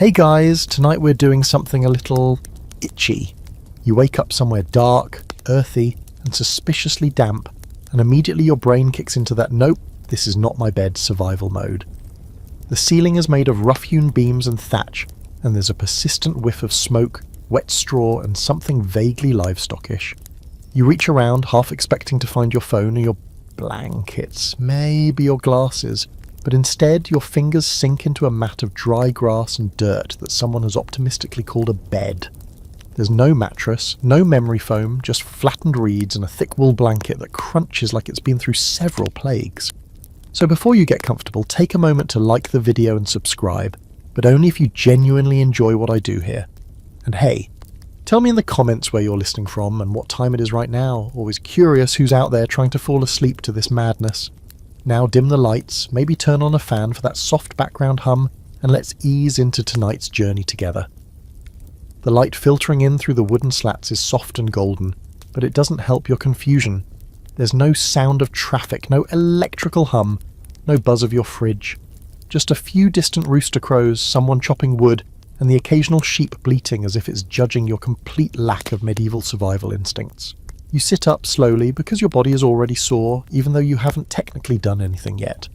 Hey guys, tonight we're doing something a little itchy. You wake up somewhere dark, earthy, and suspiciously damp, and immediately your brain kicks into that nope, this is not my bed survival mode. The ceiling is made of rough-hewn beams and thatch, and there's a persistent whiff of smoke, wet straw, and something vaguely livestockish. You reach around, half expecting to find your phone or your blankets, maybe your glasses, but instead your fingers sink into a mat of dry grass and dirt that someone has optimistically called a bed. There's no mattress, no memory foam, just flattened reeds and a thick wool blanket that crunches like it's been through several plagues. So before you get comfortable, take a moment to like the video and subscribe, but only if you genuinely enjoy what I do here. And hey, tell me in the comments where you're listening from and what time it is right now. Always curious who's out there trying to fall asleep to this madness. Now dim the lights, maybe turn on a fan for that soft background hum, and let's ease into tonight's journey together. The light filtering in through the wooden slats is soft and golden, but it doesn't help your confusion. There's no sound of traffic, no electrical hum, no buzz of your fridge. Just a few distant rooster crows, someone chopping wood, and the occasional sheep bleating as if it's judging your complete lack of medieval survival instincts. You sit up slowly because your body is already sore, even though you haven't technically done anything yet.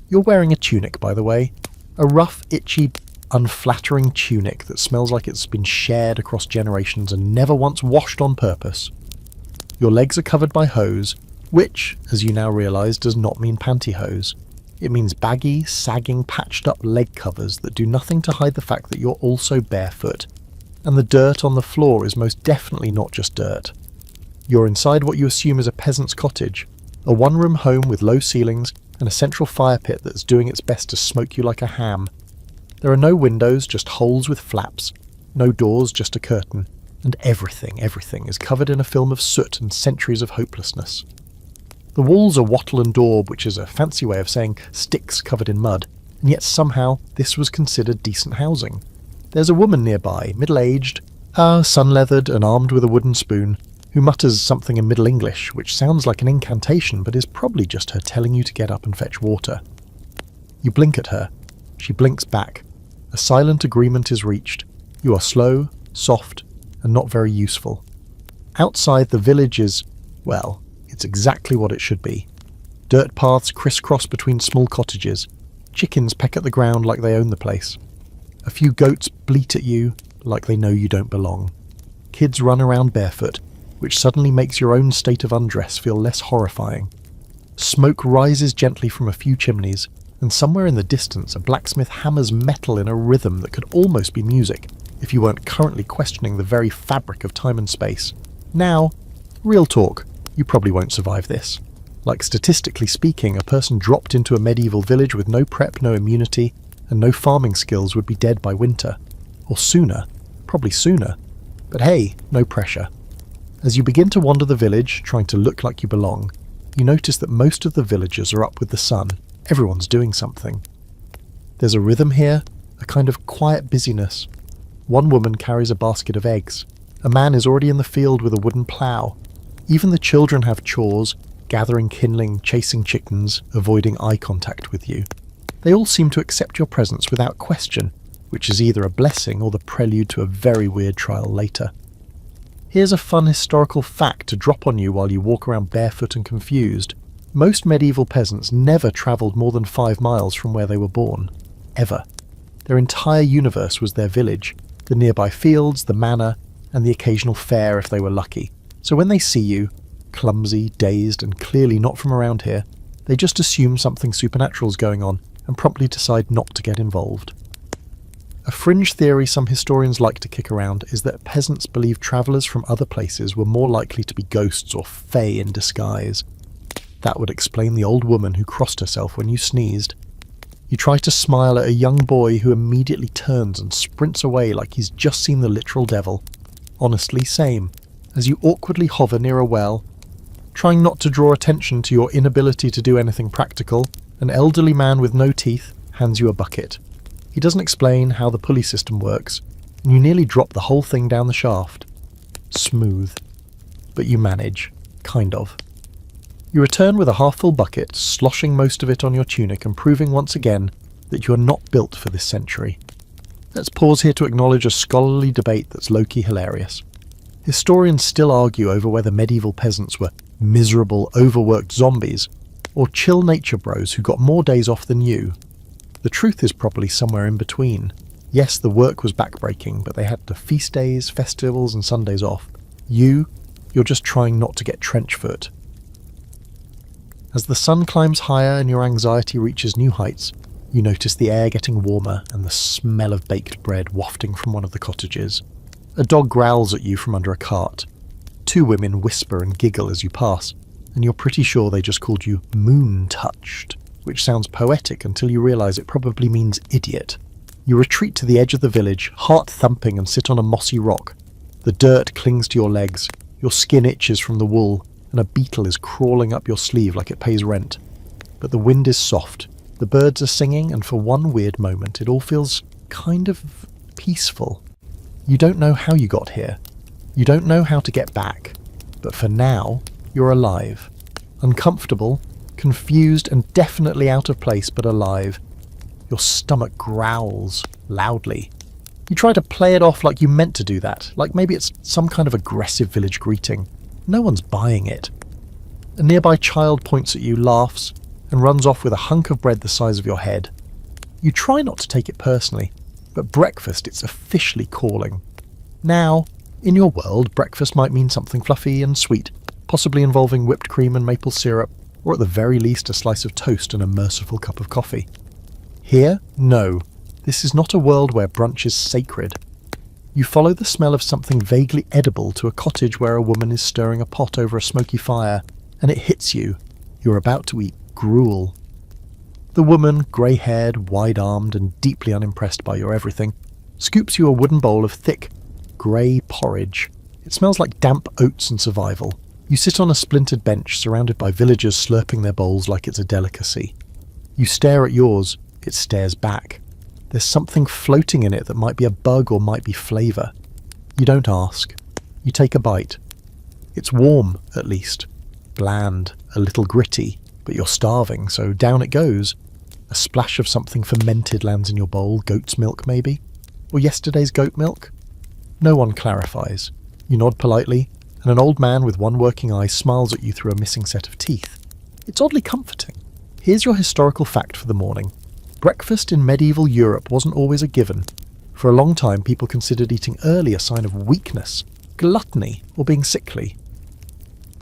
You're wearing a tunic, by the way. A rough, itchy, unflattering tunic that smells like it's been shared across generations and never once washed on purpose. Your legs are covered by hose, which, as you now realise, does not mean pantyhose. It means baggy, sagging, patched up leg covers that do nothing to hide the fact that you're also barefoot. And the dirt on the floor is most definitely not just dirt. You're inside what you assume is a peasant's cottage, a one-room home with low ceilings and a central fire pit that's doing its best to smoke you like a ham. There are no windows, just holes with flaps, no doors, just a curtain, and everything is covered in a film of soot and centuries of hopelessness. The walls are wattle and daub, which is a fancy way of saying sticks covered in mud, and yet somehow this was considered decent housing. There's a woman nearby, middle-aged, sun-leathered and armed with a wooden spoon, who mutters something in Middle English, which sounds like an incantation but is probably just her telling you to get up and fetch water. You blink at her. She blinks back. A silent agreement is reached. You are slow, soft, and not very useful. Outside, the village is, well, it's exactly what it should be. Dirt paths crisscross between small cottages. Chickens peck at the ground like they own the place. A few goats bleat at you like they know you don't belong. Kids run around barefoot, which suddenly makes your own state of undress feel less horrifying. Smoke rises gently from a few chimneys, and somewhere in the distance a blacksmith hammers metal in a rhythm that could almost be music, if you weren't currently questioning the very fabric of time and space. Now, real talk, you probably won't survive this. Like statistically speaking, a person dropped into a medieval village with no prep, no immunity, and no farming skills would be dead by winter. Or sooner. Probably sooner. But hey, no pressure. As you begin to wander the village, trying to look like you belong, you notice that most of the villagers are up with the sun. Everyone's doing something. There's a rhythm here, a kind of quiet busyness. One woman carries a basket of eggs. A man is already in the field with a wooden plough. Even the children have chores, gathering kindling, chasing chickens, avoiding eye contact with you. They all seem to accept your presence without question, which is either a blessing or the prelude to a very weird trial later. Here's a fun historical fact to drop on you while you walk around barefoot and confused. Most medieval peasants never travelled more than 5 miles from where they were born. Ever. Their entire universe was their village, the nearby fields, the manor, and the occasional fair if they were lucky. So when they see you, clumsy, dazed, and clearly not from around here, they just assume something supernatural's going on and promptly decide not to get involved. A fringe theory some historians like to kick around is that peasants believed travellers from other places were more likely to be ghosts or fae in disguise. That would explain the old woman who crossed herself when you sneezed. You try to smile at a young boy who immediately turns and sprints away like he's just seen the literal devil. Honestly, same. As you awkwardly hover near a well, trying not to draw attention to your inability to do anything practical, an elderly man with no teeth hands you a bucket. He doesn't explain how the pulley system works, and you nearly drop the whole thing down the shaft. Smooth. But you manage. Kind of. You return with a half-full bucket, sloshing most of it on your tunic and proving once again that you are not built for this century. Let's pause here to acknowledge a scholarly debate that's low-key hilarious. Historians still argue over whether medieval peasants were miserable, overworked zombies, or chill nature bros who got more days off than you. The truth is probably somewhere in between. Yes, the work was backbreaking, but they had the feast days, festivals, and Sundays off. You're just trying not to get trench foot. As the sun climbs higher and your anxiety reaches new heights, you notice the air getting warmer and the smell of baked bread wafting from one of the cottages. A dog growls at you from under a cart. 2 women whisper and giggle as you pass, and you're pretty sure they just called you moon-touched, which sounds poetic until you realise it probably means idiot. You retreat to the edge of the village, heart thumping, and sit on a mossy rock. The dirt clings to your legs, your skin itches from the wool, and a beetle is crawling up your sleeve like it pays rent. But the wind is soft, the birds are singing, and for one weird moment it all feels kind of peaceful. You don't know how you got here. You don't know how to get back. But for now, you're alive. Uncomfortable, confused, and definitely out of place, but alive. Your stomach growls loudly. You try to play it off like you meant to do that, like maybe it's some kind of aggressive village greeting. No one's buying it. A nearby child points at you, laughs, and runs off with a hunk of bread the size of your head. You try not to take it personally, but breakfast, it's officially calling. Now, in your world, breakfast might mean something fluffy and sweet, possibly involving whipped cream and maple syrup, or at the very least a slice of toast and a merciful cup of coffee. Here, no. This is not a world where brunch is sacred. You follow the smell of something vaguely edible to a cottage where a woman is stirring a pot over a smoky fire, and it hits you. You're about to eat gruel. The woman, grey-haired, wide-armed, and deeply unimpressed by your everything, scoops you a wooden bowl of thick, grey porridge. It smells like damp oats and survival. You sit on a splintered bench surrounded by villagers slurping their bowls like it's a delicacy. You stare at yours. It stares back. There's something floating in it that might be a bug or might be flavour. You don't ask. You take a bite. It's warm, at least. Bland, a little gritty, but you're starving, so down it goes. A splash of something fermented lands in your bowl, goat's milk maybe? Or yesterday's goat milk? No one clarifies. You nod politely, and an old man with one working eye smiles at you through a missing set of teeth. It's oddly comforting. Here's your historical fact for the morning. Breakfast in medieval Europe wasn't always a given. For a long time, people considered eating early a sign of weakness, gluttony, or being sickly.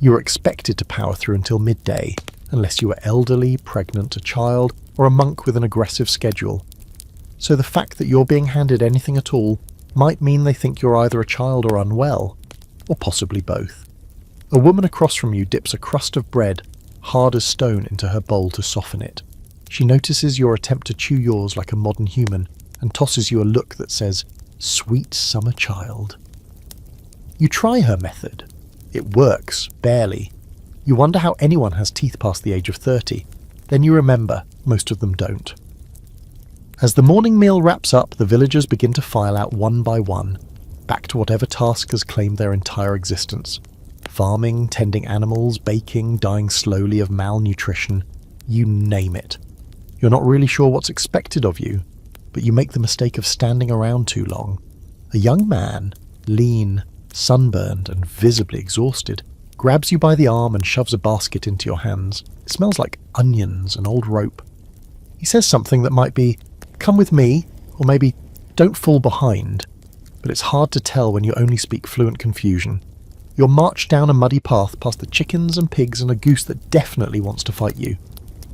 You were expected to power through until midday, unless you were elderly, pregnant, a child, or a monk with an aggressive schedule. So the fact that you're being handed anything at all might mean they think you're either a child or unwell, or possibly both. A woman across from you dips a crust of bread, hard as stone, into her bowl to soften it. She notices your attempt to chew yours like a modern human and tosses you a look that says, "Sweet summer child." You try her method. It works, barely. You wonder how anyone has teeth past the age of 30. Then you remember, most of them don't. As the morning meal wraps up, the villagers begin to file out one by one, back to whatever task has claimed their entire existence. Farming, tending animals, baking, dying slowly of malnutrition, you name it. You're not really sure what's expected of you, but you make the mistake of standing around too long. A young man, lean, sunburned, and visibly exhausted, grabs you by the arm and shoves a basket into your hands. It smells like onions and old rope. He says something that might be, "Come with me," or maybe, "Don't fall behind," but it's hard to tell when you only speak fluent confusion. You're marched down a muddy path past the chickens and pigs and a goose that definitely wants to fight you.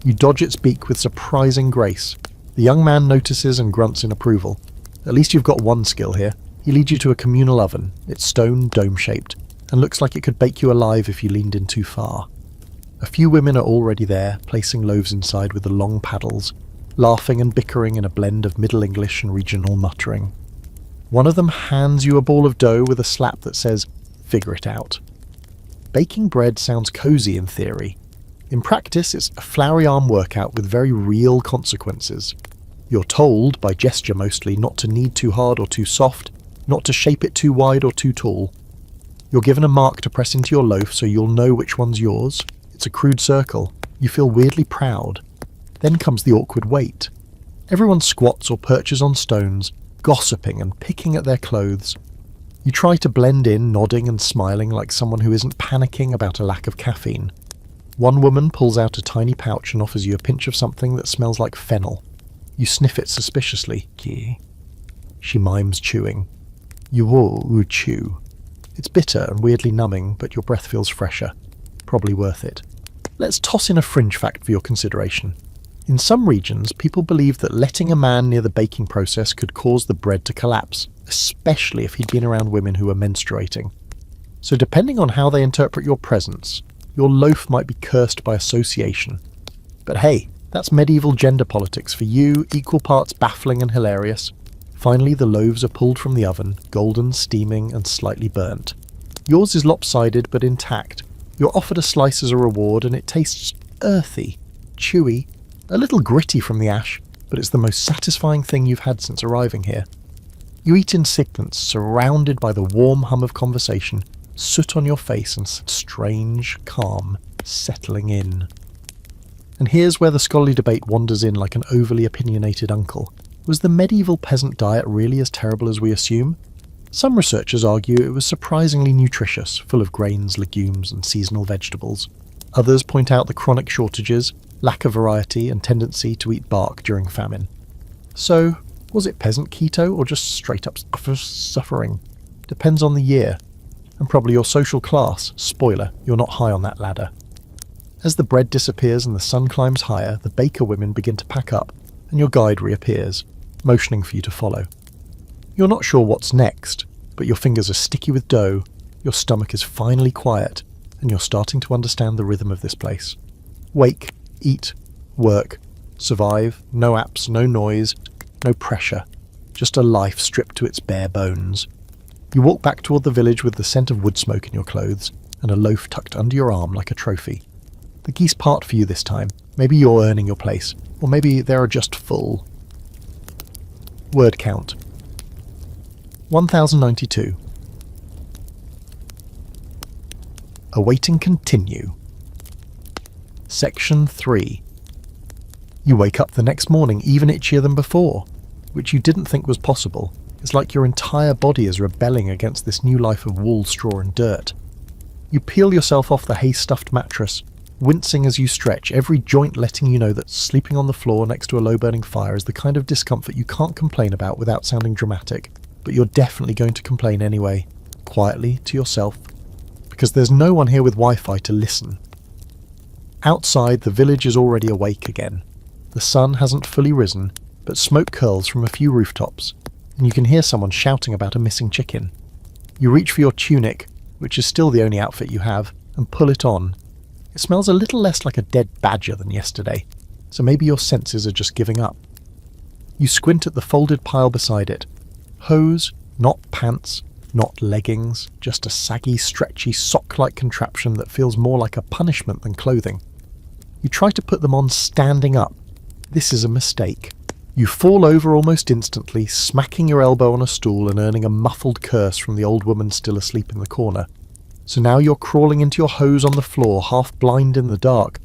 You dodge its beak with surprising grace. The young man notices and grunts in approval. At least you've got one skill here. He leads you to a communal oven. It's stone, dome-shaped, and looks like it could bake you alive if you leaned in too far. A few women are already there, placing loaves inside with the long paddles, laughing and bickering in a blend of Middle English and regional muttering. One of them hands you a ball of dough with a slap that says, "Figure it out." Baking bread sounds cozy in theory. In practice, it's a flowery arm workout with very real consequences. You're told, by gesture mostly, not to knead too hard or too soft, not to shape it too wide or too tall. You're given a mark to press into your loaf so you'll know which one's yours. It's a crude circle. You feel weirdly proud. Then comes the awkward wait. Everyone squats or perches on stones, gossiping and picking at their clothes. You try to blend in, nodding and smiling like someone who isn't panicking about a lack of caffeine. One woman pulls out a tiny pouch and offers you a pinch of something that smells like fennel. You sniff it suspiciously. Yeah. She mimes chewing. You all chew. It's bitter and weirdly numbing, but your breath feels fresher. Probably worth it. Let's toss in a fringe fact for your consideration. In some regions, people believe that letting a man near the baking process could cause the bread to collapse, especially if he'd been around women who were menstruating. So depending on how they interpret your presence, your loaf might be cursed by association. But hey, that's medieval gender politics for you, equal parts baffling and hilarious. Finally, the loaves are pulled from the oven, golden, steaming, and slightly burnt. Yours is lopsided but intact. You're offered a slice as a reward, and it tastes earthy, chewy, a little gritty from the ash, but it's the most satisfying thing you've had since arriving here. You eat in silence, surrounded by the warm hum of conversation, soot on your face and strange calm settling in. And here's where the scholarly debate wanders in like an overly opinionated uncle. Was the medieval peasant diet really as terrible as we assume? Some researchers argue it was surprisingly nutritious, full of grains, legumes, and seasonal vegetables. Others point out the chronic shortages, lack of variety, and tendency to eat bark during famine. So, was it peasant keto or just straight up suffering? Depends on the year. And probably your social class. Spoiler, you're not high on that ladder. As the bread disappears and the sun climbs higher, the baker women begin to pack up, and your guide reappears, motioning for you to follow. You're not sure what's next, but your fingers are sticky with dough, your stomach is finally quiet, and you're starting to understand the rhythm of this place. Wake, eat, work, survive, no apps, no noise, no pressure, just a life stripped to its bare bones. You walk back toward the village with the scent of wood smoke in your clothes, and a loaf tucked under your arm like a trophy. The geese part for you this time. Maybe you're earning your place, or maybe they are just full. Word count. 1092. Awaiting continue. Section 3. You wake up the next morning even itchier than before, which you didn't think was possible. It's like your entire body is rebelling against this new life of wool, straw and dirt. You peel yourself off the hay-stuffed mattress, wincing as you stretch, every joint letting you know that sleeping on the floor next to a low-burning fire is the kind of discomfort you can't complain about without sounding dramatic, but you're definitely going to complain anyway, quietly to yourself, because there's no one here with Wi-Fi to listen. Outside, the village is already awake again. The sun hasn't fully risen, but smoke curls from a few rooftops, and you can hear someone shouting about a missing chicken. You reach for your tunic, which is still the only outfit you have, and pull it on. It smells a little less like a dead badger than yesterday, so maybe your senses are just giving up. You squint at the folded pile beside it. Hose, not pants, not leggings, just a saggy, stretchy, sock-like contraption that feels more like a punishment than clothing. You try to put them on standing up. This is a mistake. You fall over almost instantly, smacking your elbow on a stool and earning a muffled curse from the old woman still asleep in the corner. So now you're crawling into your hose on the floor, half blind in the dark,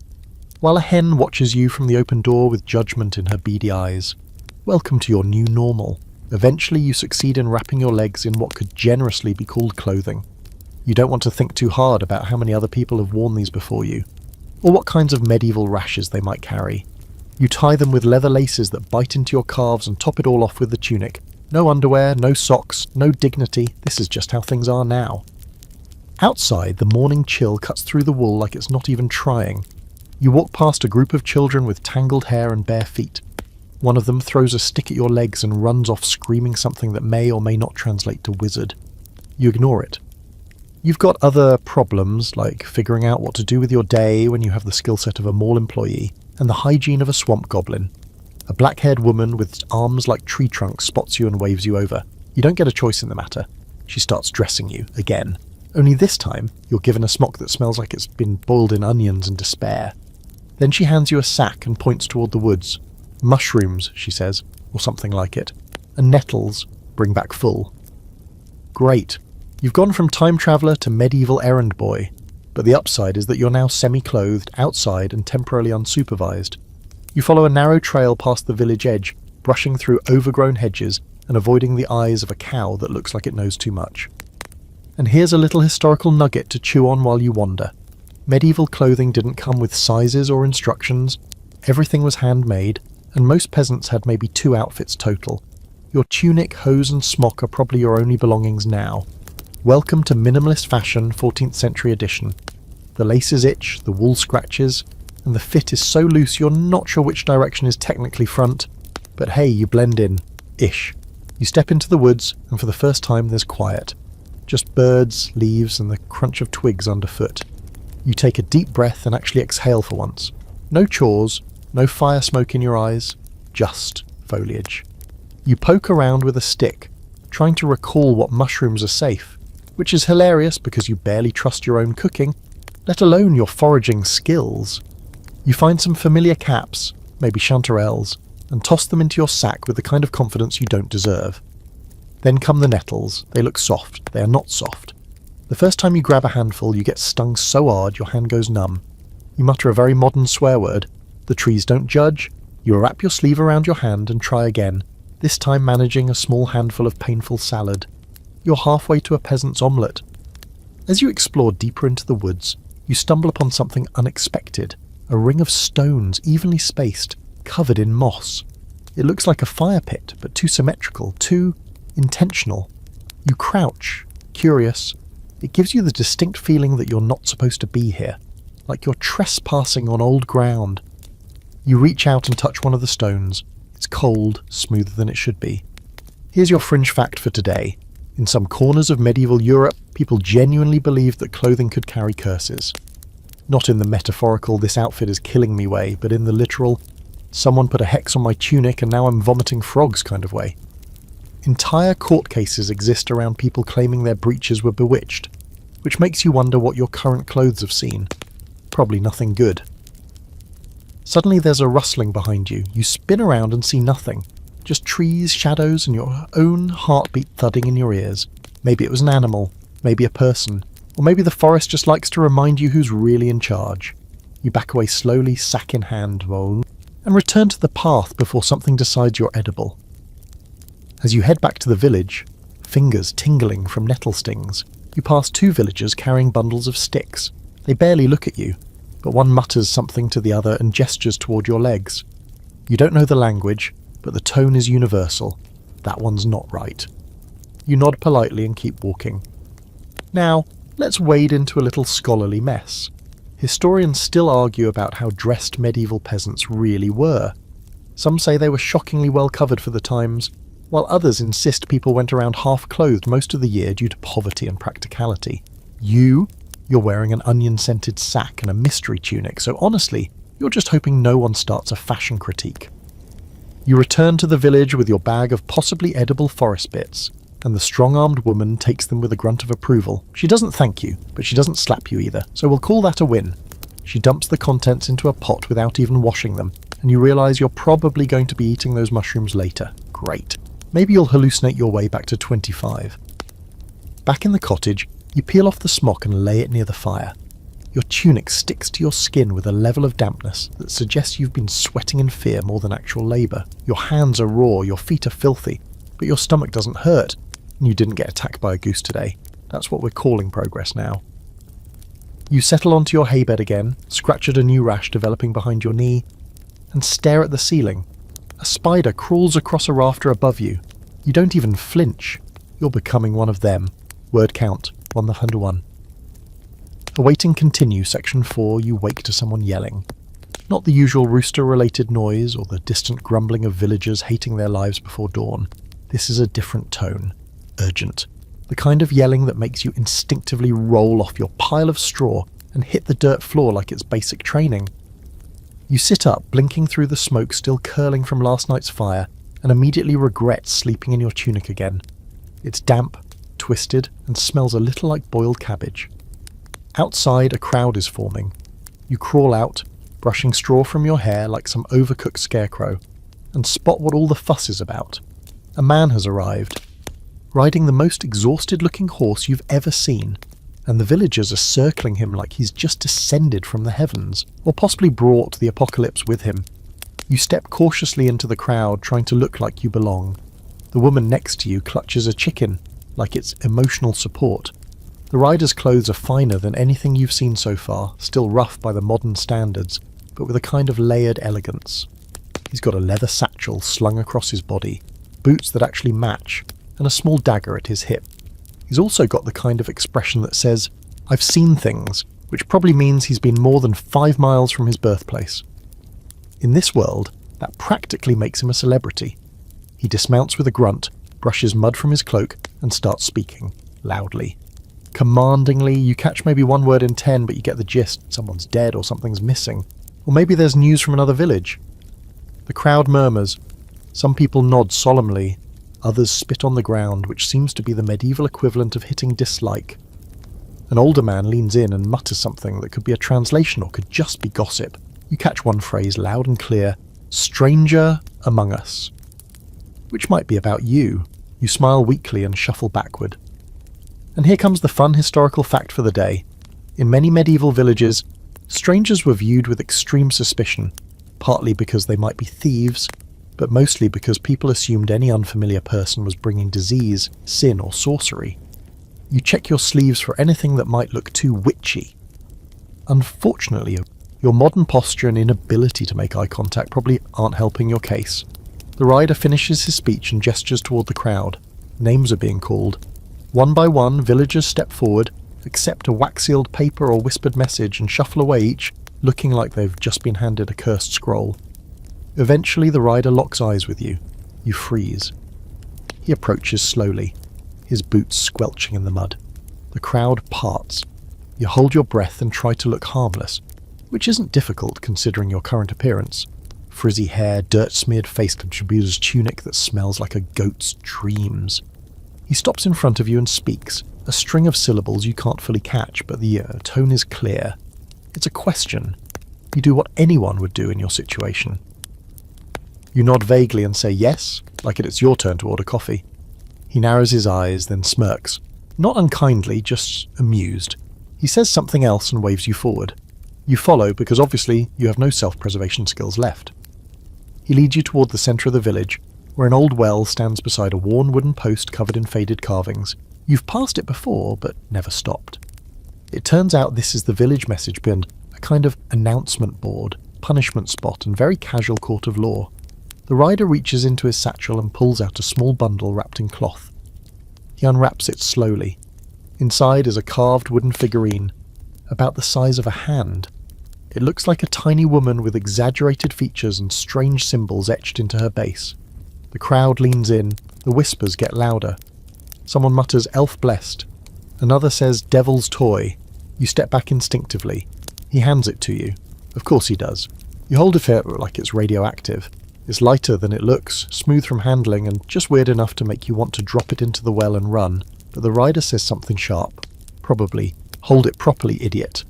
while a hen watches you from the open door with judgment in her beady eyes. Welcome to your new normal. Eventually you succeed in wrapping your legs in what could generously be called clothing. You don't want to think too hard about how many other people have worn these before you, or what kinds of medieval rashes they might carry. You tie them with leather laces that bite into your calves and top it all off with the tunic. No underwear, no socks, no dignity. This is just how things are now. Outside, the morning chill cuts through the wool like it's not even trying. You walk past a group of children with tangled hair and bare feet. One of them throws a stick at your legs and runs off screaming something that may or may not translate to wizard. You ignore it. You've got other problems, like figuring out what to do with your day when you have the skill set of a mall employee, and the hygiene of a swamp goblin. A black-haired woman with arms like tree trunks spots you and waves you over. You don't get a choice in the matter. She starts dressing you, again. Only this time, you're given a smock that smells like it's been boiled in onions and despair. Then she hands you a sack and points toward the woods. Mushrooms, she says, or something like it. And nettles, bring back full. Great. You've gone from time traveller to medieval errand boy. But the upside is that you're now semi-clothed, outside and temporarily unsupervised. You follow a narrow trail past the village edge, brushing through overgrown hedges, and avoiding the eyes of a cow that looks like it knows too much. And here's a little historical nugget to chew on while you wander. Medieval clothing didn't come with sizes or instructions. Everything was handmade, and most peasants had maybe 2 outfits total. Your tunic, hose and smock are probably your only belongings now. Welcome to minimalist fashion, 14th century edition. The laces itch, the wool scratches, and the fit is so loose you're not sure which direction is technically front, but hey, you blend in. Ish. You step into the woods, and for the first time there's quiet. Just birds, leaves, and the crunch of twigs underfoot. You take a deep breath and actually exhale for once. No chores, no fire smoke in your eyes, just foliage. You poke around with a stick, trying to recall what mushrooms are safe, which is hilarious because you barely trust your own cooking, let alone your foraging skills. You find some familiar caps, maybe chanterelles, and toss them into your sack with the kind of confidence you don't deserve. Then come the nettles. They look soft. They are not soft. The first time you grab a handful, you get stung so hard your hand goes numb. You mutter a very modern swear word. The trees don't judge. You wrap your sleeve around your hand and try again, this time managing a small handful of painful salad. You're halfway to a peasant's omelette. As you explore deeper into the woods, you stumble upon something unexpected. A ring of stones, evenly spaced, covered in moss. It looks like a fire pit, but too symmetrical, too intentional. You crouch, curious. It gives you the distinct feeling that you're not supposed to be here, like you're trespassing on old ground. You reach out and touch one of the stones. It's cold, smoother than it should be. Here's your fringe fact for today. In some corners of medieval Europe, people genuinely believed that clothing could carry curses. Not in the metaphorical, this outfit is killing me way, but in the literal, someone put a hex on my tunic and now I'm vomiting frogs kind of way. Entire court cases exist around people claiming their breeches were bewitched, which makes you wonder what your current clothes have seen. Probably nothing good. Suddenly there's a rustling behind you. You spin around and see nothing. Just trees, shadows, and your own heartbeat thudding in your ears. Maybe it was an animal, maybe a person, or maybe the forest just likes to remind you who's really in charge. You back away slowly, sack in hand, and return to the path before something decides you're edible. As you head back to the village, fingers tingling from nettle stings, you pass 2 villagers carrying bundles of sticks. They barely look at you, but one mutters something to the other and gestures toward your legs. You don't know the language, but the tone is universal. That one's not right. You nod politely and keep walking. Now, let's wade into a little scholarly mess. Historians still argue about how dressed medieval peasants really were. Some say they were shockingly well covered for the times, while others insist people went around half-clothed most of the year due to poverty and practicality. You're wearing an onion-scented sack and a mystery tunic, so honestly, you're just hoping no one starts a fashion critique. You return to the village with your bag of possibly edible forest bits, and the strong-armed woman takes them with a grunt of approval. She doesn't thank you, but she doesn't slap you either, so we'll call that a win. She dumps the contents into a pot without even washing them, and you realise you're probably going to be eating those mushrooms later. Great. Maybe you'll hallucinate your way back to 25. Back in the cottage, you peel off the smock and lay it near the fire. Your tunic sticks to your skin with a level of dampness that suggests you've been sweating in fear more than actual labour. Your hands are raw, your feet are filthy, but your stomach doesn't hurt, and you didn't get attacked by a goose today. That's what we're calling progress now. You settle onto your haybed again, scratch at a new rash developing behind your knee, and stare at the ceiling. A spider crawls across a rafter above you. You don't even flinch. You're becoming one of them. Word count, 101. Awaiting continue, section 4, you wake to someone yelling. Not the usual rooster-related noise or the distant grumbling of villagers hating their lives before dawn. This is a different tone. Urgent. The kind of yelling that makes you instinctively roll off your pile of straw and hit the dirt floor like it's basic training. You sit up, blinking through the smoke still curling from last night's fire, and immediately regret sleeping in your tunic again. It's damp, twisted, and smells a little like boiled cabbage. Outside, a crowd is forming. You crawl out, brushing straw from your hair like some overcooked scarecrow, and spot what all the fuss is about. A man has arrived, riding the most exhausted-looking horse you've ever seen, and the villagers are circling him like he's just descended from the heavens, or possibly brought the apocalypse with him. You step cautiously into the crowd, trying to look like you belong. The woman next to you clutches a chicken, like it's emotional support. The rider's clothes are finer than anything you've seen so far, still rough by the modern standards, but with a kind of layered elegance. He's got a leather satchel slung across his body, boots that actually match, and a small dagger at his hip. He's also got the kind of expression that says, "I've seen things," which probably means he's been more than 5 miles from his birthplace. In this world, that practically makes him a celebrity. He dismounts with a grunt, brushes mud from his cloak, and starts speaking, loudly. Commandingly, you catch maybe 1 word in 10, but you get the gist. Someone's dead or something's missing. Or maybe there's news from another village. The crowd murmurs. Some people nod solemnly. Others spit on the ground, which seems to be the medieval equivalent of hitting dislike. An older man leans in and mutters something that could be a translation or could just be gossip. You catch one phrase loud and clear, "Stranger among us," which might be about you. You smile weakly and shuffle backward. And here comes the fun historical fact for the day. In many medieval villages, strangers were viewed with extreme suspicion, partly because they might be thieves, but mostly because people assumed any unfamiliar person was bringing disease, sin, or sorcery. You check your sleeves for anything that might look too witchy. Unfortunately, your modern posture and inability to make eye contact probably aren't helping your case. The rider finishes his speech and gestures toward the crowd. Names are being called. One by one, villagers step forward, accept a wax-sealed paper or whispered message, and shuffle away each, looking like they've just been handed a cursed scroll. Eventually, the rider locks eyes with you. You freeze. He approaches slowly, his boots squelching in the mud. The crowd parts. You hold your breath and try to look harmless, which isn't difficult considering your current appearance. Frizzy hair, dirt-smeared face contributors tunic that smells like a goat's dreams. He stops in front of you and speaks, a string of syllables you can't fully catch, but the tone is clear. It's a question. You do what anyone would do in your situation. You nod vaguely and say yes, like it's your turn to order coffee. He narrows his eyes, then smirks. Not unkindly, just amused. He says something else and waves you forward. You follow because obviously you have no self-preservation skills left. He leads you toward the centre of the village, where an old well stands beside a worn wooden post covered in faded carvings. You've passed it before, but never stopped. It turns out this is the village message board, a kind of announcement board, punishment spot, and very casual court of law. The rider reaches into his satchel and pulls out a small bundle wrapped in cloth. He unwraps it slowly. Inside is a carved wooden figurine, about the size of a hand. It looks like a tiny woman with exaggerated features and strange symbols etched into her base. The crowd leans in, the whispers get louder. Someone mutters "elf blessed." Another says "devil's toy." You step back instinctively. He hands it to you. Of course he does. You hold it like it's radioactive. It's lighter than it looks, smooth from handling, and just weird enough to make you want to drop it into the well and run. But the rider says something sharp. Probably, "Hold it properly, idiot."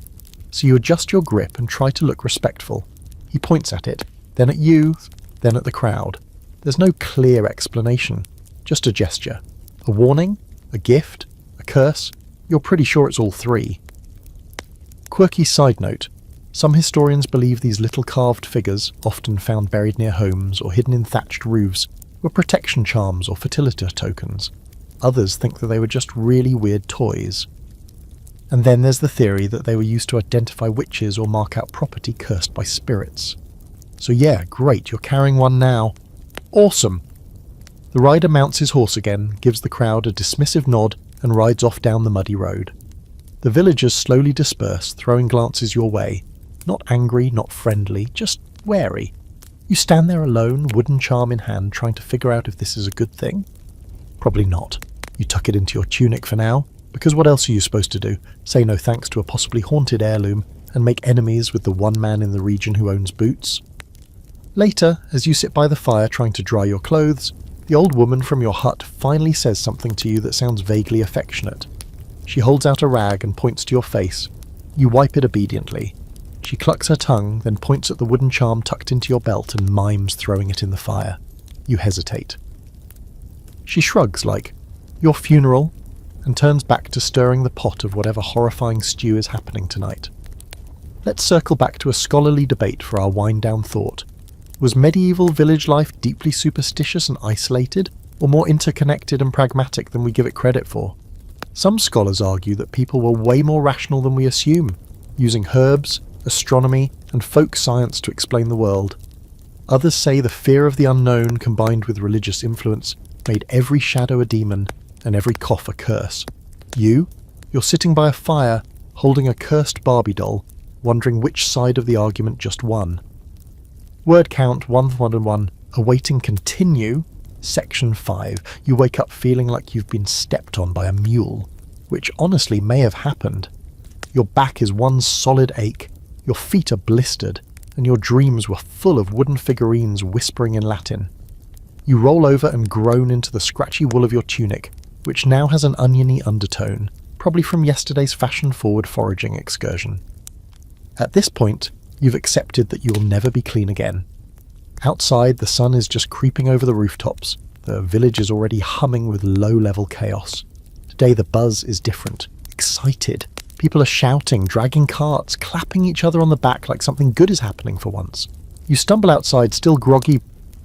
So you adjust your grip and try to look respectful. He points at it, then at you, then at the crowd. There's no clear explanation, just a gesture. A warning? A gift? A curse? You're pretty sure it's all three. Quirky side note. Some historians believe these little carved figures, often found buried near homes or hidden in thatched roofs, were protection charms or fertility tokens. Others think that they were just really weird toys. And then there's the theory that they were used to identify witches or mark out property cursed by spirits. So yeah, great, you're carrying one now. Awesome! The rider mounts his horse again, gives the crowd a dismissive nod, and rides off down the muddy road. The villagers slowly disperse, throwing glances your way. Not angry, not friendly, just wary. You stand there alone, wooden charm in hand, trying to figure out if this is a good thing? Probably not. You tuck it into your tunic for now, because what else are you supposed to do? Say no thanks to a possibly haunted heirloom, and make enemies with the one man in the region who owns boots? Later, as you sit by the fire trying to dry your clothes, the old woman from your hut finally says something to you that sounds vaguely affectionate. She holds out a rag and points to your face. You wipe it obediently. She clucks her tongue, then points at the wooden charm tucked into your belt and mimes throwing it in the fire. You hesitate. She shrugs like, "Your funeral?" and turns back to stirring the pot of whatever horrifying stew is happening tonight. Let's circle back to a scholarly debate for our wind-down thought. Was medieval village life deeply superstitious and isolated, or more interconnected and pragmatic than we give it credit for? Some scholars argue that people were way more rational than we assume, using herbs, astronomy, and folk science to explain the world. Others say the fear of the unknown combined with religious influence made every shadow a demon and every cough a curse. You're sitting by a fire, holding a cursed Barbie doll, wondering which side of the argument just won. Word count 111, awaiting continue, section 5. You wake up feeling like you've been stepped on by a mule, which honestly may have happened. Your back is one solid ache, your feet are blistered, and your dreams were full of wooden figurines whispering in Latin. You roll over and groan into the scratchy wool of your tunic, which now has an oniony undertone, probably from yesterday's fashion-forward foraging excursion. At this point, you've accepted that you'll never be clean again. Outside, the sun is just creeping over the rooftops. The village is already humming with low-level chaos. Today the buzz is different, excited. People are shouting, dragging carts, clapping each other on the back like something good is happening for once. You stumble outside, still groggy,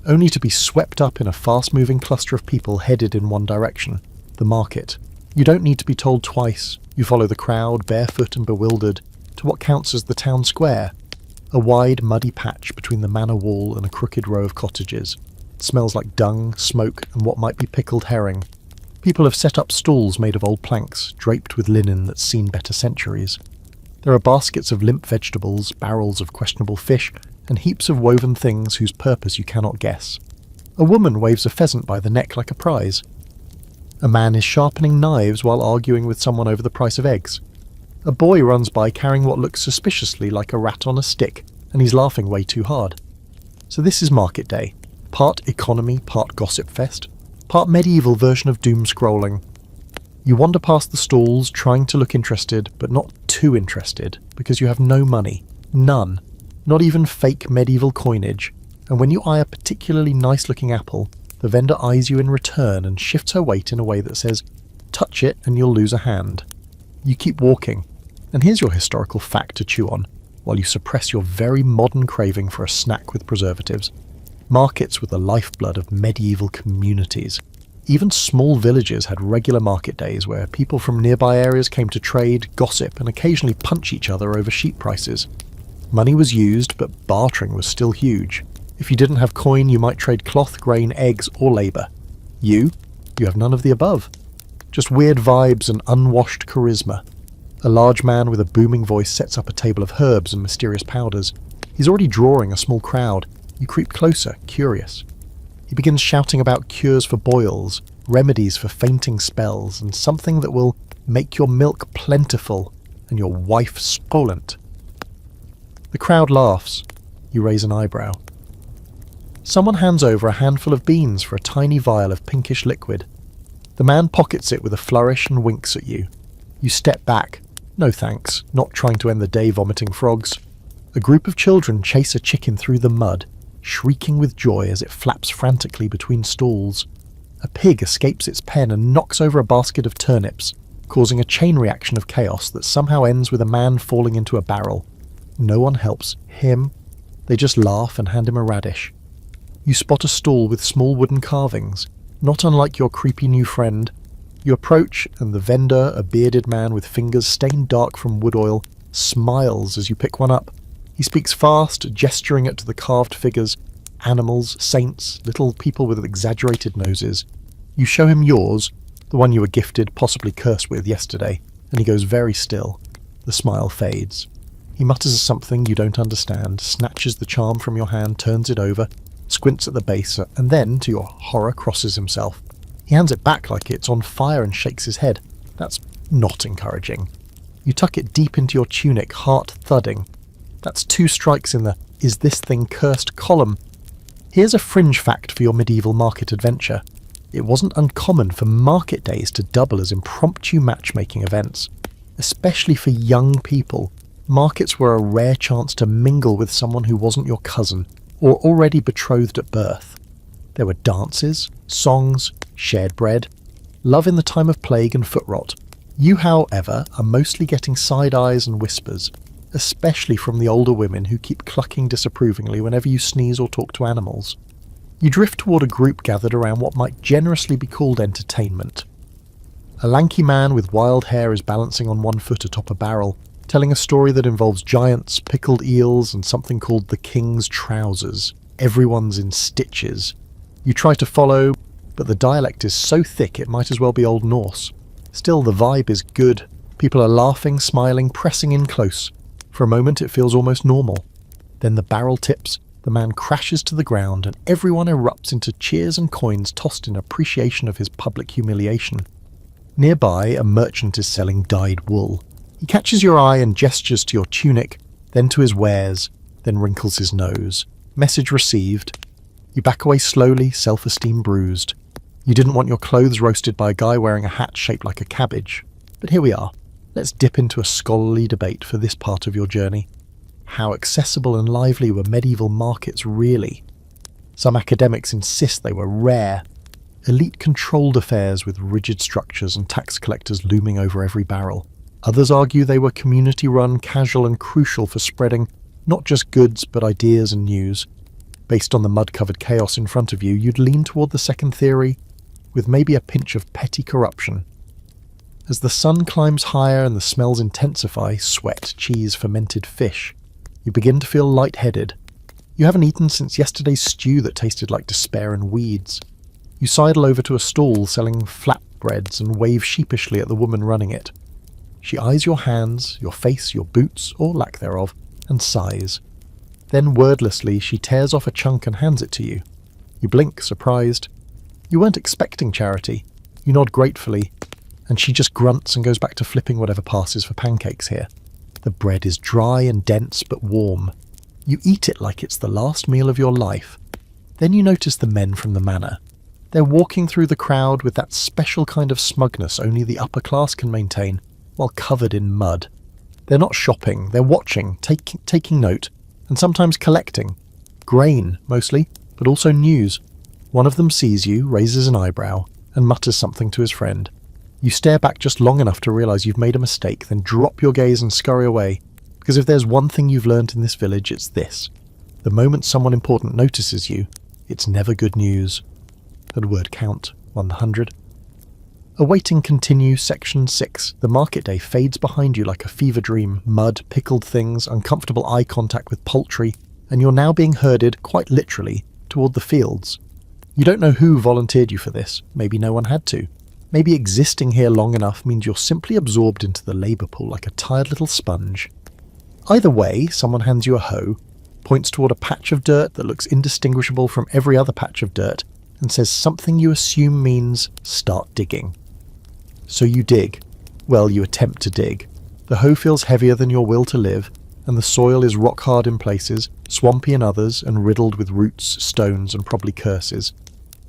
only to be swept up in a fast-moving cluster of people headed in one direction, the market. You don't need to be told twice. You follow the crowd, barefoot and bewildered, to what counts as the town square, a wide, muddy patch between the manor wall and a crooked row of cottages. It smells like dung, smoke, and what might be pickled herring. People have set up stalls made of old planks, draped with linen that's seen better centuries. There are baskets of limp vegetables, barrels of questionable fish, and heaps of woven things whose purpose you cannot guess. A woman waves a pheasant by the neck like a prize. A man is sharpening knives while arguing with someone over the price of eggs. A boy runs by carrying what looks suspiciously like a rat on a stick, and he's laughing way too hard. So this is market day. Part economy, part gossip fest. Part medieval version of doom scrolling. You wander past the stalls, trying to look interested, but not too interested, because you have no money. None. Not even fake medieval coinage. And when you eye a particularly nice-looking apple, the vendor eyes you in return and shifts her weight in a way that says, touch it and you'll lose a hand. You keep walking, and here's your historical fact to chew on, while you suppress your very modern craving for a snack with preservatives. Markets were the lifeblood of medieval communities. Even small villages had regular market days where people from nearby areas came to trade, gossip, and occasionally punch each other over sheep prices. Money was used, but bartering was still huge. If you didn't have coin, you might trade cloth, grain, eggs, or labour. You have none of the above. Just weird vibes and unwashed charisma. A large man with a booming voice sets up a table of herbs and mysterious powders. He's already drawing a small crowd. You creep closer, curious. He begins shouting about cures for boils, remedies for fainting spells, and something that will make your milk plentiful and your wife spolent. The crowd laughs. You raise an eyebrow. Someone hands over a handful of beans for a tiny vial of pinkish liquid. The man pockets it with a flourish and winks at you. You step back. No thanks, not trying to end the day vomiting frogs. A group of children chase a chicken through the mud, shrieking with joy as it flaps frantically between stalls. A pig escapes its pen and knocks over a basket of turnips, causing a chain reaction of chaos that somehow ends with a man falling into a barrel. No one helps him. They just laugh and hand him a radish. You spot a stall with small wooden carvings, not unlike your creepy new friend. You approach, and the vendor, a bearded man with fingers stained dark from wood oil, smiles as you pick one up. He speaks fast, gesturing it to the carved figures, animals, saints, little people with exaggerated noses. You show him yours, the one you were gifted, possibly cursed with yesterday, and he goes very still. The smile fades. He mutters something you don't understand, snatches the charm from your hand, turns it over, squints at the base, and then, to your horror, crosses himself. He hands it back like it's on fire and shakes his head. That's not encouraging. You tuck it deep into your tunic, heart thudding. That's 2 strikes in the "is this thing cursed" column. Here's a fringe fact for your medieval market adventure. It wasn't uncommon for market days to double as impromptu matchmaking events. Especially for young people, markets were a rare chance to mingle with someone who wasn't your cousin, or already betrothed at birth. There were dances, songs, shared bread, love in the time of plague and foot rot. You, however, are mostly getting side eyes and whispers, especially from the older women who keep clucking disapprovingly whenever you sneeze or talk to animals. You drift toward a group gathered around what might generously be called entertainment. A lanky man with wild hair is balancing on one foot atop a barrel, telling a story that involves giants, pickled eels, and something called the King's Trousers. Everyone's in stitches. You try to follow, but the dialect is so thick it might as well be Old Norse. Still, the vibe is good. People are laughing, smiling, pressing in close. For a moment it feels almost normal. Then the barrel tips, the man crashes to the ground, and everyone erupts into cheers and coins tossed in appreciation of his public humiliation. Nearby, a merchant is selling dyed wool. He catches your eye and gestures to your tunic, then to his wares, then wrinkles his nose. Message received. You back away slowly, self-esteem bruised. You didn't want your clothes roasted by a guy wearing a hat shaped like a cabbage. But here we are. Let's dip into a scholarly debate for this part of your journey. How accessible and lively were medieval markets really? Some academics insist they were rare. Elite controlled affairs with rigid structures and tax collectors looming over every barrel. Others argue they were community-run, casual and crucial for spreading not just goods but ideas and news. Based on the mud-covered chaos in front of you, you'd lean toward the second theory, with maybe a pinch of petty corruption. As the sun climbs higher and the smells intensify, sweat, cheese, fermented fish, you begin to feel lightheaded. You haven't eaten since yesterday's stew that tasted like despair and weeds. You sidle over to a stall selling flatbreads and wave sheepishly at the woman running it. She eyes your hands, your face, your boots, or lack thereof, and sighs. Then wordlessly she tears off a chunk and hands it to you. You blink, surprised. You weren't expecting charity. You nod gratefully, and she just grunts and goes back to flipping whatever passes for pancakes here. The bread is dry and dense but warm. You eat it like it's the last meal of your life. Then you notice the men from the manor. They're walking through the crowd with that special kind of smugness only the upper class can maintain, while covered in mud. They're not shopping, they're watching, taking note, and sometimes collecting. Grain, mostly, but also news. One of them sees you, raises an eyebrow, and mutters something to his friend. You stare back just long enough to realise you've made a mistake, then drop your gaze and scurry away, because if there's one thing you've learnt in this village, it's this. The moment someone important notices you, it's never good news. That word count, 100. Awaiting continue, section 6. The market day fades behind you like a fever dream. Mud, pickled things, uncomfortable eye contact with poultry, and you're now being herded, quite literally, toward the fields. You don't know who volunteered you for this. Maybe no one had to. Maybe existing here long enough means you're simply absorbed into the labour pool like a tired little sponge. Either way, someone hands you a hoe, points toward a patch of dirt that looks indistinguishable from every other patch of dirt, and says something you assume means start digging. So you dig. Well, you attempt to dig. The hoe feels heavier than your will to live, and the soil is rock hard in places, swampy in others, and riddled with roots, stones, and probably curses.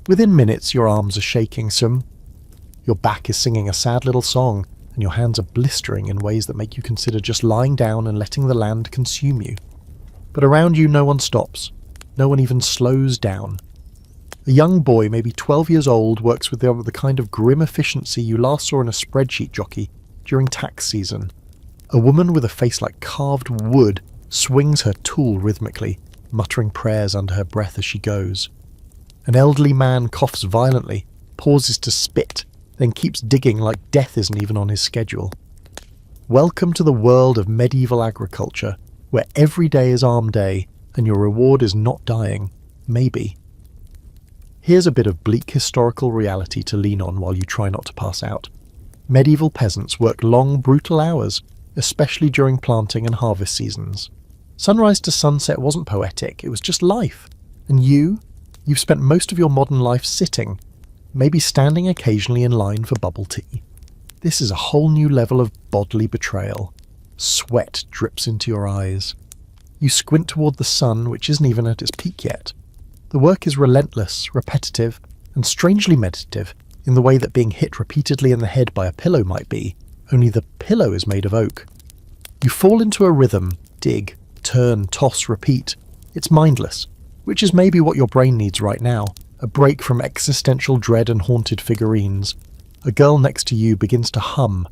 Within minutes, your arms are shaking some. Your back is singing a sad little song, and your hands are blistering in ways that make you consider just lying down and letting the land consume you. But around you, no one stops. No one even slows down. A young boy, maybe 12 years old, works with the kind of grim efficiency you last saw in a spreadsheet jockey during tax season. A woman with a face like carved wood swings her tool rhythmically, muttering prayers under her breath as she goes. An elderly man coughs violently, pauses to spit, then keeps digging like death isn't even on his schedule. Welcome to the world of medieval agriculture, where every day is arm day, and your reward is not dying. Maybe. Here's a bit of bleak historical reality to lean on while you try not to pass out. Medieval peasants worked long, brutal hours, especially during planting and harvest seasons. Sunrise to sunset wasn't poetic, it was just life. And you've spent most of your modern life sitting, maybe standing occasionally in line for bubble tea. This is a whole new level of bodily betrayal. Sweat drips into your eyes. You squint toward the sun, which isn't even at its peak yet. The work is relentless, repetitive, and strangely meditative in the way that being hit repeatedly in the head by a pillow might be, only the pillow is made of oak. You fall into a rhythm, dig, turn, toss, repeat. It's mindless, which is maybe what your brain needs right now, a break from existential dread and haunted figurines. A girl next to you begins to hum,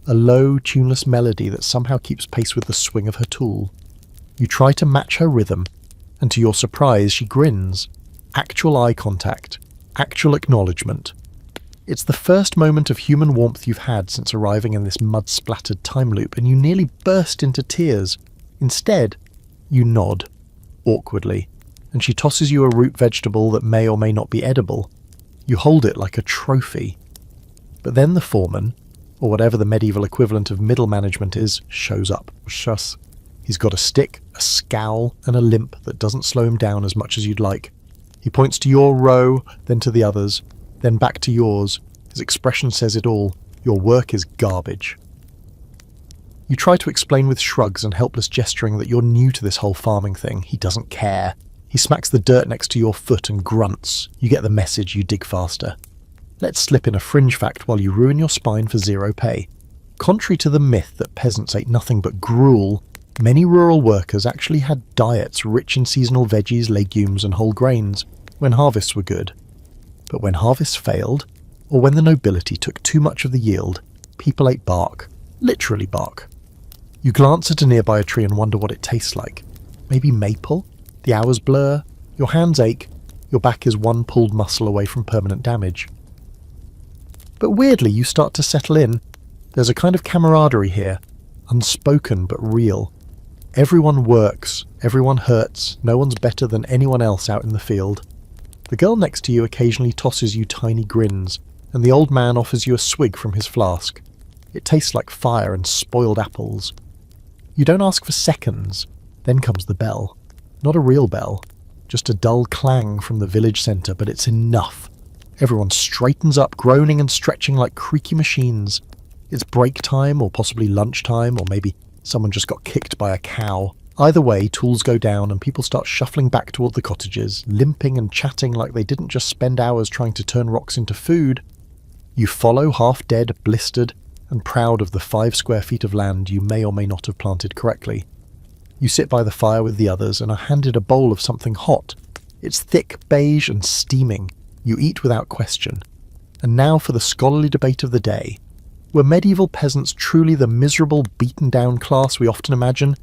a low, tuneless melody that somehow keeps pace with the swing of her tool. You try to match her rhythm, and to your surprise she grins. Actual eye contact. Actual acknowledgement. It's the first moment of human warmth you've had since arriving in this mud-splattered time loop, and you nearly burst into tears. Instead, you nod, awkwardly, and she tosses you a root vegetable that may or may not be edible. You hold it like a trophy. But then the foreman, or whatever the medieval equivalent of middle management is, shows up. Shuss. He's got a stick, a scowl, and a limp that doesn't slow him down as much as you'd like. He points to your row, then to the others, then back to yours. His expression says it all. Your work is garbage. You try to explain with shrugs and helpless gesturing that you're new to this whole farming thing. He doesn't care. He smacks the dirt next to your foot and grunts. You get the message, you dig faster. Let's slip in a fringe fact while you ruin your spine for zero pay. Contrary to the myth that peasants ate nothing but gruel, many rural workers actually had diets rich in seasonal veggies, legumes and whole grains when harvests were good. But when harvests failed, or when the nobility took too much of the yield, people ate bark. Literally bark. You glance at a nearby tree and wonder what it tastes like. Maybe maple? The hours blur, your hands ache, your back is one pulled muscle away from permanent damage. But weirdly, you start to settle in. There's a kind of camaraderie here, unspoken but real. Everyone works, everyone hurts, no one's better than anyone else out in the field. The girl next to you occasionally tosses you tiny grins, and the old man offers you a swig from his flask. It tastes like fire and spoiled apples. You don't ask for seconds, then comes the bell. Not a real bell, just a dull clang from the village centre, but it's enough. Everyone straightens up, groaning and stretching like creaky machines. It's break time, or possibly lunchtime, or maybe someone just got kicked by a cow. Either way, tools go down and people start shuffling back toward the cottages, limping and chatting like they didn't just spend hours trying to turn rocks into food. You follow, half dead, blistered, and proud of the 5 square feet of land you may or may not have planted correctly. You sit by the fire with the others and are handed a bowl of something hot. It's thick, beige, and steaming. You eat without question. And now for the scholarly debate of the day. Were medieval peasants truly the miserable, beaten-down class we often imagine?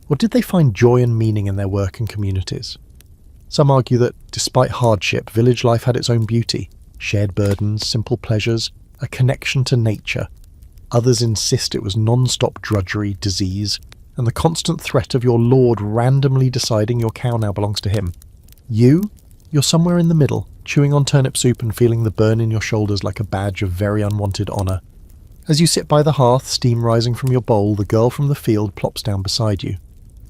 Or did they find joy and meaning in their work and communities? Some argue that, despite hardship, village life had its own beauty. Shared burdens, simple pleasures, a connection to nature. Others insist it was non-stop drudgery, disease, and the constant threat of your lord randomly deciding your cow now belongs to him. You're somewhere in the middle, chewing on turnip soup and feeling the burn in your shoulders like a badge of very unwanted honour. As you sit by the hearth, steam rising from your bowl, the girl from the field plops down beside you.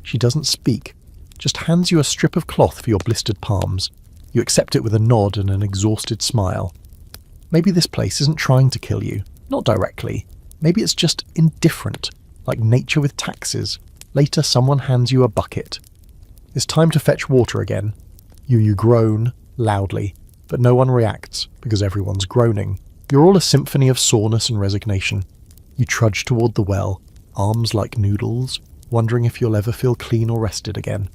She doesn't speak, just hands you a strip of cloth for your blistered palms. You accept it with a nod and an exhausted smile. Maybe this place isn't trying to kill you, not directly. Maybe it's just indifferent, like nature with taxes. Later, someone hands you a bucket. It's time to fetch water again. You groan, loudly, but no one reacts, because everyone's groaning. You're all a symphony of soreness and resignation. You trudge toward the well, arms like noodles, wondering if you'll ever feel clean or rested again.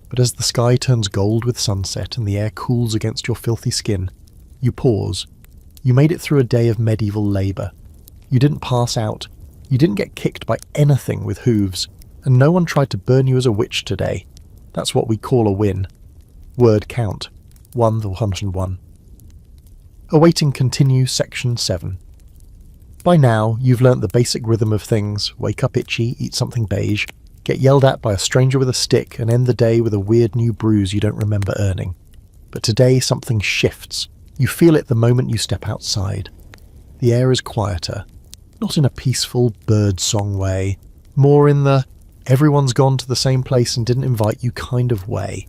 But as the sky turns gold with sunset and the air cools against your filthy skin, you pause. You made it through a day of medieval labour. You didn't pass out. You didn't get kicked by anything with hooves, and no one tried to burn you as a witch today. That's what we call a win. Word count. 1 to 101. Awaiting continue section 7. By now, you've learnt the basic rhythm of things: wake up itchy, eat something beige, get yelled at by a stranger with a stick, and end the day with a weird new bruise you don't remember earning. But today something shifts. You feel it the moment you step outside. The air is quieter, not in a peaceful bird song way, more in the everyone's gone to the same place and didn't invite you kind of way.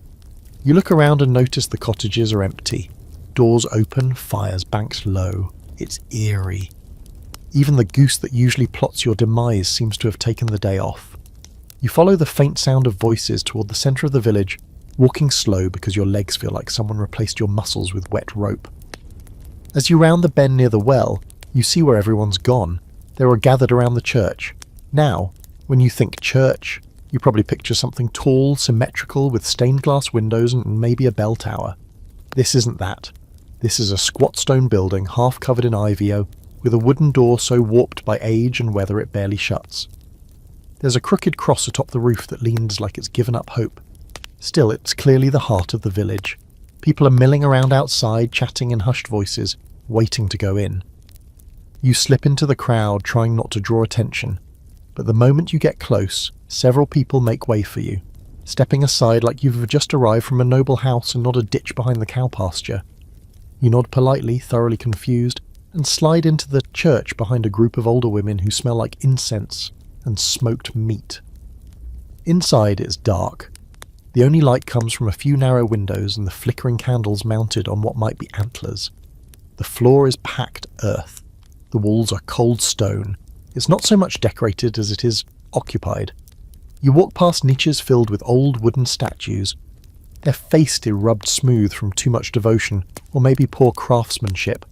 You look around and notice the cottages are empty. Doors open, fires banked low. It's eerie. Even the goose that usually plots your demise seems to have taken the day off. You follow the faint sound of voices toward the centre of the village, walking slow because your legs feel like someone replaced your muscles with wet rope. As you round the bend near the well, you see where everyone's gone. They were gathered around the church. Now, when you think church, you probably picture something tall, symmetrical, with stained glass windows and maybe a bell tower. This isn't that. This is a squat stone building, half covered in ivy, with a wooden door so warped by age and weather it barely shuts. There's a crooked cross atop the roof that leans like it's given up hope. Still, it's clearly the heart of the village. People are milling around outside, chatting in hushed voices, waiting to go in. You slip into the crowd, trying not to draw attention, but the moment you get close, several people make way for you, stepping aside like you've just arrived from a noble house and not a ditch behind the cow pasture. You nod politely, thoroughly confused, and slide into the church behind a group of older women who smell like incense and smoked meat. Inside it's dark. The only light comes from a few narrow windows and the flickering candles mounted on what might be antlers. The floor is packed earth. The walls are cold stone. It's not so much decorated as it is occupied. You walk past niches filled with old wooden statues. Their face is rubbed smooth from too much devotion, or maybe poor craftsmanship.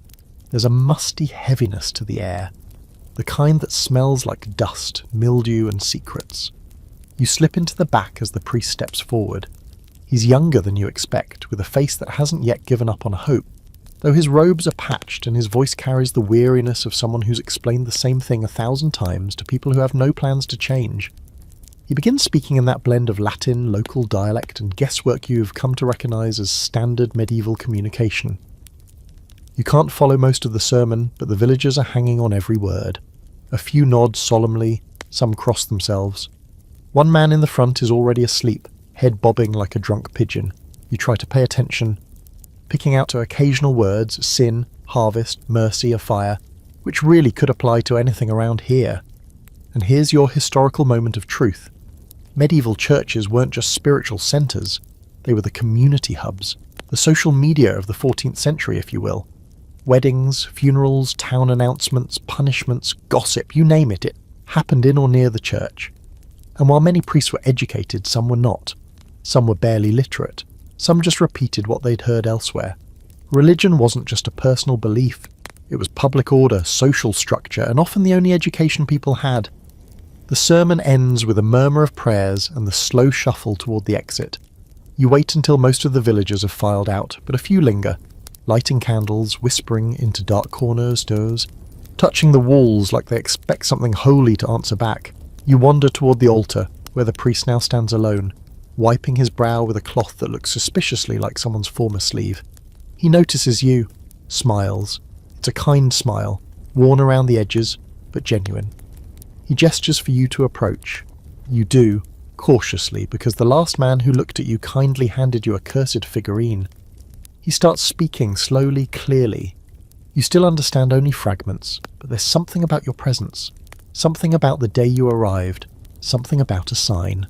There's a musty heaviness to the air, the kind that smells like dust, mildew and secrets. You slip into the back as the priest steps forward. He's younger than you expect, with a face that hasn't yet given up on hope, though his robes are patched and his voice carries the weariness of someone who's explained the same thing 1,000 times to people who have no plans to change. He begins speaking in that blend of Latin, local dialect and guesswork you have come to recognise as standard medieval communication. You can't follow most of the sermon, but the villagers are hanging on every word. A few nod solemnly, some cross themselves. One man in the front is already asleep, head bobbing like a drunk pigeon. You try to pay attention, picking out occasional words, sin, harvest, mercy, or fire, which really could apply to anything around here. And here's your historical moment of truth. Medieval churches weren't just spiritual centres, they were the community hubs, the social media of the 14th century, if you will. Weddings, funerals, town announcements, punishments, gossip, you name it, it happened in or near the church. And while many priests were educated, some were not. Some were barely literate. Some just repeated what they'd heard elsewhere. Religion wasn't just a personal belief. It was public order, social structure, and often the only education people had. The sermon ends with a murmur of prayers and the slow shuffle toward the exit. You wait until most of the villagers have filed out, but a few linger, lighting candles, whispering into dark corners, touching the walls like they expect something holy to answer back. You wander toward the altar, where the priest now stands alone, wiping his brow with a cloth that looks suspiciously like someone's former sleeve. He notices you, smiles. It's a kind smile, worn around the edges, but genuine. He gestures for you to approach. You do, cautiously, because the last man who looked at you kindly handed you a cursed figurine. He starts speaking slowly, clearly. You still understand only fragments, but there's something about your presence, something about the day you arrived, something about a sign.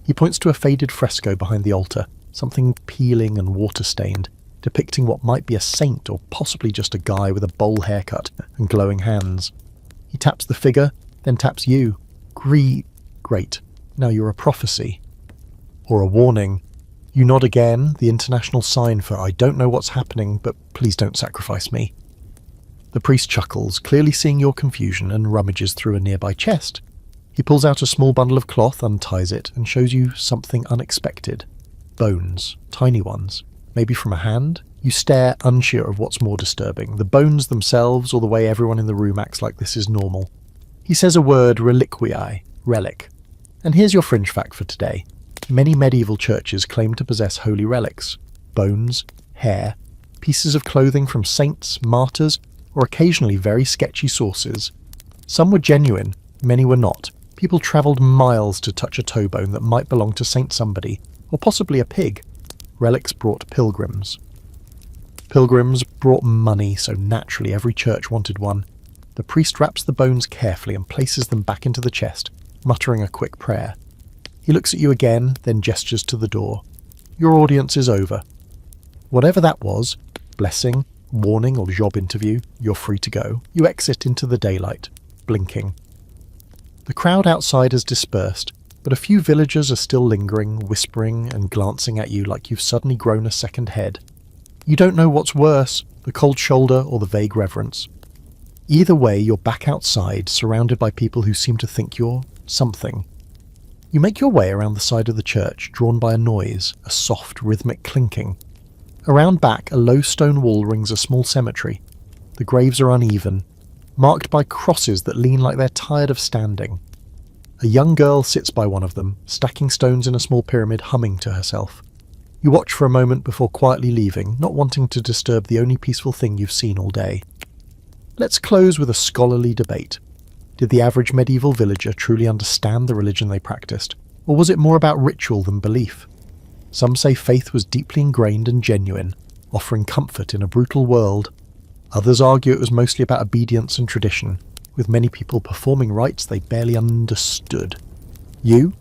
He points to a faded fresco behind the altar, something peeling and water-stained, depicting what might be a saint or possibly just a guy with a bowl haircut and glowing hands. He taps the figure, then taps you. Great. Now you're a prophecy. Or a warning. You nod again, the international sign for I don't know what's happening, but please don't sacrifice me. The priest chuckles, clearly seeing your confusion, and rummages through a nearby chest. He pulls out a small bundle of cloth, unties it, and shows you something unexpected. Bones. Tiny ones. Maybe from a hand? You stare, unsure of what's more disturbing, the bones themselves or the way everyone in the room acts like this is normal. He says a word, reliquii, relic. And here's your fringe fact for today. Many medieval churches claim to possess holy relics. Bones, hair, pieces of clothing from saints, martyrs, or occasionally very sketchy sources. Some were genuine, many were not. People travelled miles to touch a toe bone that might belong to Saint somebody, or possibly a pig. Relics brought pilgrims. Pilgrims brought money, so naturally every church wanted one. The priest wraps the bones carefully and places them back into the chest, muttering a quick prayer. He looks at you again, then gestures to the door. Your audience is over. Whatever that was, blessing, warning or job interview, you're free to go. You exit into the daylight, blinking. The crowd outside has dispersed, but a few villagers are still lingering, whispering and glancing at you like you've suddenly grown a second head. You don't know what's worse, the cold shoulder or the vague reverence. Either way, you're back outside, surrounded by people who seem to think you're something. You make your way around the side of the church, drawn by a noise, a soft, rhythmic clinking. Around back, a low stone wall rings a small cemetery. The graves are uneven, marked by crosses that lean like they're tired of standing. A young girl sits by one of them, stacking stones in a small pyramid, humming to herself. You watch for a moment before quietly leaving, not wanting to disturb the only peaceful thing you've seen all day. Let's close with a scholarly debate. Did the average medieval villager truly understand the religion they practiced, or was it more about ritual than belief? Some say faith was deeply ingrained and genuine, offering comfort in a brutal world. Others argue it was mostly about obedience and tradition, with many people performing rites they barely understood. You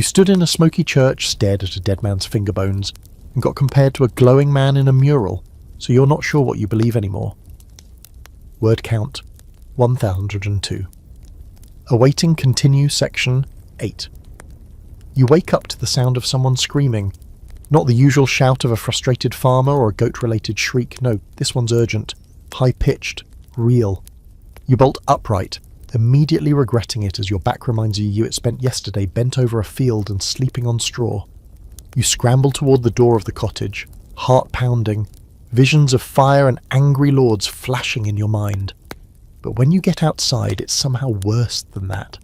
stood in a smoky church, stared at a dead man's finger bones, and got compared to a glowing man in a mural, so you're not sure what you believe anymore. Word count 1002. Awaiting continue section 8. You wake up to the sound of someone screaming. Not the usual shout of a frustrated farmer or a goat-related shriek. No, this one's urgent, high-pitched, real. You bolt upright, immediately regretting it as your back reminds you it spent yesterday bent over a field and sleeping on straw. You scramble toward the door of the cottage, heart pounding, visions of fire and angry lords flashing in your mind. But when you get outside, it's somehow worse than that.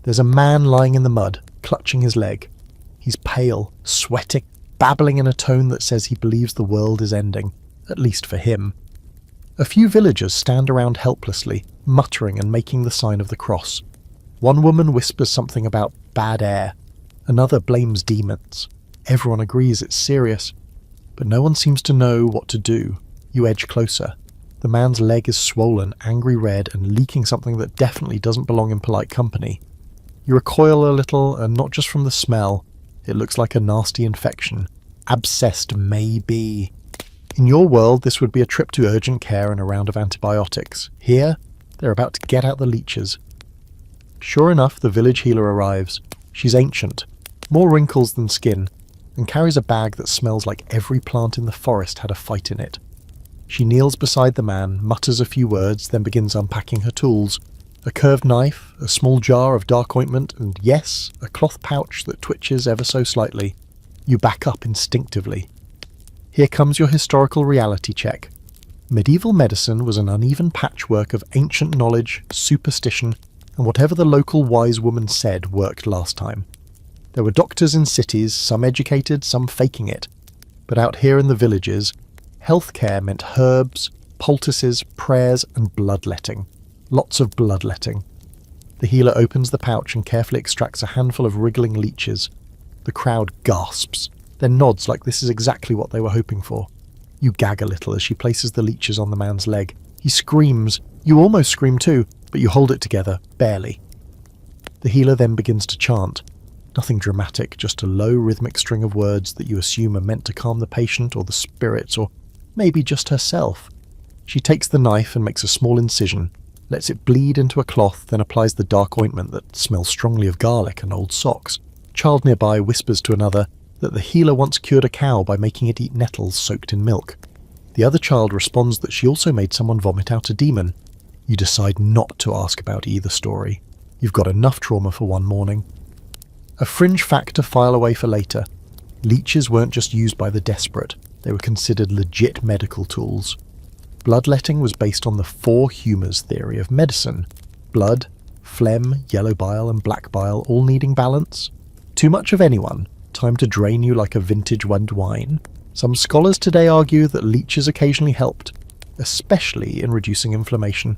There's a man lying in the mud, clutching his leg. He's pale, sweating, babbling in a tone that says he believes the world is ending, at least for him. A few villagers stand around helplessly, muttering and making the sign of the cross. One woman whispers something about bad air. Another blames demons. Everyone agrees it's serious, but no one seems to know what to do. You edge closer. The man's leg is swollen, angry red, and leaking something that definitely doesn't belong in polite company. You recoil a little, and not just from the smell. It looks like a nasty infection. Abscessed, maybe. In your world, this would be a trip to urgent care and a round of antibiotics. Here, they're about to get out the leeches. Sure enough, the village healer arrives. She's ancient, more wrinkles than skin, and carries a bag that smells like every plant in the forest had a fight in it. She kneels beside the man, mutters a few words, then begins unpacking her tools. A curved knife, a small jar of dark ointment, and yes, a cloth pouch that twitches ever so slightly. You back up instinctively. Here comes your historical reality check. Medieval medicine was an uneven patchwork of ancient knowledge, superstition, and whatever the local wise woman said worked last time. There were doctors in cities, some educated, some faking it. But out here in the villages, healthcare meant herbs, poultices, prayers, and bloodletting. Lots of bloodletting. The healer opens the pouch and carefully extracts a handful of wriggling leeches. The crowd gasps, then nods like this is exactly what they were hoping for. You gag a little as she places the leeches on the man's leg. He screams. You almost scream too, but you hold it together, barely. The healer then begins to chant. Nothing dramatic, just a low rhythmic string of words that you assume are meant to calm the patient or the spirits, or maybe just herself. She takes the knife and makes a small incision, lets it bleed into a cloth, then applies the dark ointment that smells strongly of garlic and old socks. A child nearby whispers to another that the healer once cured a cow by making it eat nettles soaked in milk. The other child responds that she also made someone vomit out a demon. You decide not to ask about either story. You've got enough trauma for one morning. A fringe fact to file away for later. Leeches weren't just used by the desperate. They were considered legit medical tools. Bloodletting was based on the four humours theory of medicine. Blood, phlegm, yellow bile and black bile all needing balance. Too much of anyone, time to drain you like a vintage wine. Some scholars today argue that leeches occasionally helped, especially in reducing inflammation.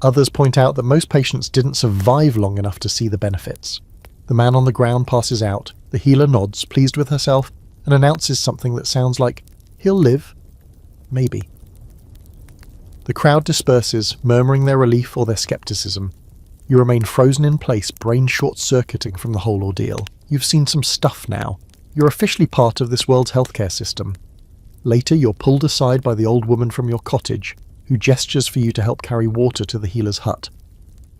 Others point out that most patients didn't survive long enough to see the benefits. The man on the ground passes out, the healer nods, pleased with herself, and announces something that sounds like, "He'll live. Maybe." The crowd disperses, murmuring their relief or their skepticism. You remain frozen in place, brain short-circuiting from the whole ordeal. You've seen some stuff now. You're officially part of this world's healthcare system. Later, you're pulled aside by the old woman from your cottage, who gestures for you to help carry water to the healer's hut.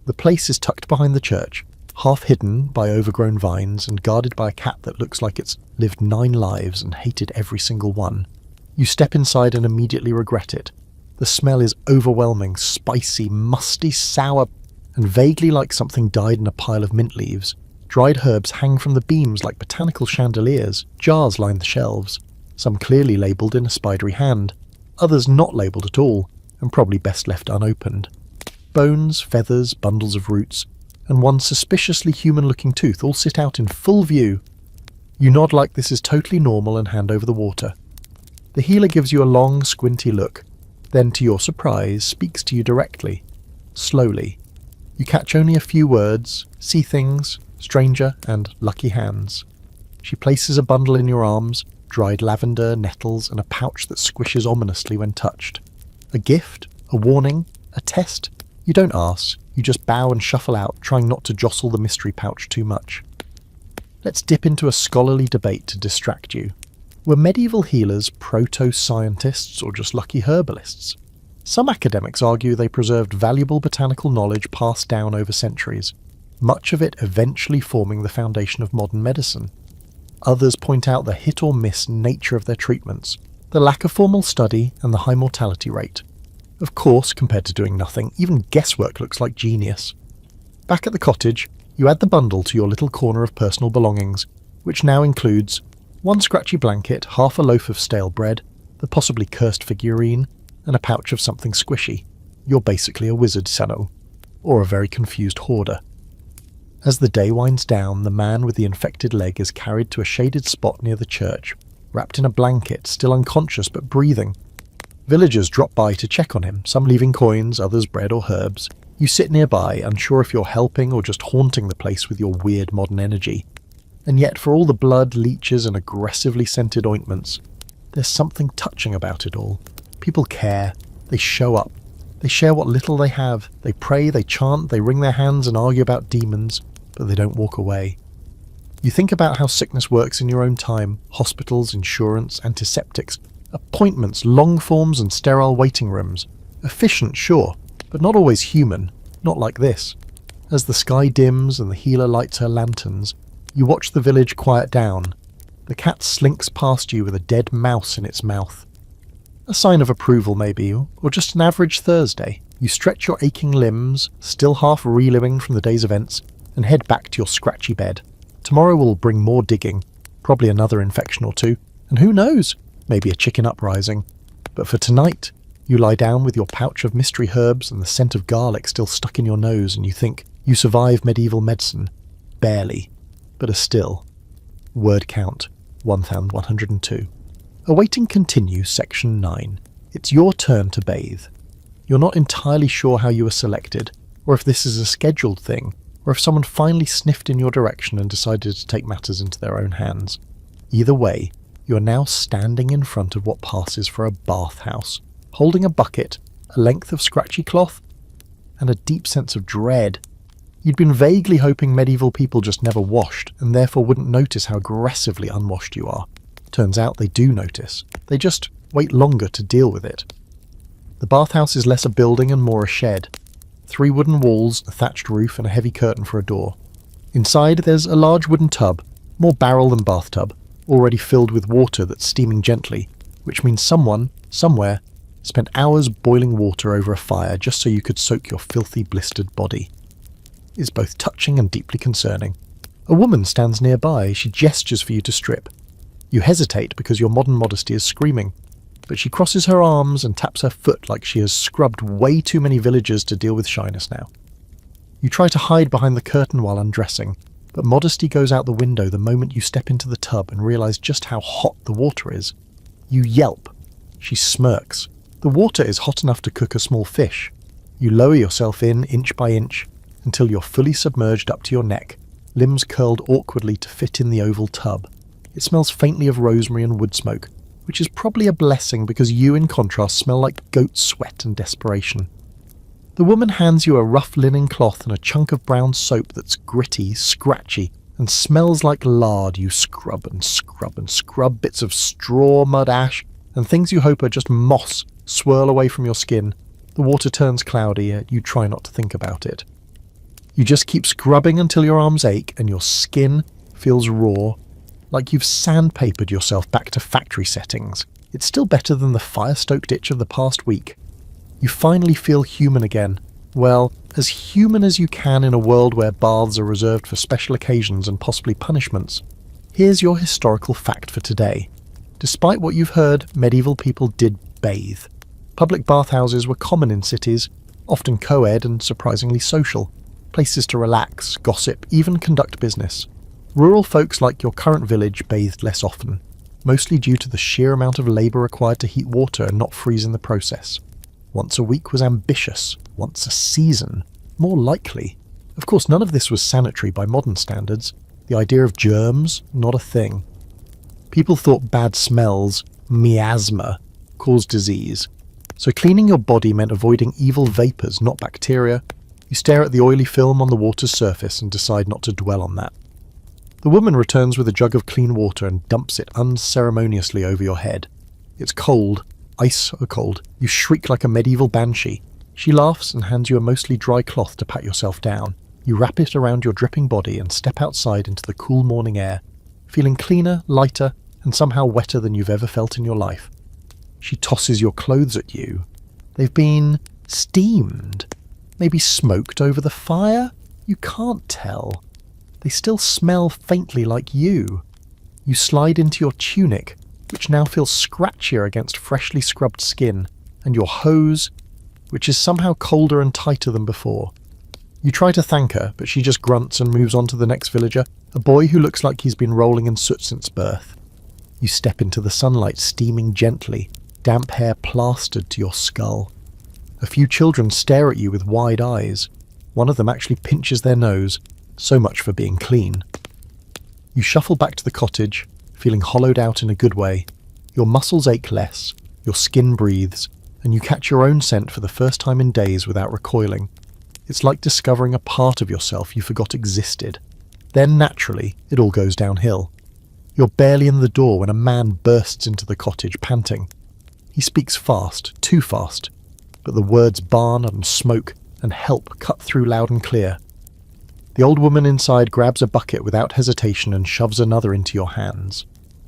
The place is tucked behind the church, half hidden by overgrown vines and guarded by a cat that looks like it's lived 9 lives and hated every single one. You step inside and immediately regret it. The smell is overwhelming, spicy, musty, sour, and vaguely like something died in a pile of mint leaves. Dried herbs hang from the beams like botanical chandeliers. Jars line the shelves, some clearly labelled in a spidery hand, others not labelled at all, and probably best left unopened. Bones, feathers, bundles of roots, and one suspiciously human-looking tooth all sit out in full view. You nod like this is totally normal and hand over the water. The healer gives you a long, squinty look, then to your surprise speaks to you directly, slowly. You catch only a few words, see things, stranger, and lucky hands. She places a bundle in your arms, dried lavender, nettles, and a pouch that squishes ominously when touched. A gift? A warning? A test? You don't ask, you just bow and shuffle out, trying not to jostle the mystery pouch too much. Let's dip into a scholarly debate to distract you. Were medieval healers proto-scientists or just lucky herbalists? Some academics argue they preserved valuable botanical knowledge passed down over centuries, much of it eventually forming the foundation of modern medicine. Others point out the hit-or-miss nature of their treatments, the lack of formal study, and the high mortality rate. Of course, compared to doing nothing, even guesswork looks like genius. Back at the cottage, you add the bundle to your little corner of personal belongings, which now includes one scratchy blanket, half a loaf of stale bread, the possibly cursed figurine, and a pouch of something squishy. You're basically a wizard, Sano, or a very confused hoarder. As the day winds down, the man with the infected leg is carried to a shaded spot near the church, wrapped in a blanket, still unconscious but breathing. Villagers drop by to check on him, some leaving coins, others bread or herbs. You sit nearby, unsure if you're helping or just haunting the place with your weird modern energy. And yet, for all the blood, leeches, and aggressively scented ointments, there's something touching about it all. People care. They show up. They share what little they have. They pray, they chant, they wring their hands and argue about demons, but they don't walk away. You think about how sickness works in your own time: hospitals, insurance, antiseptics, appointments, long forms, and sterile waiting rooms. Efficient, sure, but not always human. Not like this. As the sky dims and the healer lights her lanterns, you watch the village quiet down. The cat slinks past you with a dead mouse in its mouth. A sign of approval, maybe, or just an average Thursday. You stretch your aching limbs, still half reliving from the day's events, and head back to your scratchy bed. Tomorrow will bring more digging, probably another infection or two, and who knows, maybe a chicken uprising. But for tonight, you lie down with your pouch of mystery herbs and the scent of garlic still stuck in your nose, and you think you survive medieval medicine. Barely. But still. Word count, 1102. Awaiting continue, section 9. It's your turn to bathe. You're not entirely sure how you were selected, or if this is a scheduled thing, or if someone finally sniffed in your direction and decided to take matters into their own hands. Either way, you're now standing in front of what passes for a bathhouse, holding a bucket, a length of scratchy cloth, and a deep sense of dread. You'd been vaguely hoping medieval people just never washed, and therefore wouldn't notice how aggressively unwashed you are. Turns out they do notice. They just wait longer to deal with it. The bathhouse is less a building and more a shed. 3 wooden walls, a thatched roof, and a heavy curtain for a door. Inside there's a large wooden tub, more barrel than bathtub, already filled with water that's steaming gently, which means someone, somewhere, spent hours boiling water over a fire just so you could soak your filthy, blistered body. It's both touching and deeply concerning. A woman stands nearby. She gestures for you to strip. You hesitate because your modern modesty is screaming, but she crosses her arms and taps her foot like she has scrubbed way too many villagers to deal with shyness now. You try to hide behind the curtain while undressing, but modesty goes out the window the moment you step into the tub and realise just how hot the water is. You yelp. She smirks. The water is hot enough to cook a small fish. You lower yourself in, inch by inch, until you're fully submerged up to your neck, limbs curled awkwardly to fit in the oval tub. It smells faintly of rosemary and wood smoke, which is probably a blessing because you, in contrast, smell like goat sweat and desperation. The woman hands you a rough linen cloth and a chunk of brown soap that's gritty, scratchy, and smells like lard. You scrub and scrub and scrub. Bits of straw, mud, ash, and things you hope are just moss swirl away from your skin. The water turns cloudy, yet you try not to think about it. You just keep scrubbing until your arms ache and your skin feels raw, like you've sandpapered yourself back to factory settings. It's still better than the fire-stoked itch of the past week. You finally feel human again. Well, as human as you can in a world where baths are reserved for special occasions and possibly punishments. Here's your historical fact for today. Despite what you've heard, medieval people did bathe. Public bathhouses were common in cities, often co-ed and surprisingly social. Places to relax, gossip, even conduct business. Rural folks like your current village bathed less often, mostly due to the sheer amount of labour required to heat water and not freeze in the process. Once a week was ambitious, once a season, more likely. Of course, none of this was sanitary by modern standards. The idea of germs, not a thing. People thought bad smells, miasma, caused disease. So cleaning your body meant avoiding evil vapours, not bacteria. You stare at the oily film on the water's surface and decide not to dwell on that. The woman returns with a jug of clean water and dumps it unceremoniously over your head. It's cold, ice cold. You shriek like a medieval banshee. She laughs and hands you a mostly dry cloth to pat yourself down. You wrap it around your dripping body and step outside into the cool morning air, feeling cleaner, lighter, and somehow wetter than you've ever felt in your life. She tosses your clothes at you. They've been steamed, maybe smoked over the fire? You can't tell. They still smell faintly like you. You slide into your tunic, which now feels scratchier against freshly scrubbed skin, and your hose, which is somehow colder and tighter than before. You try to thank her, but she just grunts and moves on to the next villager, a boy who looks like he's been rolling in soot since birth. You step into the sunlight steaming gently, damp hair plastered to your skull. A few children stare at you with wide eyes. One of them actually pinches their nose. So much for being clean. You shuffle back to the cottage, feeling hollowed out in a good way. Your muscles ache less, your skin breathes, and you catch your own scent for the first time in days without recoiling. It's like discovering a part of yourself you forgot existed. Then, naturally, it all goes downhill. You're barely in the door when a man bursts into the cottage, panting. He speaks fast, too fast, but the words barn and smoke and help cut through loud and clear. The old woman inside grabs a bucket without hesitation and shoves another into your hands.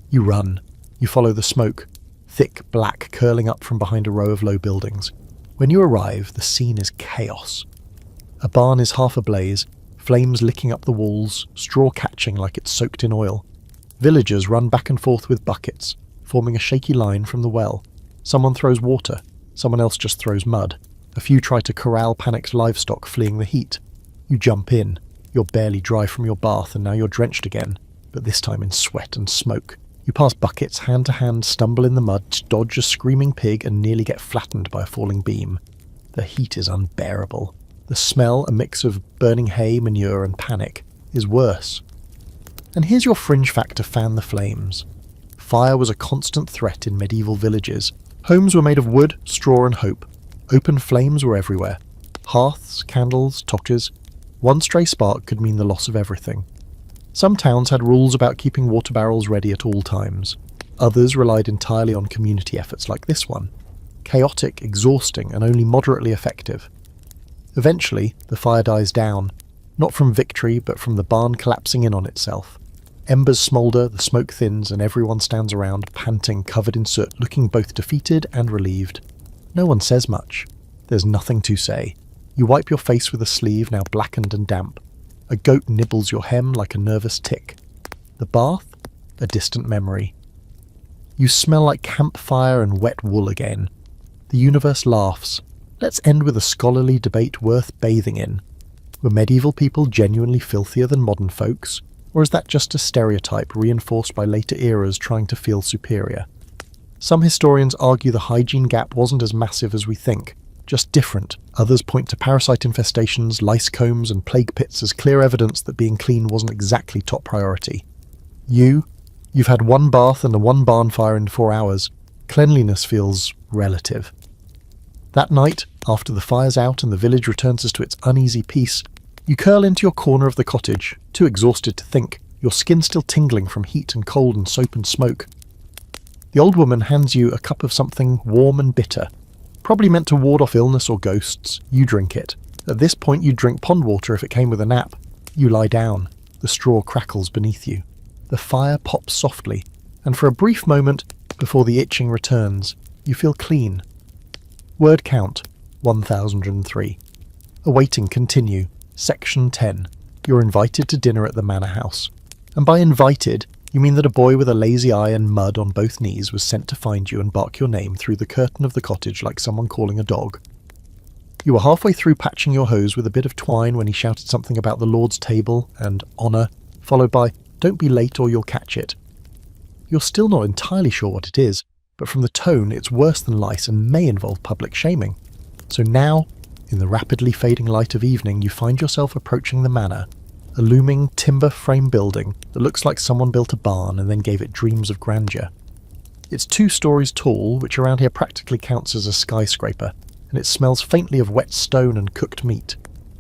You run. You follow the smoke, thick black curling up from behind a row of low buildings. When you arrive, the scene is chaos. A barn is half ablaze, flames licking up the walls, straw catching like it's soaked in oil. Villagers run back and forth with buckets, forming a shaky line from the well. Someone throws water, someone else just throws mud. A few try to corral panicked livestock fleeing the heat. You jump in. You're barely dry from your bath and now you're drenched again, but this time in sweat and smoke. You pass buckets hand to hand, stumble in the mud, dodge a screaming pig and nearly get flattened by a falling beam. The heat is unbearable. The smell, a mix of burning hay, manure and panic, is worse. And here's your fringe fact to fan the flames. Fire was a constant threat in medieval villages. Homes were made of wood, straw and hope. Open flames were everywhere. Hearths, candles, torches. One stray spark could mean the loss of everything. Some towns had rules about keeping water barrels ready at all times. Others relied entirely on community efforts like this one. Chaotic, exhausting, and only moderately effective. Eventually, the fire dies down, not from victory, but from the barn collapsing in on itself. Embers smoulder, the smoke thins, and everyone stands around, panting, covered in soot, looking both defeated and relieved. No one says much. There's nothing to say. You wipe your face with a sleeve now blackened and damp. A goat nibbles your hem like a nervous tick. The bath? A distant memory. You smell like campfire and wet wool again. The universe laughs. Let's end with a scholarly debate worth bathing in. Were medieval people genuinely filthier than modern folks? Or is that just a stereotype reinforced by later eras trying to feel superior? Some historians argue the hygiene gap wasn't as massive as we think, just different. Others point to parasite infestations, lice combs and plague pits as clear evidence that being clean wasn't exactly top priority. You've had one bath and one barn fire in 4 hours. Cleanliness feels relative. That night, after the fire's out and the village returns to its uneasy peace, you curl into your corner of the cottage, too exhausted to think, your skin still tingling from heat and cold and soap and smoke. The old woman hands you a cup of something warm and bitter. Probably meant to ward off illness or ghosts. You drink it. At this point you'd drink pond water if it came with a nap. You lie down. The straw crackles beneath you. The fire pops softly, and for a brief moment, before the itching returns, you feel clean. Word count, 1003. Awaiting continue. Section 10. You're invited to dinner at the manor house. And by invited, you mean that a boy with a lazy eye and mud on both knees was sent to find you and bark your name through the curtain of the cottage like someone calling a dog. You were halfway through patching your hose with a bit of twine when he shouted something about the Lord's table and honour, followed by, Don't be late or you'll catch it. You're still not entirely sure what it is, but from the tone it's worse than lice and may involve public shaming. So now, in the rapidly fading light of evening, you find yourself approaching the manor, a looming timber frame building that looks like someone built a barn and then gave it dreams of grandeur. It's 2 stories tall, which around here practically counts as a skyscraper, and it smells faintly of wet stone and cooked meat,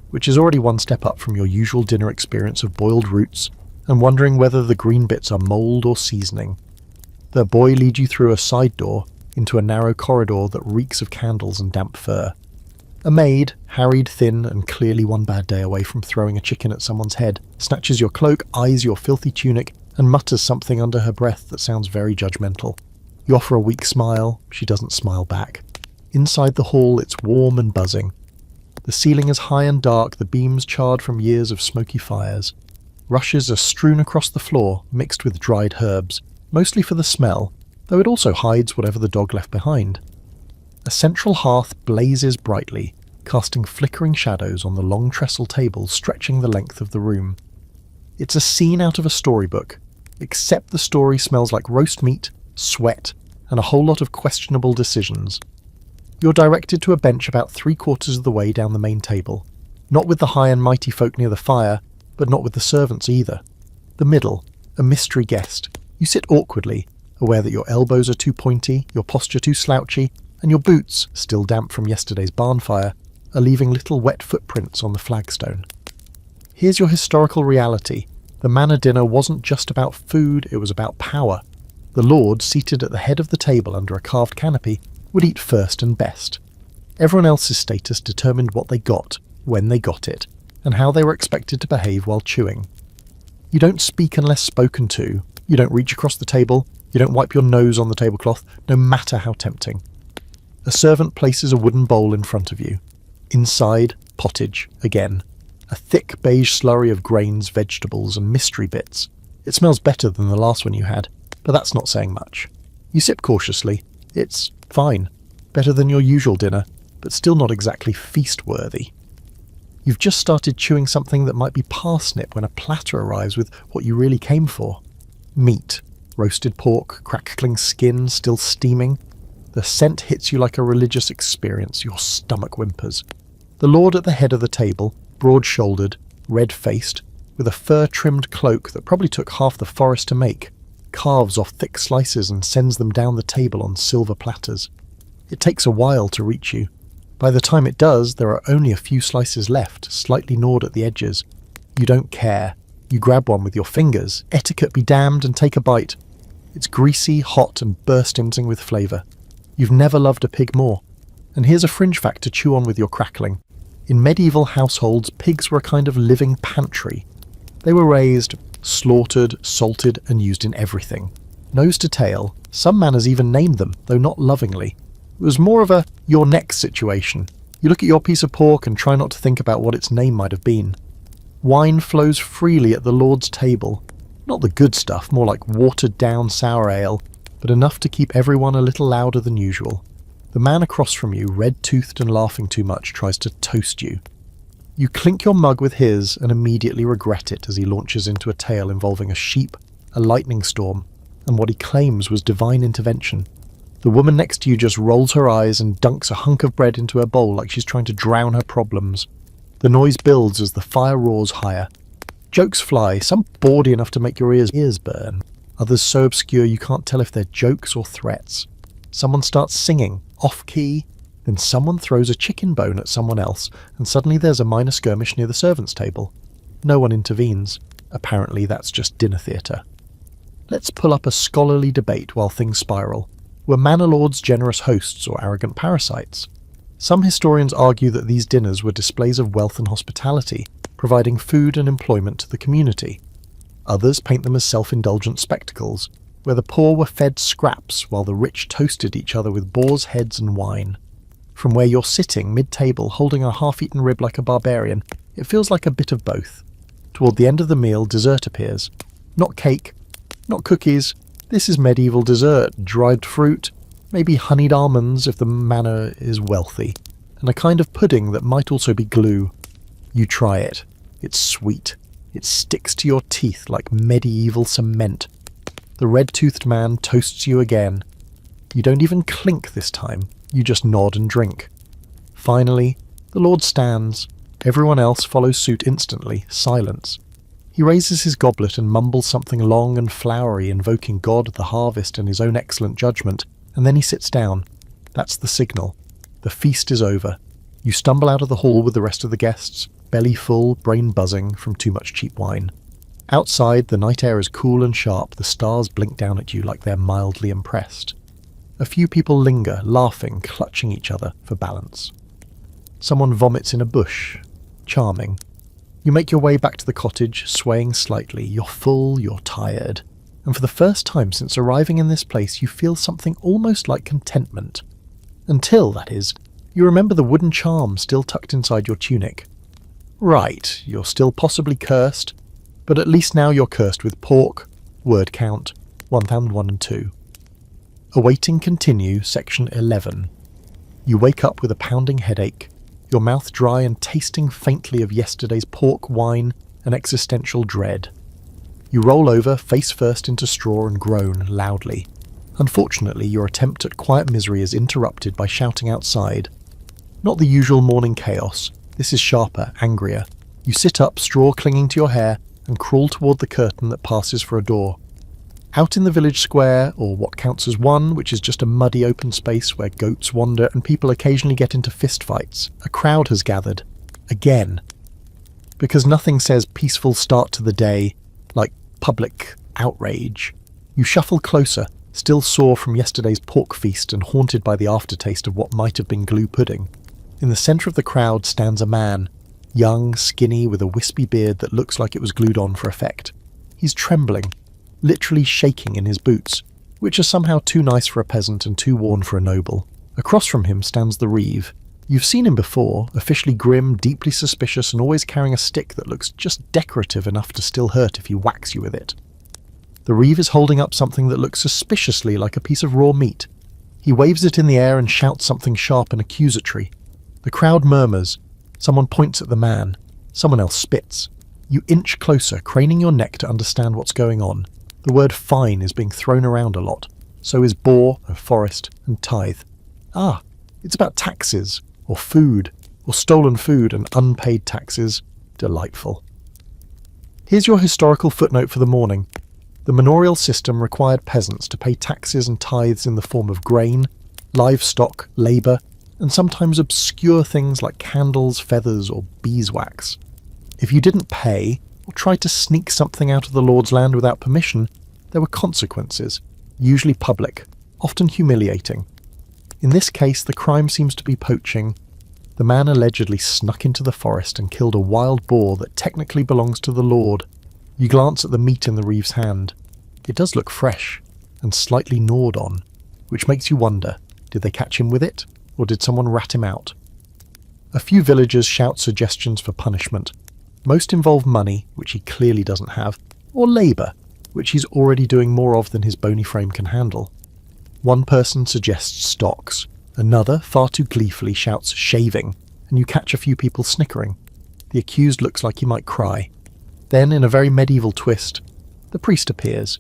which is already one step up from your usual dinner experience of boiled roots and wondering whether the green bits are mould or seasoning. The boy leads you through a side door into a narrow corridor that reeks of candles and damp fur. A maid, harried, thin, and clearly one bad day away from throwing a chicken at someone's head, snatches your cloak, eyes your filthy tunic, and mutters something under her breath that sounds very judgmental. You offer a weak smile, she doesn't smile back. Inside the hall, it's warm and buzzing. The ceiling is high and dark, the beams charred from years of smoky fires. Rushes are strewn across the floor, mixed with dried herbs, mostly for the smell, though it also hides whatever the dog left behind. A central hearth blazes brightly, casting flickering shadows on the long trestle table stretching the length of the room. It's a scene out of a storybook, except the story smells like roast meat, sweat, and a whole lot of questionable decisions. You're directed to a bench about 3/4 of the way down the main table, not with the high and mighty folk near the fire, but not with the servants either. The middle, a mystery guest. You sit awkwardly, aware that your elbows are too pointy, your posture too slouchy, and your boots, still damp from yesterday's barn fire, are leaving little wet footprints on the flagstone. Here's your historical reality. The manor dinner wasn't just about food, it was about power. The lord, seated at the head of the table under a carved canopy, would eat first and best. Everyone else's status determined what they got, when they got it, and how they were expected to behave while chewing. You don't speak unless spoken to, you don't reach across the table, you don't wipe your nose on the tablecloth, no matter how tempting. A servant places a wooden bowl in front of you. Inside, pottage, again. A thick beige slurry of grains, vegetables, and mystery bits. It smells better than the last one you had, but that's not saying much. You sip cautiously. It's fine. Better than your usual dinner, but still not exactly feast-worthy. You've just started chewing something that might be parsnip when a platter arrives with what you really came for. Meat. Roasted pork, crackling skin, still steaming. The scent hits you like a religious experience, your stomach whimpers. The lord at the head of the table, broad-shouldered, red-faced, with a fur-trimmed cloak that probably took half the forest to make, carves off thick slices and sends them down the table on silver platters. It takes a while to reach you. By the time it does, there are only a few slices left, slightly gnawed at the edges. You don't care. You grab one with your fingers, etiquette be damned, and take a bite. It's greasy, hot, and bursting with flavour. You've never loved a pig more. And here's a fringe fact to chew on with your crackling. In medieval households, pigs were a kind of living pantry. They were raised, slaughtered, salted, and used in everything. Nose to tail, some manors even named them, though not lovingly. It was more of a your neck situation. You look at your piece of pork and try not to think about what its name might have been. Wine flows freely at the lord's table. Not the good stuff, more like watered-down sour ale, but enough to keep everyone a little louder than usual. The man across from you, red-toothed and laughing too much, tries to toast you. You clink your mug with his and immediately regret it as he launches into a tale involving a sheep, a lightning storm, and what he claims was divine intervention. The woman next to you just rolls her eyes and dunks a hunk of bread into her bowl like she's trying to drown her problems. The noise builds as the fire roars higher. Jokes fly, some bawdy enough to make your ears burn. Others so obscure you can't tell if they're jokes or threats. Someone starts singing, off-key, then someone throws a chicken bone at someone else, and suddenly there's a minor skirmish near the servants' table. No one intervenes. Apparently that's just dinner theatre. Let's pull up a scholarly debate while things spiral. Were manor lords generous hosts or arrogant parasites? Some historians argue that these dinners were displays of wealth and hospitality, providing food and employment to the community. Others paint them as self-indulgent spectacles, where the poor were fed scraps while the rich toasted each other with boars' heads and wine. From where you're sitting mid-table holding a half-eaten rib like a barbarian, it feels like a bit of both. Toward the end of the meal, dessert appears. Not cake, not cookies. This is medieval dessert, dried fruit, maybe honeyed almonds if the manor is wealthy, and a kind of pudding that might also be glue. You try it. It's sweet. It sticks to your teeth like medieval cement. The red-toothed man toasts you again. You don't even clink this time, you just nod and drink. Finally, the Lord stands. Everyone else follows suit instantly, silence. He raises his goblet and mumbles something long and flowery, invoking God, the harvest, and his own excellent judgment, and then he sits down. That's the signal. The feast is over. You stumble out of the hall with the rest of the guests, belly full, brain buzzing from too much cheap wine. Outside, the night air is cool and sharp, the stars blink down at you like they're mildly impressed. A few people linger, laughing, clutching each other for balance. Someone vomits in a bush. Charming. You make your way back to the cottage, swaying slightly. You're full, you're tired. And for the first time since arriving in this place, you feel something almost like contentment. Until, that is, you remember the wooden charm still tucked inside your tunic. Right, you're still possibly cursed, but at least now you're cursed with pork, word count, 1001 and 2. Awaiting continue, section 11. You wake up with a pounding headache, your mouth dry and tasting faintly of yesterday's pork, wine, and existential dread. You roll over, face first into straw and groan loudly. Unfortunately, your attempt at quiet misery is interrupted by shouting outside. Not the usual morning chaos. This is sharper, angrier. You sit up, straw clinging to your hair, and crawl toward the curtain that passes for a door. Out in the village square, or what counts as one, which is just a muddy open space where goats wander and people occasionally get into fistfights, a crowd has gathered. Again. Because nothing says peaceful start to the day like public outrage. You shuffle closer, still sore from yesterday's pork feast and haunted by the aftertaste of what might have been glue pudding. In the centre of the crowd stands a man, young, skinny, with a wispy beard that looks like it was glued on for effect. He's trembling, literally shaking in his boots, which are somehow too nice for a peasant and too worn for a noble. Across from him stands the reeve. You've seen him before, officially grim, deeply suspicious, and always carrying a stick that looks just decorative enough to still hurt if he whacks you with it. The reeve is holding up something that looks suspiciously like a piece of raw meat. He waves it in the air and shouts something sharp and accusatory. The crowd murmurs. Someone points at the man. Someone else spits. You inch closer, craning your neck to understand what's going on. The word fine is being thrown around a lot. So is boar, and forest, and tithe. Ah, it's about taxes, or food, or stolen food and unpaid taxes. Delightful. Here's your historical footnote for the morning. The manorial system required peasants to pay taxes and tithes in the form of grain, livestock, labour, and sometimes obscure things like candles, feathers, or beeswax. If you didn't pay, or tried to sneak something out of the Lord's land without permission, there were consequences, usually public, often humiliating. In this case, the crime seems to be poaching. The man allegedly snuck into the forest and killed a wild boar that technically belongs to the Lord. You glance at the meat in the reeve's hand. It does look fresh, and slightly gnawed on, which makes you wonder, did they catch him with it, or did someone rat him out? A few villagers shout suggestions for punishment. Most involve money, which he clearly doesn't have, or labour, which he's already doing more of than his bony frame can handle. One person suggests stocks. Another, far too gleefully, shouts shaving, and you catch a few people snickering. The accused looks like he might cry. Then, in a very medieval twist, the priest appears.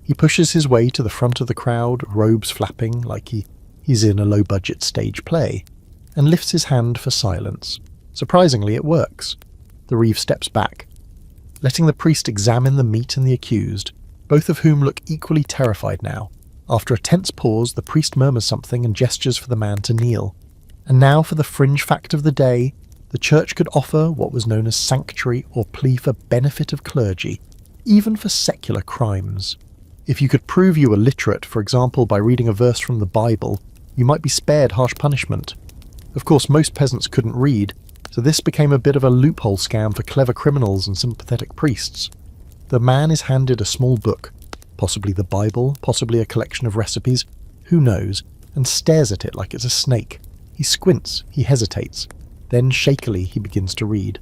He pushes his way to the front of the crowd, robes flapping like he's in a low-budget stage play, and lifts his hand for silence. Surprisingly, it works. The reeve steps back, letting the priest examine the meat and the accused, both of whom look equally terrified now. After a tense pause, the priest murmurs something and gestures for the man to kneel. And now for the fringe fact of the day, the church could offer what was known as sanctuary or plea for benefit of clergy, even for secular crimes. If you could prove you were literate, for example by reading a verse from the Bible, you might be spared harsh punishment. Of course, most peasants couldn't read, so this became a bit of a loophole scam for clever criminals and sympathetic priests. The man is handed a small book, possibly the Bible, possibly a collection of recipes, who knows, and stares at it like it's a snake. He squints, he hesitates. Then shakily he begins to read.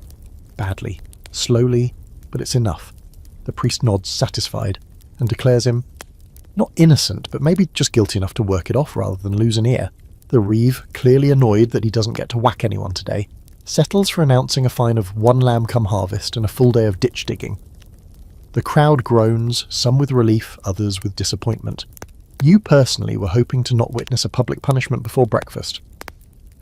Badly, slowly, but it's enough. The priest nods, satisfied, and declares him not innocent, but maybe just guilty enough to work it off rather than lose an ear. The reeve, clearly annoyed that he doesn't get to whack anyone today, settles for announcing a fine of 1 lamb come harvest and a full day of ditch digging. The crowd groans, some with relief, others with disappointment. You personally were hoping to not witness a public punishment before breakfast.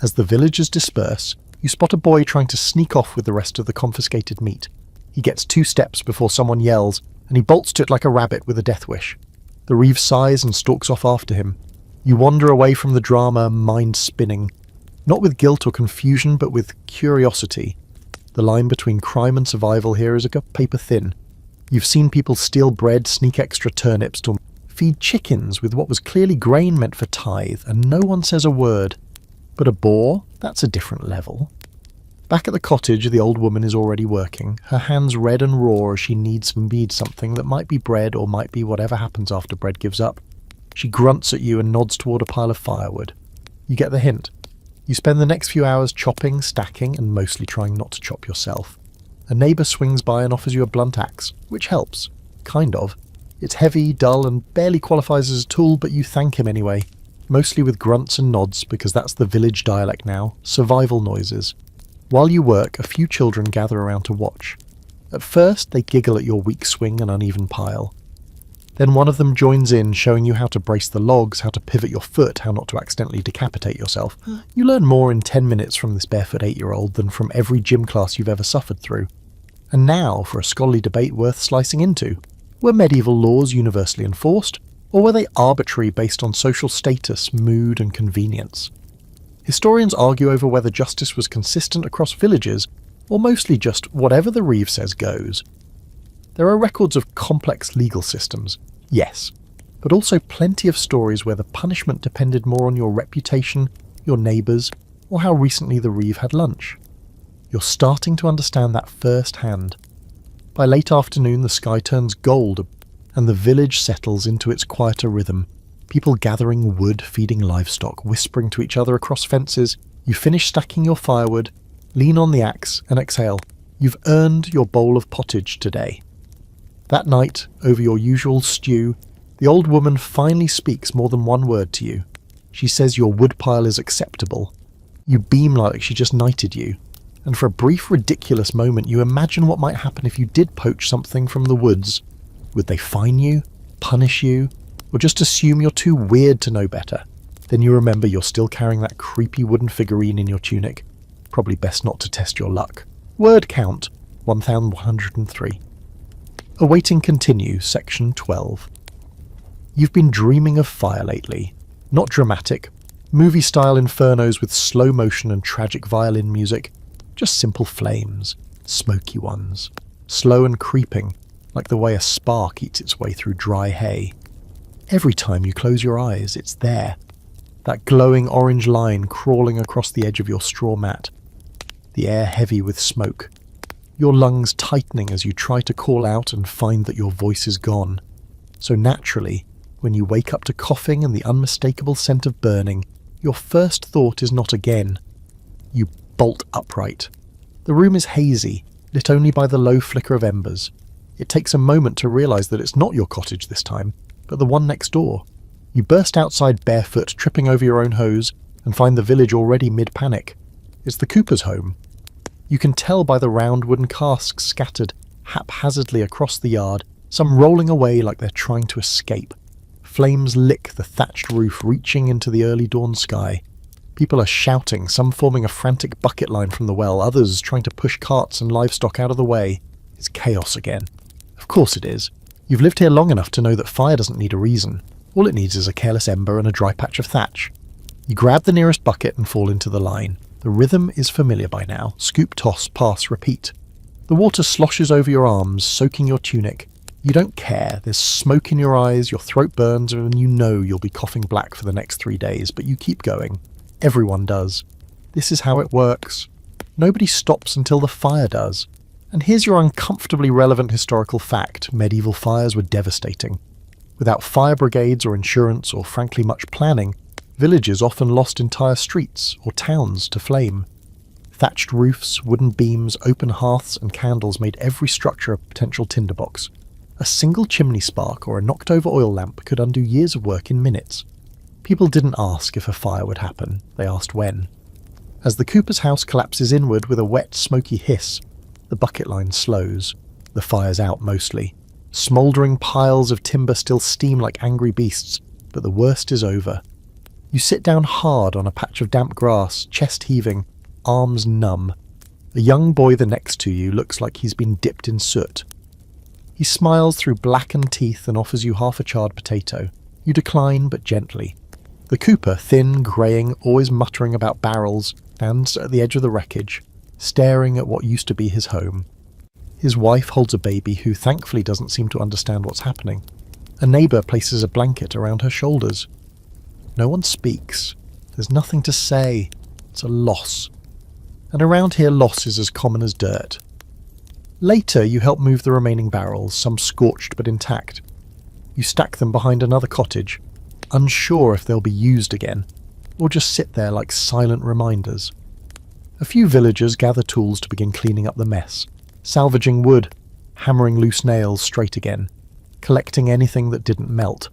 As the villagers disperse, you spot a boy trying to sneak off with the rest of the confiscated meat. He gets 2 steps before someone yells, and he bolts to it like a rabbit with a death wish. The reeve sighs and stalks off after him. You wander away from the drama, mind spinning. Not with guilt or confusion, but with curiosity. The line between crime and survival here is a paper thin. You've seen people steal bread, sneak extra turnips, to feed chickens with what was clearly grain meant for tithe, and no one says a word. But a boar? That's a different level. Back at the cottage, the old woman is already working, her hands red and raw as she kneads something that might be bread or might be whatever happens after bread gives up. She grunts at you and nods toward a pile of firewood. You get the hint. You spend the next few hours chopping, stacking, and mostly trying not to chop yourself. A neighbour swings by and offers you a blunt axe, which helps. Kind of. It's heavy, dull, and barely qualifies as a tool, but you thank him anyway. Mostly with grunts and nods, because that's the village dialect now. Survival noises. While you work, a few children gather around to watch. At first, they giggle at your weak swing and uneven pile. Then one of them joins in, showing you how to brace the logs, how to pivot your foot, how not to accidentally decapitate yourself. You learn more in 10 minutes from this barefoot 8-year-old than from every gym class you've ever suffered through. And now for a scholarly debate worth slicing into. Were medieval laws universally enforced, or were they arbitrary based on social status, mood, and convenience? Historians argue over whether justice was consistent across villages, or mostly just whatever the reeve says goes. There are records of complex legal systems, yes, but also plenty of stories where the punishment depended more on your reputation, your neighbours, or how recently the reeve had lunch. You're starting to understand that firsthand. By late afternoon, the sky turns gold, and the village settles into its quieter rhythm. People gathering wood, feeding livestock, whispering to each other across fences. You finish stacking your firewood, lean on the axe, and exhale. You've earned your bowl of pottage today. That night, over your usual stew, the old woman finally speaks more than one word to you. She says your woodpile is acceptable. You beam like she just knighted you. And for a brief, ridiculous moment, you imagine what might happen if you did poach something from the woods. Would they fine you? Punish you? Or just assume you're too weird to know better? Then you remember you're still carrying that creepy wooden figurine in your tunic. Probably best not to test your luck. Word count, 1103. Awaiting continue, section 12. You've been dreaming of fire lately. Not dramatic. Movie-style infernos with slow motion and tragic violin music. Just simple flames. Smoky ones. Slow and creeping, like the way a spark eats its way through dry hay. Every time you close your eyes, it's there. That glowing orange line crawling across the edge of your straw mat. The air heavy with smoke. Your lungs tightening as you try to call out and find that your voice is gone. So naturally, when you wake up to coughing and the unmistakable scent of burning, your first thought is not again. You bolt upright. The room is hazy, lit only by the low flicker of embers. It takes a moment to realise that it's not your cottage this time, but the one next door. You burst outside barefoot, tripping over your own hose, and find the village already mid-panic. It's the cooper's home. You can tell by the round wooden casks scattered haphazardly across the yard, some rolling away like they're trying to escape. Flames lick the thatched roof, reaching into the early dawn sky. People are shouting, some forming a frantic bucket line from the well, others trying to push carts and livestock out of the way. It's chaos again. Of course it is. You've lived here long enough to know that fire doesn't need a reason. All it needs is a careless ember and a dry patch of thatch. You grab the nearest bucket and fall into the line. The rhythm is familiar by now. Scoop, toss, pass, repeat. The water sloshes over your arms, soaking your tunic. You don't care. There's smoke in your eyes, your throat burns, and you know you'll be coughing black for the next 3 days, but you keep going. Everyone does. This is how it works. Nobody stops until the fire does. And here's your uncomfortably relevant historical fact. Medieval fires were devastating. Without fire brigades or insurance or frankly much planning, villages often lost entire streets or towns to flame. Thatched roofs, wooden beams, open hearths and candles made every structure a potential tinderbox. A single chimney spark or a knocked-over oil lamp could undo years of work in minutes. People didn't ask if a fire would happen, they asked when. As the Cooper's house collapses inward with a wet, smoky hiss, the bucket line slows. The fire's out mostly. Smouldering piles of timber still steam like angry beasts, but the worst is over. You sit down hard on a patch of damp grass, chest heaving, arms numb. A young boy the next to you looks like he's been dipped in soot. He smiles through blackened teeth and offers you half a charred potato. You decline, but gently. The Cooper, thin, greying, always muttering about barrels, stands at the edge of the wreckage, staring at what used to be his home. His wife holds a baby who thankfully doesn't seem to understand what's happening. A neighbour places a blanket around her shoulders. No one speaks. There's nothing to say. It's a loss. And around here loss is as common as dirt. Later you help move the remaining barrels, some scorched but intact. You stack them behind another cottage, unsure if they'll be used again, or just sit there like silent reminders. A few villagers gather tools to begin cleaning up the mess, salvaging wood, hammering loose nails straight again, collecting anything that didn't melt.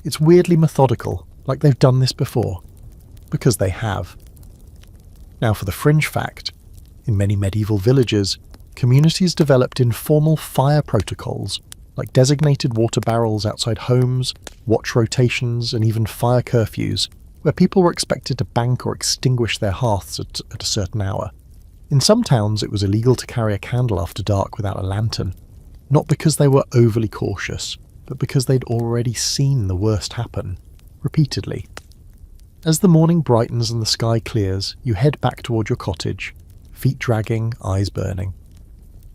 It's weirdly methodical, like they've done this before. Because they have. Now for the fringe fact. In many medieval villages, communities developed informal fire protocols, like designated water barrels outside homes, watch rotations, and even fire curfews, where people were expected to bank or extinguish their hearths at a certain hour. In some towns it was illegal to carry a candle after dark without a lantern, not because they were overly cautious, but because they'd already seen the worst happen, repeatedly. As the morning brightens and the sky clears, you head back toward your cottage, feet dragging, eyes burning.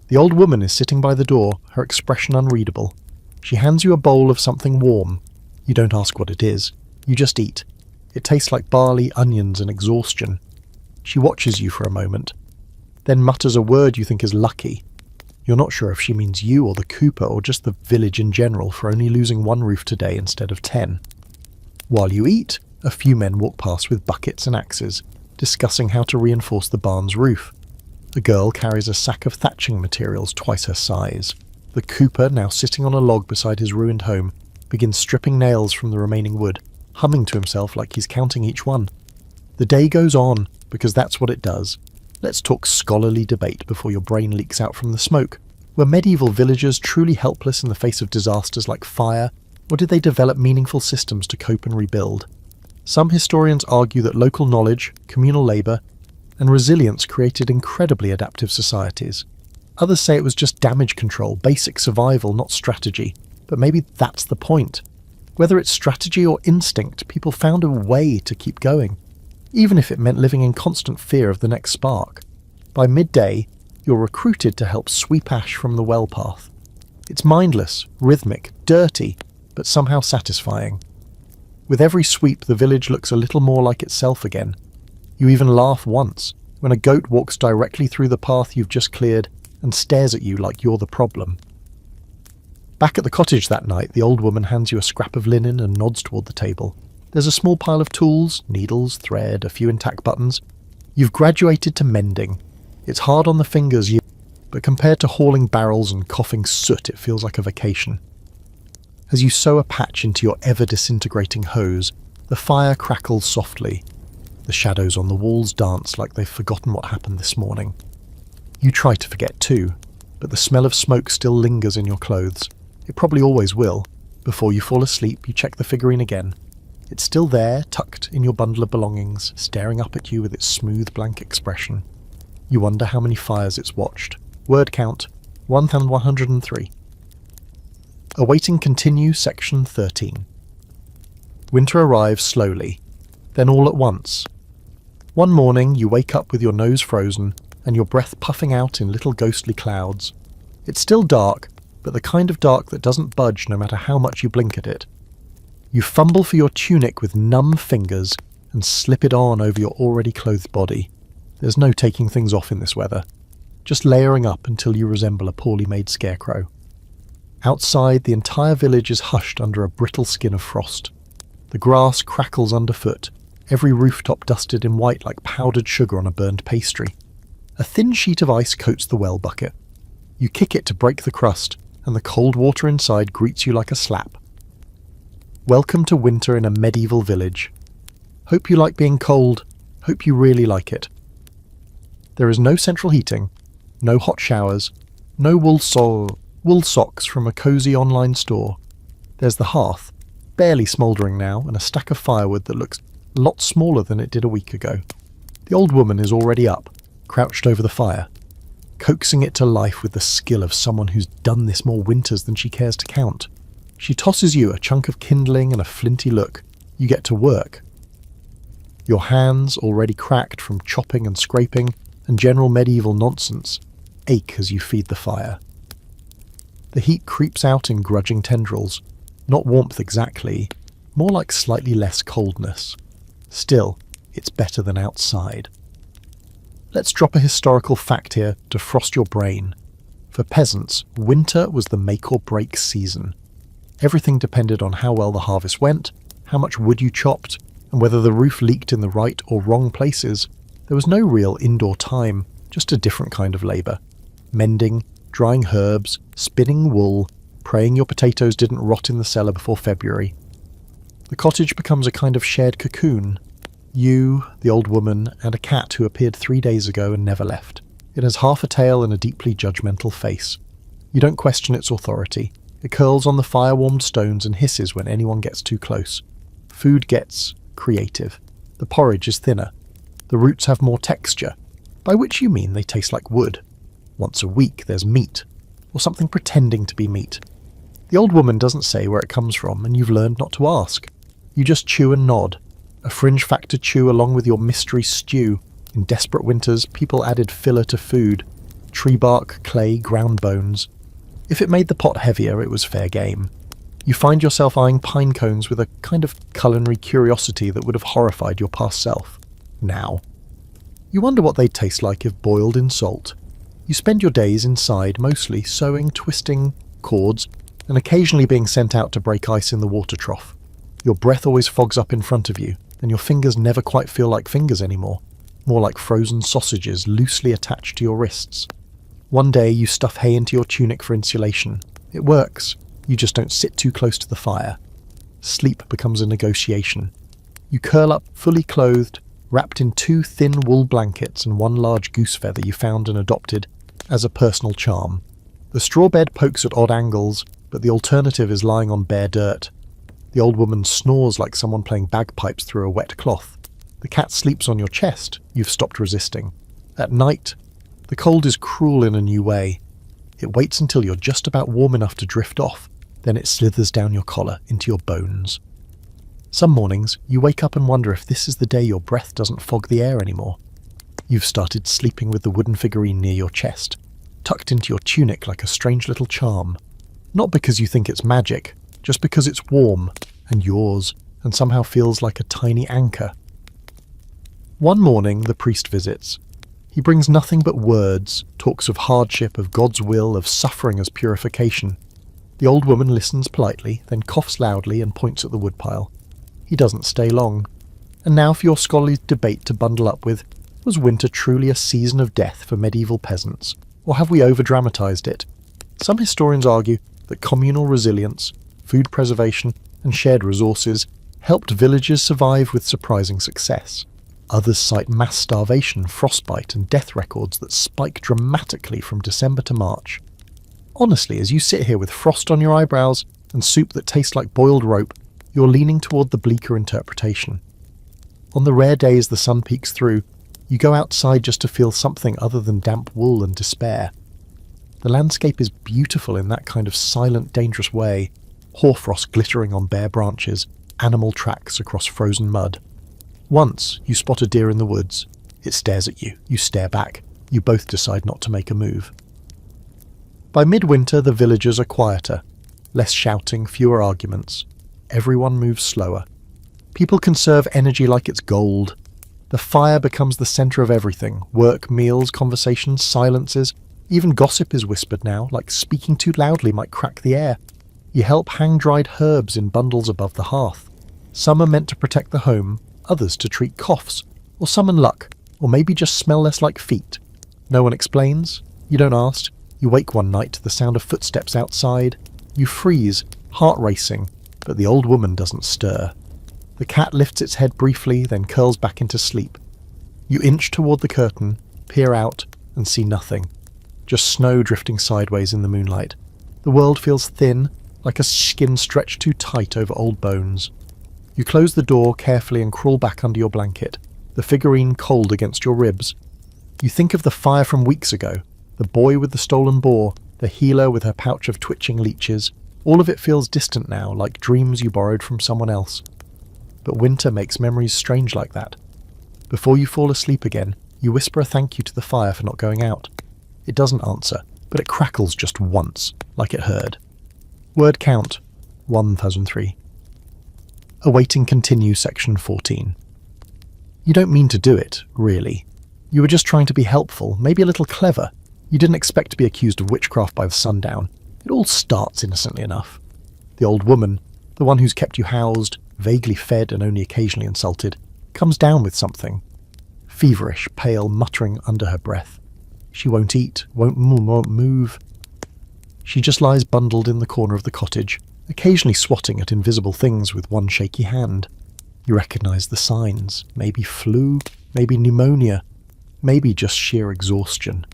The old woman is sitting by the door, her expression unreadable. She hands you a bowl of something warm. You don't ask what it is, you just eat. It tastes like barley, onions, and exhaustion. She watches you for a moment, then mutters a word you think is lucky. You're not sure if she means you or the Cooper or just the village in general for only losing one roof today instead of 10. While you eat, a few men walk past with buckets and axes, discussing how to reinforce the barn's roof. A girl carries a sack of thatching materials twice her size. The Cooper, now sitting on a log beside his ruined home, begins stripping nails from the remaining wood, humming to himself like he's counting each one. The day goes on, because that's what it does. Let's talk scholarly debate before your brain leaks out from the smoke. Were medieval villagers truly helpless in the face of disasters like fire, or did they develop meaningful systems to cope and rebuild? Some historians argue that local knowledge, communal labour, and resilience created incredibly adaptive societies. Others say it was just damage control, basic survival, not strategy. But maybe that's the point. Whether it's strategy or instinct, people found a way to keep going, even if it meant living in constant fear of the next spark. By midday, you're recruited to help sweep ash from the well path. It's mindless, rhythmic, dirty, but somehow satisfying. With every sweep, the village looks a little more like itself again. You even laugh once, when a goat walks directly through the path you've just cleared and stares at you like you're the problem. Back at the cottage that night, the old woman hands you a scrap of linen and nods toward the table. There's a small pile of tools, needles, thread, a few intact buttons. You've graduated to mending. It's hard on the fingers, but compared to hauling barrels and coughing soot, it feels like a vacation. As you sew a patch into your ever-disintegrating hose, the fire crackles softly. The shadows on the walls dance like they've forgotten what happened this morning. You try to forget too, but the smell of smoke still lingers in your clothes. It probably always will. Before you fall asleep, you check the figurine again. It's still there, tucked in your bundle of belongings, staring up at you with its smooth, blank expression. You wonder how many fires it's watched. Word count, 1,103. Awaiting continue, section 13. Winter arrives slowly, then all at once. One morning you wake up with your nose frozen and your breath puffing out in little ghostly clouds. It's still dark, but the kind of dark that doesn't budge no matter how much you blink at it. You fumble for your tunic with numb fingers and slip it on over your already clothed body. There's no taking things off in this weather, just layering up until you resemble a poorly made scarecrow. Outside, the entire village is hushed under a brittle skin of frost. The grass crackles underfoot, every rooftop dusted in white like powdered sugar on a burned pastry. A thin sheet of ice coats the well bucket. You kick it to break the crust, and the cold water inside greets you like a slap. Welcome to winter in a medieval village. Hope you like being cold. Hope you really like it. There is no central heating, no hot showers, no wool socks from a cosy online store. There's the hearth, barely smouldering now, and a stack of firewood that looks a lot smaller than it did a week ago. The old woman is already up, crouched over the fire, coaxing it to life with the skill of someone who's done this more winters than she cares to count. She tosses you a chunk of kindling and a flinty look. You get to work. Your hands, already cracked from chopping and scraping and general medieval nonsense, ache as you feed the fire. The heat creeps out in grudging tendrils, not warmth exactly, more like slightly less coldness. Still, it's better than outside. Let's drop a historical fact here to frost your brain. For peasants, winter was the make or break season. Everything depended on how well the harvest went, how much wood you chopped, and whether the roof leaked in the right or wrong places. There was no real indoor time, just a different kind of labour. Mending, drying herbs, spinning wool, praying your potatoes didn't rot in the cellar before February. The cottage becomes a kind of shared cocoon. You, the old woman, and a cat who appeared 3 days ago and never left. It has half a tail and a deeply judgmental face. You don't question its authority. It curls on the fire-warmed stones and hisses when anyone gets too close. Food gets creative. The porridge is thinner. The roots have more texture, by which you mean they taste like wood. Once a week there's meat, or something pretending to be meat. The old woman doesn't say where it comes from, and you've learned not to ask. You just chew and nod. A fringe factor chew along with your mystery stew. In desperate winters, people added filler to food. Tree bark, clay, ground bones. If it made the pot heavier, it was fair game. You find yourself eyeing pine cones with a kind of culinary curiosity that would have horrified your past self. Now. You wonder what they'd taste like if boiled in salt. You spend your days inside, mostly sewing, twisting cords, and occasionally being sent out to break ice in the water trough. Your breath always fogs up in front of you, and your fingers never quite feel like fingers anymore, more like frozen sausages loosely attached to your wrists. One day you stuff hay into your tunic for insulation. It works. You just don't sit too close to the fire. Sleep becomes a negotiation. You curl up fully clothed, wrapped in 2 thin wool blankets and 1 large goose feather you found and adopted as a personal charm. The straw bed pokes at odd angles, but the alternative is lying on bare dirt. The old woman snores like someone playing bagpipes through a wet cloth. The cat sleeps on your chest. You've stopped resisting. At night, the cold is cruel in a new way. It waits until you're just about warm enough to drift off, then it slithers down your collar into your bones. Some mornings, you wake up and wonder if this is the day your breath doesn't fog the air anymore. You've started sleeping with the wooden figurine near your chest, tucked into your tunic like a strange little charm. Not because you think it's magic, just because it's warm and yours, and somehow feels like a tiny anchor. One morning, the priest visits. He brings nothing but words, talks of hardship, of God's will, of suffering as purification. The old woman listens politely, then coughs loudly and points at the woodpile. He doesn't stay long. And now for your scholarly debate to bundle up with, was winter truly a season of death for medieval peasants, or have we over-dramatised it? Some historians argue that communal resilience, food preservation, and shared resources helped villages survive with surprising success. Others cite mass starvation, frostbite, and death records that spike dramatically from December to March. Honestly, as you sit here with frost on your eyebrows and soup that tastes like boiled rope, you're leaning toward the bleaker interpretation. On the rare days the sun peeks through, you go outside just to feel something other than damp wool and despair. The landscape is beautiful in that kind of silent, dangerous way. Hoarfrost glittering on bare branches, animal tracks across frozen mud. Once, you spot a deer in the woods. It stares at you. You stare back. You both decide not to make a move. By midwinter, the villagers are quieter. Less shouting, fewer arguments. Everyone moves slower. People conserve energy like it's gold. The fire becomes the centre of everything. Work, meals, conversations, silences. Even gossip is whispered now, like speaking too loudly might crack the air. You help hang dried herbs in bundles above the hearth. Some are meant to protect the home, others to treat coughs, or summon luck, or maybe just smell less like feet. No one explains. You don't ask. You wake one night to the sound of footsteps outside. You freeze, heart racing, but the old woman doesn't stir. The cat lifts its head briefly, then curls back into sleep. You inch toward the curtain. peer out, and see nothing. Just snow drifting sideways in the moonlight. The world feels thin, like a skin stretched too tight over old bones. You close the door carefully and crawl back under your blanket, the figurine cold against your ribs. You think of the fire from weeks ago, the boy with the stolen boar, the healer with her pouch of twitching leeches. All of it feels distant now, like dreams you borrowed from someone else. But winter makes memories strange like that. Before you fall asleep again, you whisper a thank you to the fire for not going out. It doesn't answer, but it crackles just once, like it heard. Word count, 1003. Awaiting continue section 14. You don't mean to do it, really. You were just trying to be helpful, maybe a little clever. You didn't expect to be accused of witchcraft by the sundown. It all starts innocently enough. The old woman, the one who's kept you housed, vaguely fed and only occasionally insulted, comes down with something. Feverish, pale, muttering under her breath. She won't eat, won't move. She just lies bundled in the corner of the cottage, occasionally swatting at invisible things with one shaky hand. You recognise the signs. Maybe flu, maybe pneumonia, maybe just sheer exhaustion.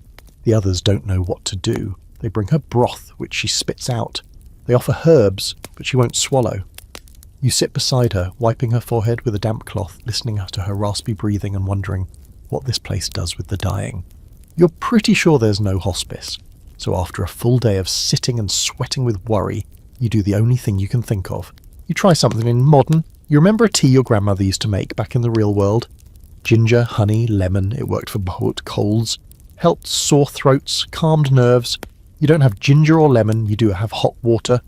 The others don't know what to do. They bring her broth, which she spits out. They offer herbs, but she won't swallow. You sit beside her, wiping her forehead with a damp cloth, listening to her raspy breathing and wondering what this place does with the dying. You're pretty sure there's no hospice, so after a full day of sitting and sweating with worry, you do the only thing you can think of. You try something modern. You remember a tea your grandmother used to make back in the real world? Ginger, honey, lemon, it worked for hot colds, helped sore throats, calmed nerves. You don't have ginger or lemon, you do have hot water,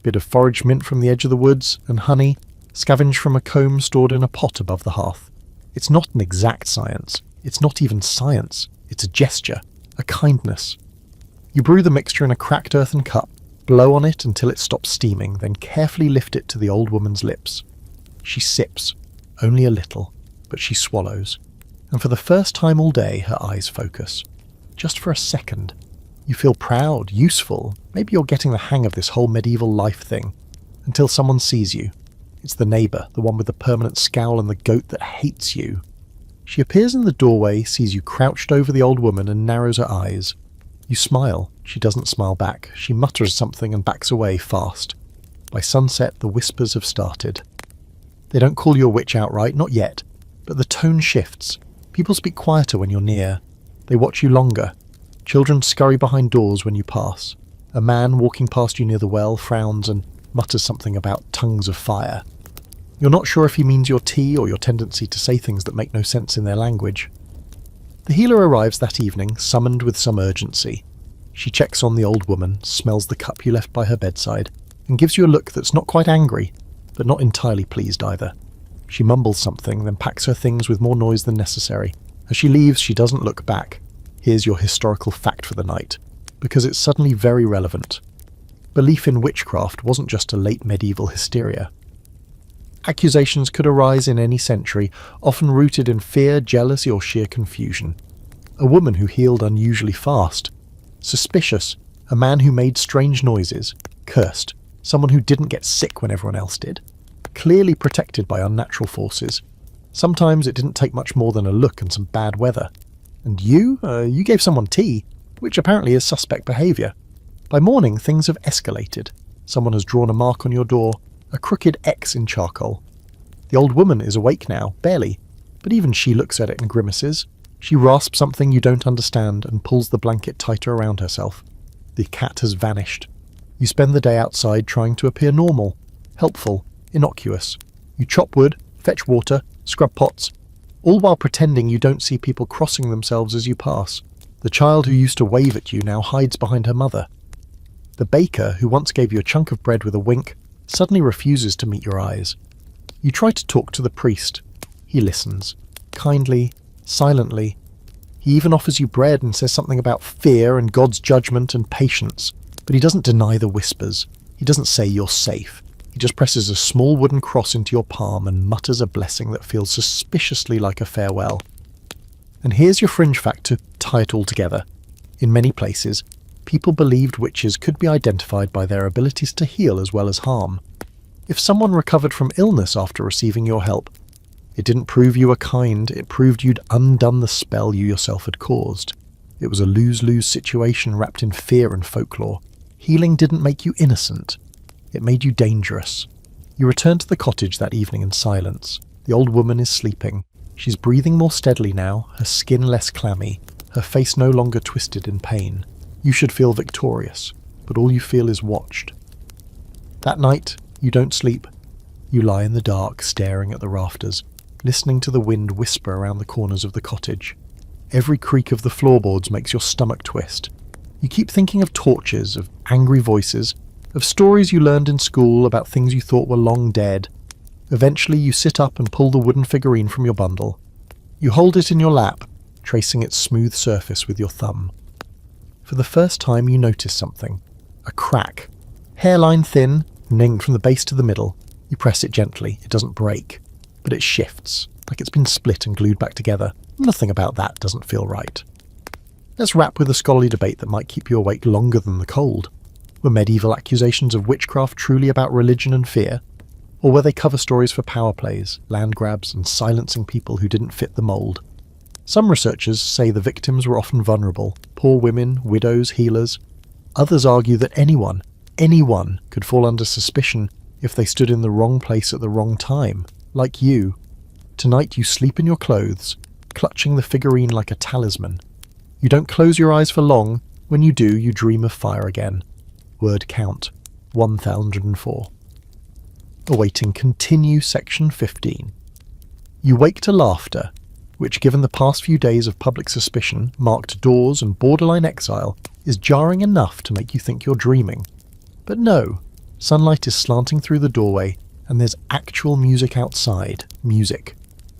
bit of foraged mint from the edge of the woods, and honey, scavenged from a comb stored in a pot above the hearth. It's not an exact science. It's not even science. It's a gesture, a kindness. You brew the mixture in a cracked earthen cup, blow on it until it stops steaming, then carefully lift it to the old woman's lips. She sips, only a little, but she swallows. And for the first time all day, her eyes focus. Just for a second. You feel proud, useful. Maybe you're getting the hang of this whole medieval life thing. Until someone sees you. It's the neighbour, the one with the permanent scowl and the goat that hates you. She appears in the doorway, sees you crouched over the old woman and narrows her eyes. You smile. She doesn't smile back. She mutters something and backs away fast. By sunset, the whispers have started. They don't call you a witch outright, not yet. But the tone shifts. People speak quieter when you're near. They watch you longer. Children scurry behind doors when you pass. A man walking past you near the well frowns and mutters something about tongues of fire. You're not sure if he means your tea or your tendency to say things that make no sense in their language. The healer arrives that evening, summoned with some urgency. She checks on the old woman, smells the cup you left by her bedside, and gives you a look that's not quite angry, but not entirely pleased either. She mumbles something, then packs her things with more noise than necessary. As she leaves, she doesn't look back. Here's your historical fact for the night, because it's suddenly very relevant. Belief in witchcraft wasn't just a late medieval hysteria. Accusations could arise in any century, often rooted in fear, jealousy, or sheer confusion. A woman who healed unusually fast. Suspicious. A man who made strange noises. Cursed. Someone who didn't get sick when everyone else did. Clearly protected by unnatural forces. Sometimes it didn't take much more than a look and some bad weather. And you gave someone tea, which apparently is suspect behaviour. By morning, things have escalated. Someone has drawn a mark on your door, a crooked X in charcoal. The old woman is awake now, barely, but even she looks at it and grimaces. She rasps something you don't understand and pulls the blanket tighter around herself. The cat has vanished. You spend the day outside trying to appear normal, helpful, innocuous. You chop wood, fetch water, scrub pots, all while pretending you don't see people crossing themselves as you pass. The child who used to wave at you now hides behind her mother. The baker, who once gave you a chunk of bread with a wink, suddenly refuses to meet your eyes. You try to talk to the priest. He listens. Kindly, silently. He even offers you bread and says something about fear and God's judgment and patience. But he doesn't deny the whispers. He doesn't say you're safe. He just presses a small wooden cross into your palm and mutters a blessing that feels suspiciously like a farewell. And here's your fringe fact to tie it all together. In many places, people believed witches could be identified by their abilities to heal as well as harm. If someone recovered from illness after receiving your help, It didn't prove you were kind, it proved you'd undone the spell you yourself had caused. It was a lose-lose situation wrapped in fear and folklore. Healing didn't make you innocent. It made you dangerous. You return to the cottage that evening in silence. The old woman is sleeping. She's breathing more steadily now, her skin less clammy, her face no longer twisted in pain. You should feel victorious, but all you feel is watched. That night, you don't sleep. You lie in the dark, staring at the rafters, listening to the wind whisper around the corners of the cottage. Every creak of the floorboards makes your stomach twist. You keep thinking of torches, of angry voices, of stories you learned in school about things you thought were long dead. Eventually you sit up and pull the wooden figurine from your bundle. You hold it in your lap, tracing its smooth surface with your thumb. For the first time you notice something. A crack. Hairline thin, named from the base to the middle. You press it gently, it doesn't break. But it shifts, like it's been split and glued back together. Nothing about that doesn't feel right. Let's wrap with a scholarly debate that might keep you awake longer than the cold. Were medieval accusations of witchcraft truly about religion and fear? Or were they cover stories for power plays, land grabs, and silencing people who didn't fit the mould? Some researchers say the victims were often vulnerable, poor women, widows, healers. Others argue that anyone could fall under suspicion if they stood in the wrong place at the wrong time, like you. Tonight you sleep in your clothes, clutching the figurine like a talisman. You don't close your eyes for long. When you do, you dream of fire again. Word count, 1004. Awaiting continue section 15. You wake to laughter, which given the past few days of public suspicion, marked doors and borderline exile, is jarring enough to make you think you're dreaming. But no, sunlight is slanting through the doorway and there's actual music outside. Music.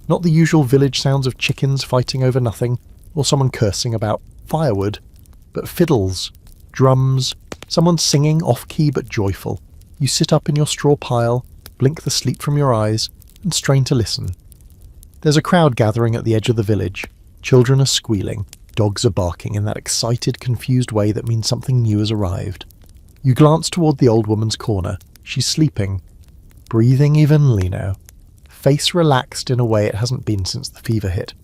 Not the usual village sounds of chickens fighting over nothing or someone cursing about firewood, but fiddles, drums, someone singing off-key but joyful. You sit up in your straw pile, blink the sleep from your eyes, and strain to listen. There's a crowd gathering at the edge of the village. Children are squealing, dogs are barking in that excited, confused way that means something new has arrived. You glance toward the old woman's corner. She's sleeping, breathing evenly now, face relaxed in a way it hasn't been since the fever hit.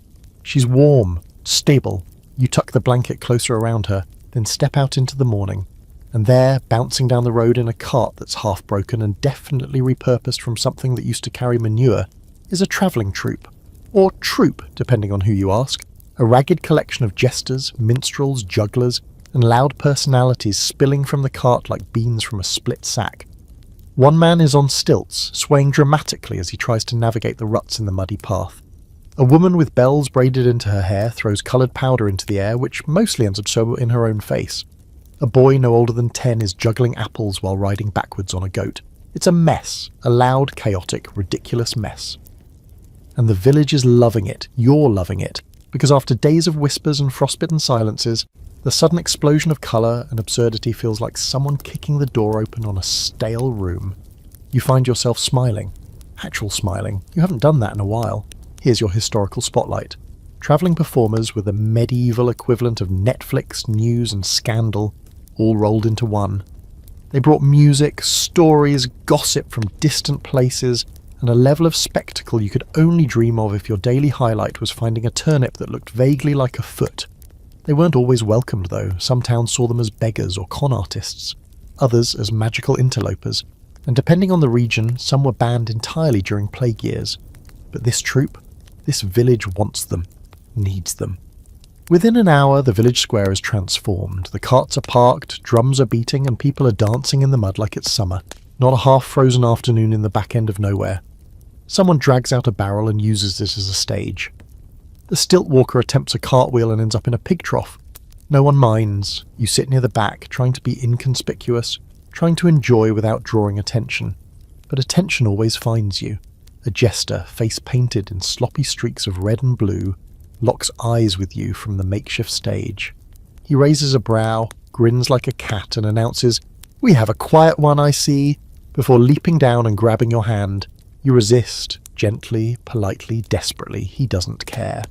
She's warm, stable. You tuck the blanket closer around her, then step out into the morning. And there, bouncing down the road in a cart that's half broken and definitely repurposed from something that used to carry manure, is a travelling troupe. Or troop, depending on who you ask. A ragged collection of jesters, minstrels, jugglers, and loud personalities spilling from the cart like beans from a split sack. One man is on stilts, swaying dramatically as he tries to navigate the ruts in the muddy path. A woman with bells braided into her hair throws coloured powder into the air, which mostly ends up so in her own face. A boy no older than 10 is juggling apples while riding backwards on a goat. It's a mess, a loud, chaotic, ridiculous mess. And the village is loving it, you're loving it, because after days of whispers and frostbitten silences, the sudden explosion of colour and absurdity feels like someone kicking the door open on a stale room. You find yourself smiling. Actual smiling. You haven't done that in a while. Here's your historical spotlight. Travelling performers with a medieval equivalent of Netflix, news and scandal, all rolled into one. They brought music, stories, gossip from distant places, and a level of spectacle you could only dream of if your daily highlight was finding a turnip that looked vaguely like a foot. They weren't always welcomed though. Some towns saw them as beggars or con artists, others as magical interlopers, and depending on the region, some were banned entirely during plague years. But this troupe, this village wants them, needs them. Within an hour, the village square is transformed. The carts are parked, drums are beating, and people are dancing in the mud like it's summer, not a half-frozen afternoon in the back end of nowhere. Someone drags out a barrel and uses it as a stage. The stilt walker attempts a cartwheel and ends up in a pig trough. No one minds. You sit near the back, trying to be inconspicuous, trying to enjoy without drawing attention. But attention always finds you. A jester, face painted in sloppy streaks of red and blue, locks eyes with you from the makeshift stage. He raises a brow, grins like a cat, and announces, "We have a quiet one, I see," before leaping down and grabbing your hand. You resist, gently, politely, desperately. He doesn't care.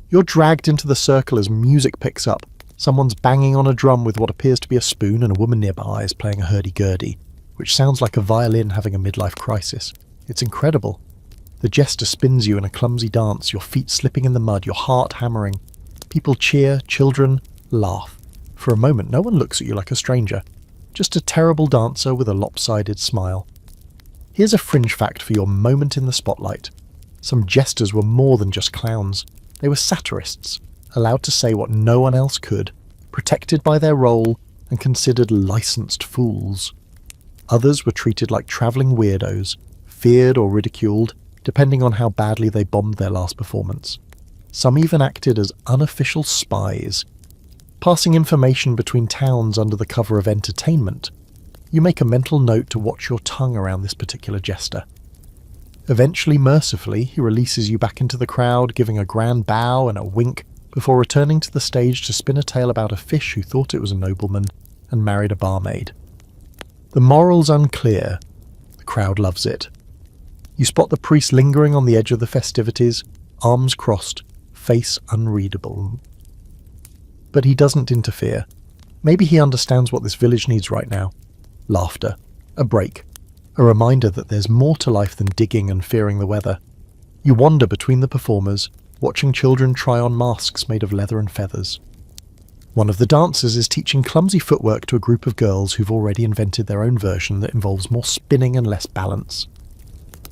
You're dragged into the circle as music picks up. Someone's banging on a drum with what appears to be a spoon, and a woman nearby is playing a hurdy-gurdy, which sounds like a violin having a midlife crisis. It's incredible. The jester spins you in a clumsy dance, your feet slipping in the mud, your heart hammering. People cheer, children laugh. For a moment, no one looks at you like a stranger. Just a terrible dancer with a lopsided smile. Here's a fringe fact for your moment in the spotlight. Some jesters were more than just clowns. They were satirists, allowed to say what no one else could, protected by their role and considered licensed fools. Others were treated like travelling weirdos, feared or ridiculed, depending on how badly they bombed their last performance. Some even acted as unofficial spies, passing information between towns under the cover of entertainment. You make a mental note to watch your tongue around this particular jester. Eventually, mercifully, he releases you back into the crowd, giving a grand bow and a wink before returning to the stage to spin a tale about a fish who thought it was a nobleman and married a barmaid. The moral's unclear. The crowd loves it. You spot the priest lingering on the edge of the festivities, arms crossed, face unreadable. But he doesn't interfere. Maybe he understands what this village needs right now. Laughter. A break. A reminder that there's more to life than digging and fearing the weather. You wander between the performers, watching children try on masks made of leather and feathers. One of the dancers is teaching clumsy footwork to a group of girls who've already invented their own version that involves more spinning and less balance.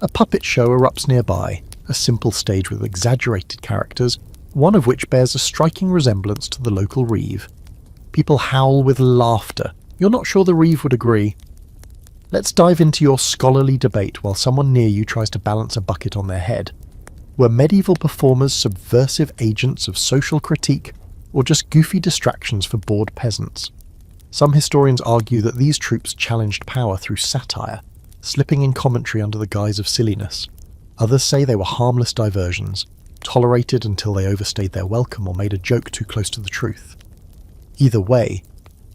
A puppet show erupts nearby, a simple stage with exaggerated characters, one of which bears a striking resemblance to the local reeve. People howl with laughter. You're not sure the reeve would agree. Let's dive into your scholarly debate while someone near you tries to balance a bucket on their head. Were medieval performers subversive agents of social critique, or just goofy distractions for bored peasants? Some historians argue that these troupes challenged power through satire, slipping in commentary under the guise of silliness. Others say they were harmless diversions, tolerated until they overstayed their welcome or made a joke too close to the truth. Either way,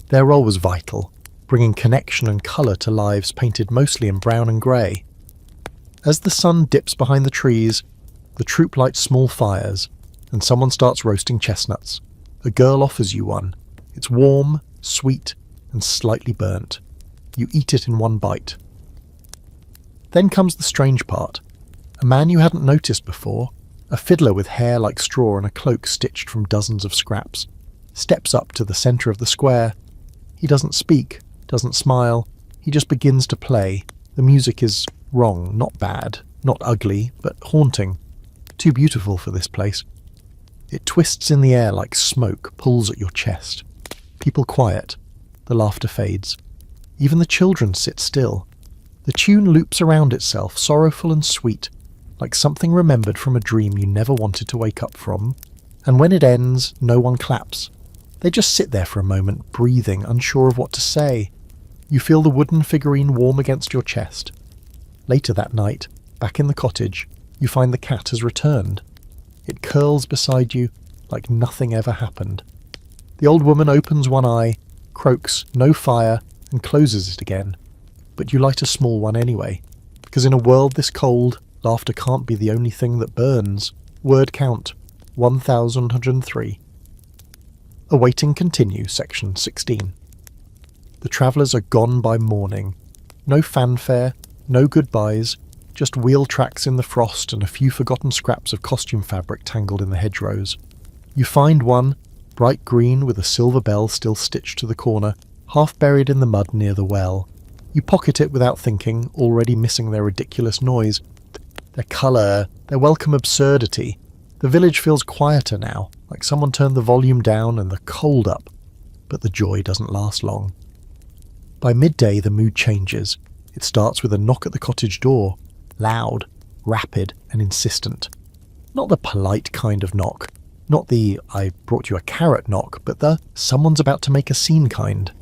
their role was vital, bringing connection and colour to lives painted mostly in brown and grey. As the sun dips behind the trees, the troupe lights small fires, and someone starts roasting chestnuts. A girl offers you one. It's warm, sweet, and slightly burnt. You eat it in one bite. Then comes the strange part. A man you hadn't noticed before, a fiddler with hair like straw and a cloak stitched from dozens of scraps, steps up to the centre of the square. He doesn't speak, doesn't smile, he just begins to play. The music is wrong, not bad, not ugly, but haunting. Too beautiful for this place. It twists in the air like smoke, pulls at your chest. People quiet. The laughter fades. Even the children sit still. The tune loops around itself, sorrowful and sweet, like something remembered from a dream you never wanted to wake up from. And when it ends, no one claps. They just sit there for a moment, breathing, unsure of what to say. You feel the wooden figurine warm against your chest. Later that night, back in the cottage, you find the cat has returned. It curls beside you like nothing ever happened. The old woman opens one eye, croaks, "No fire," and closes it again. But you light a small one anyway, because in a world this cold, laughter can't be the only thing that burns. Word count, 1103. Awaiting continue, section 16. The travellers are gone by morning. No fanfare, no goodbyes, just wheel tracks in the frost and a few forgotten scraps of costume fabric tangled in the hedgerows. You find one, bright green with a silver bell still stitched to the corner, half buried in the mud near the well. You pocket it without thinking, already missing their ridiculous noise. Their colour, their welcome absurdity. The village feels quieter now, like someone turned the volume down and the cold up. But the joy doesn't last long. By midday the mood changes. It starts with a knock at the cottage door. Loud, rapid, and insistent. Not the polite kind of knock. Not the "I brought you a carrot" knock, but the "someone's about to make a scene" kind.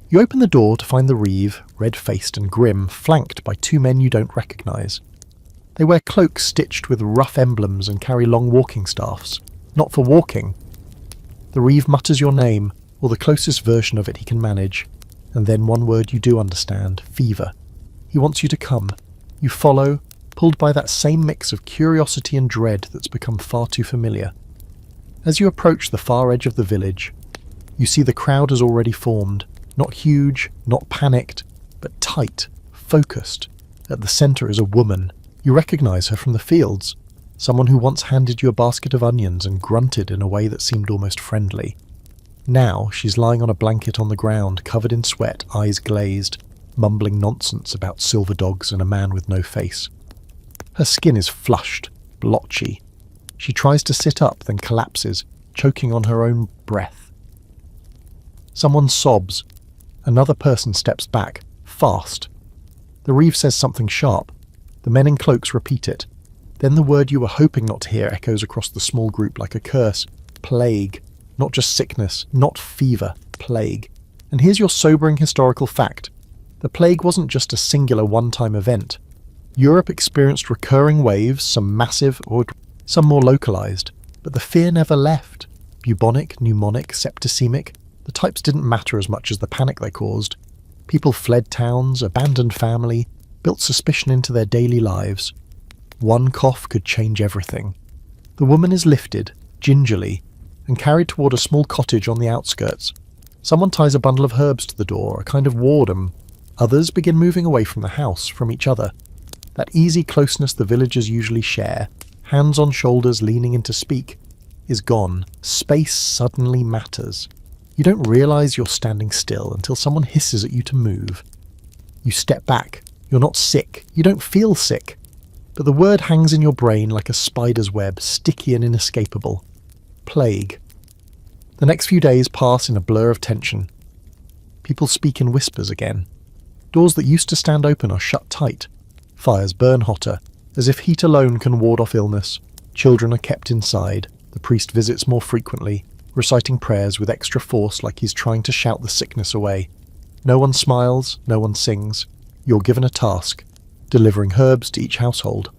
You open the door to find the reeve, red-faced and grim, flanked by two men you don't recognise. They wear cloaks stitched with rough emblems and carry long walking staffs. Not for walking. The reeve mutters your name, or the closest version of it he can manage, and then one word you do understand: fever. He wants you to come. You follow, pulled by that same mix of curiosity and dread that's become far too familiar. As you approach the far edge of the village, you see the crowd has already formed, not huge, not panicked, but tight, focused. At the centre is a woman, You recognize her from the fields, someone who once handed you a basket of onions and grunted in a way that seemed almost friendly. Now she's lying on a blanket on the ground, covered in sweat, eyes glazed, mumbling nonsense about silver dogs and a man with no face. Her skin is flushed, blotchy. She tries to sit up, then collapses, choking on her own breath. Someone sobs. Another person steps back, fast. The reeve says something sharp. The men in cloaks repeat it. Then the word you were hoping not to hear echoes across the small group like a curse. Plague. Not just sickness, not fever, plague. And here's your sobering historical fact. The plague wasn't just a singular one-time event. Europe experienced recurring waves, some massive, or some more localized. But the fear never left. Bubonic, pneumonic, septicemic. The types didn't matter as much as the panic they caused. People fled towns, abandoned family, built suspicion into their daily lives. One cough could change everything. The woman is lifted, gingerly, and carried toward a small cottage on the outskirts. Someone ties a bundle of herbs to the door, a kind of wardum. Others begin moving away from the house, from each other. That easy closeness the villagers usually share, hands on shoulders leaning in to speak, is gone. Space suddenly matters. You don't realize you're standing still until someone hisses at you to move. You step back. You're not sick. You don't feel sick. But the word hangs in your brain like a spider's web, sticky and inescapable. Plague. The next few days pass in a blur of tension. People speak in whispers again. Doors that used to stand open are shut tight. Fires burn hotter, as if heat alone can ward off illness. Children are kept inside. The priest visits more frequently, reciting prayers with extra force like he's trying to shout the sickness away. No one smiles, no one sings. You're given a task, delivering herbs to each household.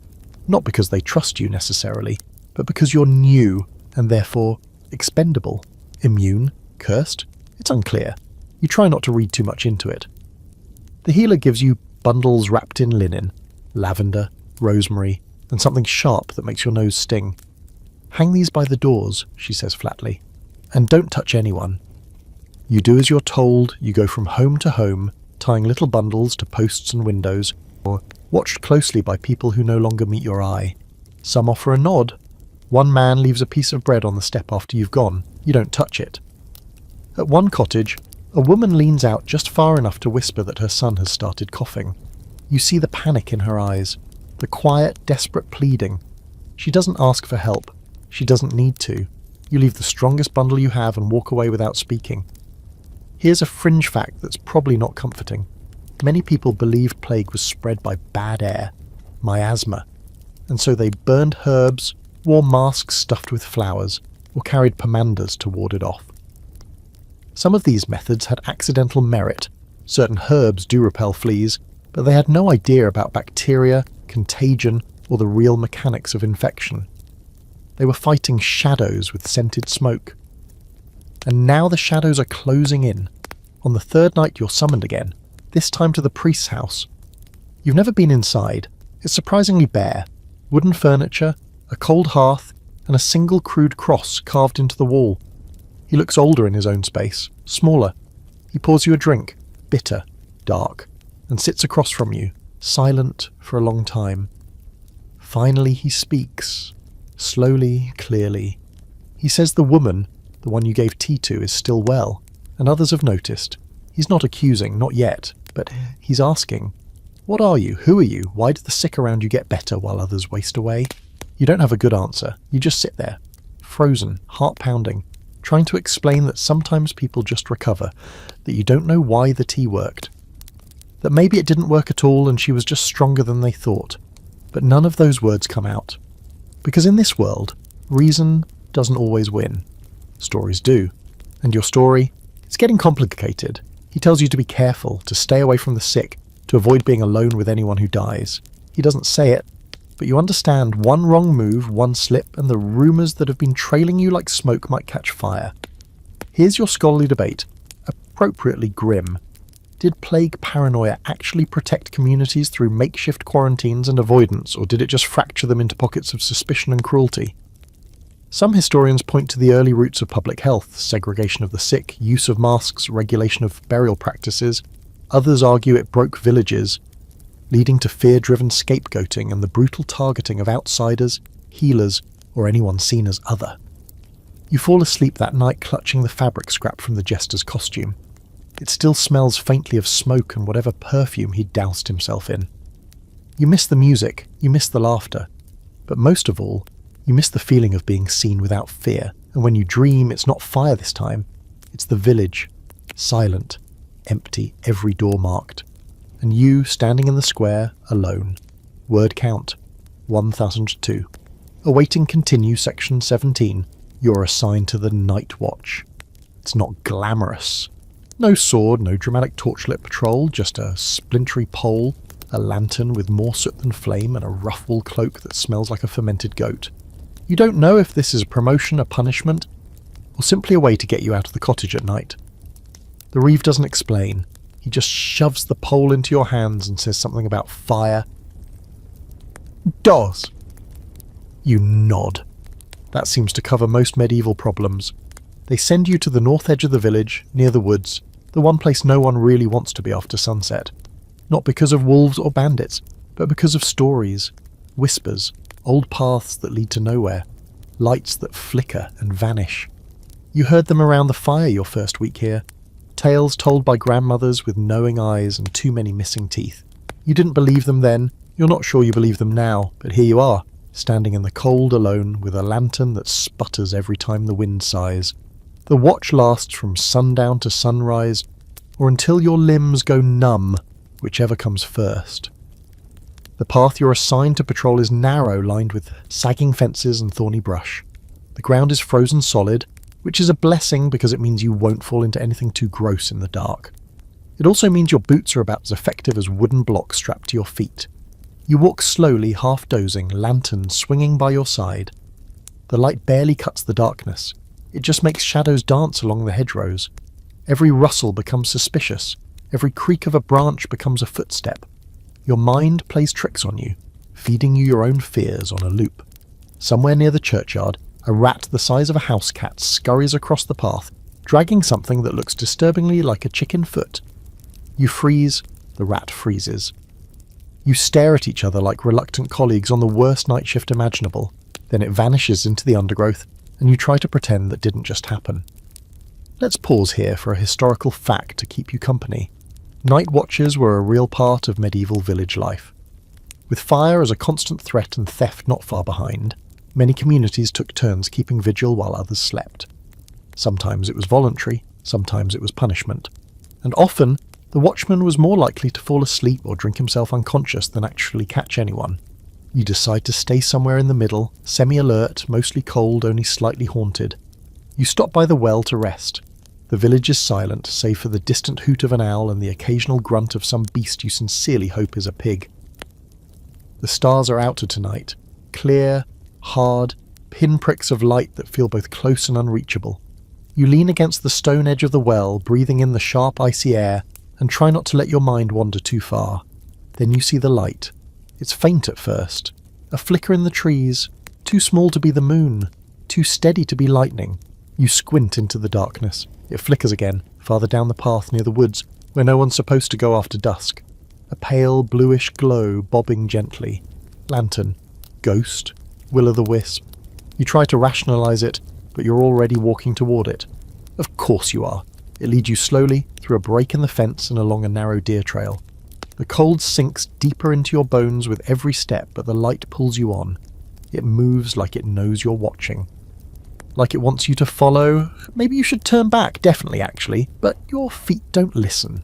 Not because they trust you necessarily, but because you're new and therefore expendable. Immune? Cursed? It's unclear. You try not to read too much into it. The healer gives you bundles wrapped in linen, lavender, rosemary, and something sharp that makes your nose sting. Hang these by the doors, she says flatly, and don't touch anyone. You do as you're told, you go from home to home, tying little bundles to posts and windows, or watched closely by people who no longer meet your eye. Some offer a nod. One man leaves a piece of bread on the step after you've gone. You don't touch it. At one cottage, a woman leans out just far enough to whisper that her son has started coughing. You see the panic in her eyes, the quiet, desperate pleading. She doesn't ask for help. She doesn't need to. You leave the strongest bundle you have and walk away without speaking. Here's a fringe fact that's probably not comforting. Many people believed plague was spread by bad air, miasma, and so they burned herbs, wore masks stuffed with flowers, or carried pomanders to ward it off. Some of these methods had accidental merit. Certain herbs do repel fleas, but they had no idea about bacteria, contagion, or the real mechanics of infection. They were fighting shadows with scented smoke. And now the shadows are closing in. On the third night you're summoned again, this time to the priest's house. You've never been inside. It's surprisingly bare. Wooden furniture, a cold hearth, and a single crude cross carved into the wall. He looks older in his own space, smaller. He pours you a drink, bitter, dark, and sits across from you, silent for a long time. Finally he speaks, slowly, clearly. He says the woman, the one you gave tea to, is still well, and others have noticed. He's not accusing, not yet, but he's asking, what are you? Who are you? Why do the sick around you get better while others waste away? You don't have a good answer. You just sit there, frozen, heart pounding, trying to explain that sometimes people just recover, that you don't know why the tea worked, that maybe it didn't work at all and she was just stronger than they thought. But none of those words come out. Because in this world, reason doesn't always win. Stories do. And your story? It's getting complicated. He tells you to be careful, to stay away from the sick, to avoid being alone with anyone who dies. He doesn't say it, but you understand one wrong move, one slip, and the rumours that have been trailing you like smoke might catch fire. Here's your scholarly debate, appropriately grim. Did plague paranoia actually protect communities through makeshift quarantines and avoidance, or did it just fracture them into pockets of suspicion and cruelty? Some historians point to the early roots of public health, segregation of the sick, use of masks, regulation of burial practices. Others argue it broke villages. leading to fear-driven scapegoating and the brutal targeting of outsiders, healers, or anyone seen as other. You fall asleep that night clutching the fabric scrap from the jester's costume. It still smells faintly of smoke and whatever perfume he'd doused himself in. You miss the music, you miss the laughter, but most of all, you miss the feeling of being seen without fear, and when you dream, it's not fire this time, it's the village, silent, empty, every door marked, and you standing in the square, alone. Word count, 1002. Awaiting continue section 17, you're assigned to the night watch. It's not glamorous. No sword, no dramatic torchlit patrol, just a splintery pole, a lantern with more soot than flame, and a rough wool cloak that smells like a fermented goat. You don't know if this is a promotion, a punishment, or simply a way to get you out of the cottage at night. The Reeve doesn't explain. He just shoves the pole into your hands and says something about fire. Does. You nod. That seems to cover most medieval problems. They send you to the north edge of the village, near the woods, the one place no one really wants to be after sunset. Not because of wolves or bandits, but because of stories, whispers, old paths that lead to nowhere, lights that flicker and vanish. You heard them around the fire your first week here, tales told by grandmothers with knowing eyes and too many missing teeth. You didn't believe them then, you're not sure you believe them now, but here you are, standing in the cold alone with a lantern that sputters every time the wind sighs. The watch lasts from sundown to sunrise, or until your limbs go numb, whichever comes first. The path you're assigned to patrol is narrow, lined with sagging fences and thorny brush. The ground is frozen solid, which is a blessing because it means you won't fall into anything too gross in the dark. It also means your boots are about as effective as wooden blocks strapped to your feet. You walk slowly, half dozing, lantern swinging by your side. The light barely cuts the darkness. It just makes shadows dance along the hedgerows. Every rustle becomes suspicious. Every creak of a branch becomes a footstep. Your mind plays tricks on you, feeding you your own fears on a loop. Somewhere near the churchyard, a rat the size of a house cat scurries across the path, dragging something that looks disturbingly like a chicken foot. You freeze, the rat freezes. You stare at each other like reluctant colleagues on the worst night shift imaginable. Then it vanishes into the undergrowth, and you try to pretend that didn't just happen. Let's pause here for a historical fact to keep you company. Night watches were a real part of medieval village life. With fire as a constant threat and theft not far behind, many communities took turns keeping vigil while others slept. Sometimes it was voluntary, sometimes it was punishment. And often, the watchman was more likely to fall asleep or drink himself unconscious than actually catch anyone. You decide to stay somewhere in the middle, semi-alert, mostly cold, only slightly haunted. You stop by the well to rest. The village is silent, save for the distant hoot of an owl and the occasional grunt of some beast you sincerely hope is a pig. The stars are out tonight, clear, hard, pinpricks of light that feel both close and unreachable. You lean against the stone edge of the well, breathing in the sharp, icy air, and try not to let your mind wander too far. Then you see the light. It's faint at first, a flicker in the trees, too small to be the moon, too steady to be lightning. You squint into the darkness. It flickers again, farther down the path near the woods, where no one's supposed to go after dusk. A pale, bluish glow bobbing gently. Lantern. Ghost. Will-o'-the-wisp. You try to rationalize it, but you're already walking toward it. Of course you are. It leads you slowly, through a break in the fence and along a narrow deer trail. The cold sinks deeper into your bones with every step, but the light pulls you on. It moves like it knows you're watching. Like it wants you to follow. Maybe you should turn back, definitely actually, but your feet don't listen.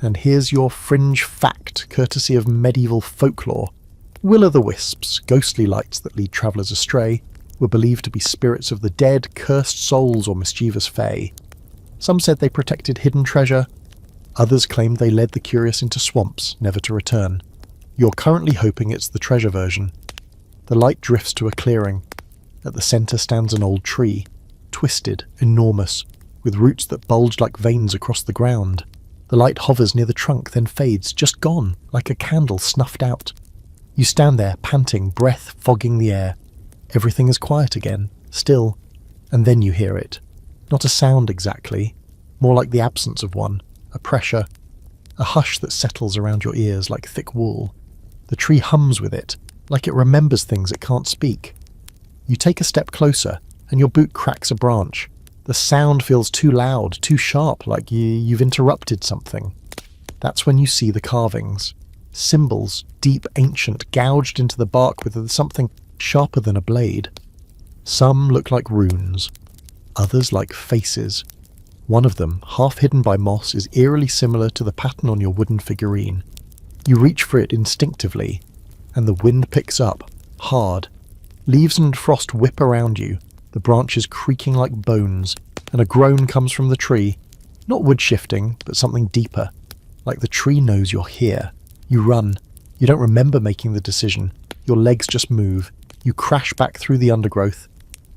And here's your fringe fact, courtesy of medieval folklore. Will-o'-the-wisps, ghostly lights that lead travellers astray, were believed to be spirits of the dead, cursed souls or mischievous fae. Some said they protected hidden treasure. Others claimed they led the curious into swamps, never to return. You're currently hoping it's the treasure version. The light drifts to a clearing. At the centre stands an old tree, twisted, enormous, with roots that bulge like veins across the ground. The light hovers near the trunk, then fades, just gone, like a candle snuffed out. You stand there, panting, breath fogging the air. Everything is quiet again, still, and then you hear it. Not a sound exactly, more like the absence of one, a pressure, a hush that settles around your ears like thick wool. The tree hums with it, like it remembers things it can't speak. You take a step closer, and your boot cracks a branch. The sound feels too loud, too sharp, like you've interrupted something. That's when you see the carvings. Symbols, deep, ancient, gouged into the bark with something sharper than a blade. Some look like runes, others like faces. One of them, half hidden by moss, is eerily similar to the pattern on your wooden figurine. You reach for it instinctively, and the wind picks up, hard. Leaves and frost whip around you, the branches creaking like bones, and a groan comes from the tree. Not wood shifting, but something deeper. Like the tree knows you're here. You run. You don't remember making the decision. Your legs just move. You crash back through the undergrowth.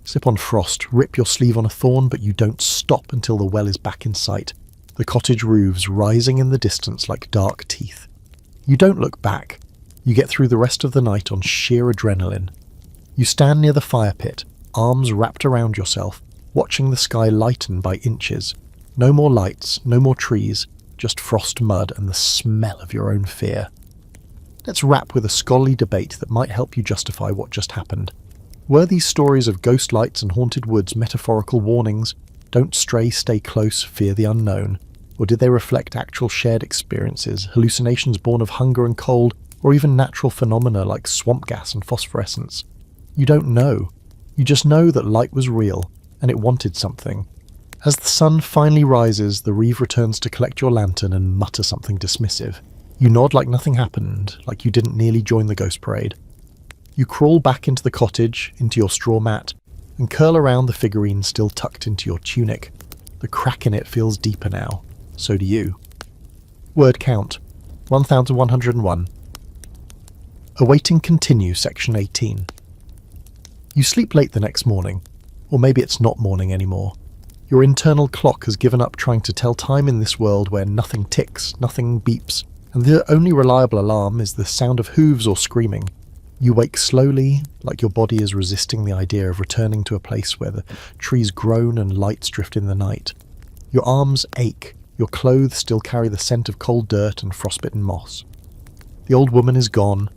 Slip on frost, rip your sleeve on a thorn, but you don't stop until the well is back in sight. The cottage roofs rising in the distance like dark teeth. You don't look back. You get through the rest of the night on sheer adrenaline. You stand near the fire pit, arms wrapped around yourself, watching the sky lighten by inches. No more lights, no more trees, just frost mud and the smell of your own fear. Let's wrap with a scholarly debate that might help you justify what just happened. Were these stories of ghost lights and haunted woods metaphorical warnings? Don't stray, stay close, fear the unknown. Or did they reflect actual shared experiences, hallucinations born of hunger and cold, or even natural phenomena like swamp gas and phosphorescence? You don't know. You just know that light was real, and it wanted something. As the sun finally rises, the reeve returns to collect your lantern and mutter something dismissive. You nod like nothing happened, like you didn't nearly join the ghost parade. You crawl back into the cottage, into your straw mat, and curl around the figurine still tucked into your tunic. The crack in it feels deeper now. So do you. Word count, 1101. Awaiting continue, section 18. You sleep late the next morning, or maybe it's not morning anymore. Your internal clock has given up trying to tell time in this world where nothing ticks, nothing beeps, and the only reliable alarm is the sound of hooves or screaming. You wake slowly, like your body is resisting the idea of returning to a place where the trees groan and lights drift in the night. Your arms ache, your clothes still carry the scent of cold dirt and frostbitten moss. The old woman is gone,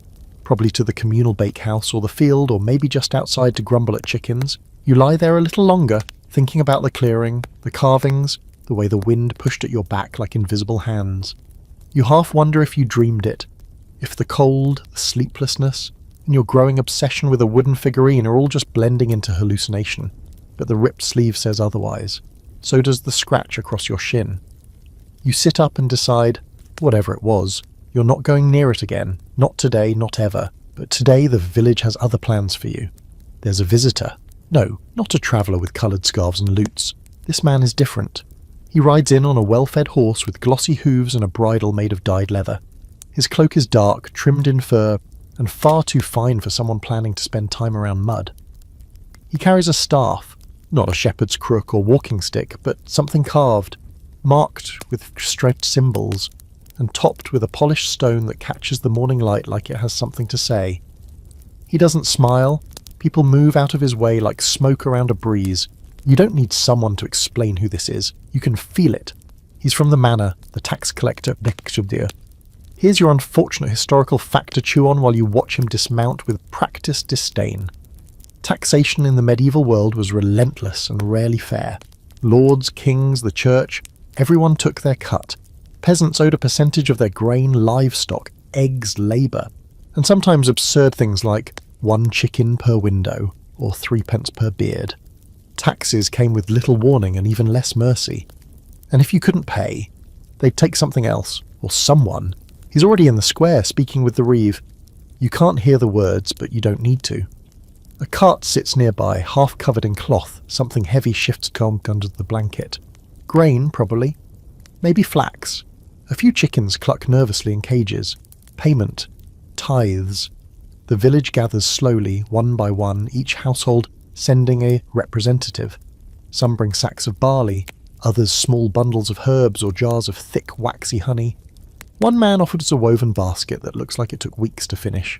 probably to the communal bakehouse or the field, or maybe just outside to grumble at chickens. You lie there a little longer, thinking about the clearing, the carvings, the way the wind pushed at your back like invisible hands. You half wonder if you dreamed it, if the cold, the sleeplessness, and your growing obsession with a wooden figurine are all just blending into hallucination. But the ripped sleeve says otherwise. So does the scratch across your shin. You sit up and decide, whatever it was, you're not going near it again. Not today, not ever. But today the village has other plans for you. There's a visitor. No, not a traveller with coloured scarves and lutes. This man is different. He rides in on a well-fed horse with glossy hooves and a bridle made of dyed leather. His cloak is dark, trimmed in fur, and far too fine for someone planning to spend time around mud. He carries a staff, not a shepherd's crook or walking stick, but something carved, marked with stretched symbols, and topped with a polished stone that catches the morning light like it has something to say. He doesn't smile. People move out of his way like smoke around a breeze. You don't need someone to explain who this is. You can feel it. He's from the manor, the tax collector. Here's your unfortunate historical fact to chew on while you watch him dismount with practiced disdain. Taxation in the medieval world was relentless and rarely fair. Lords, kings, the church, everyone took their cut. Peasants owed a percentage of their grain, livestock, eggs, labour, and sometimes absurd things like 1 chicken per window or 3 pence per beard. Taxes came with little warning and even less mercy. And if you couldn't pay, they'd take something else, or someone. He's already in the square speaking with the reeve. You can't hear the words, but you don't need to. A cart sits nearby, half covered in cloth. Something heavy shifts under the blanket. Grain, probably. Maybe flax. A few chickens cluck nervously in cages. Payment. Tithes. The village gathers slowly, one by one, each household sending a representative. Some bring sacks of barley, others small bundles of herbs or jars of thick, waxy honey. One man offers a woven basket that looks like it took weeks to finish.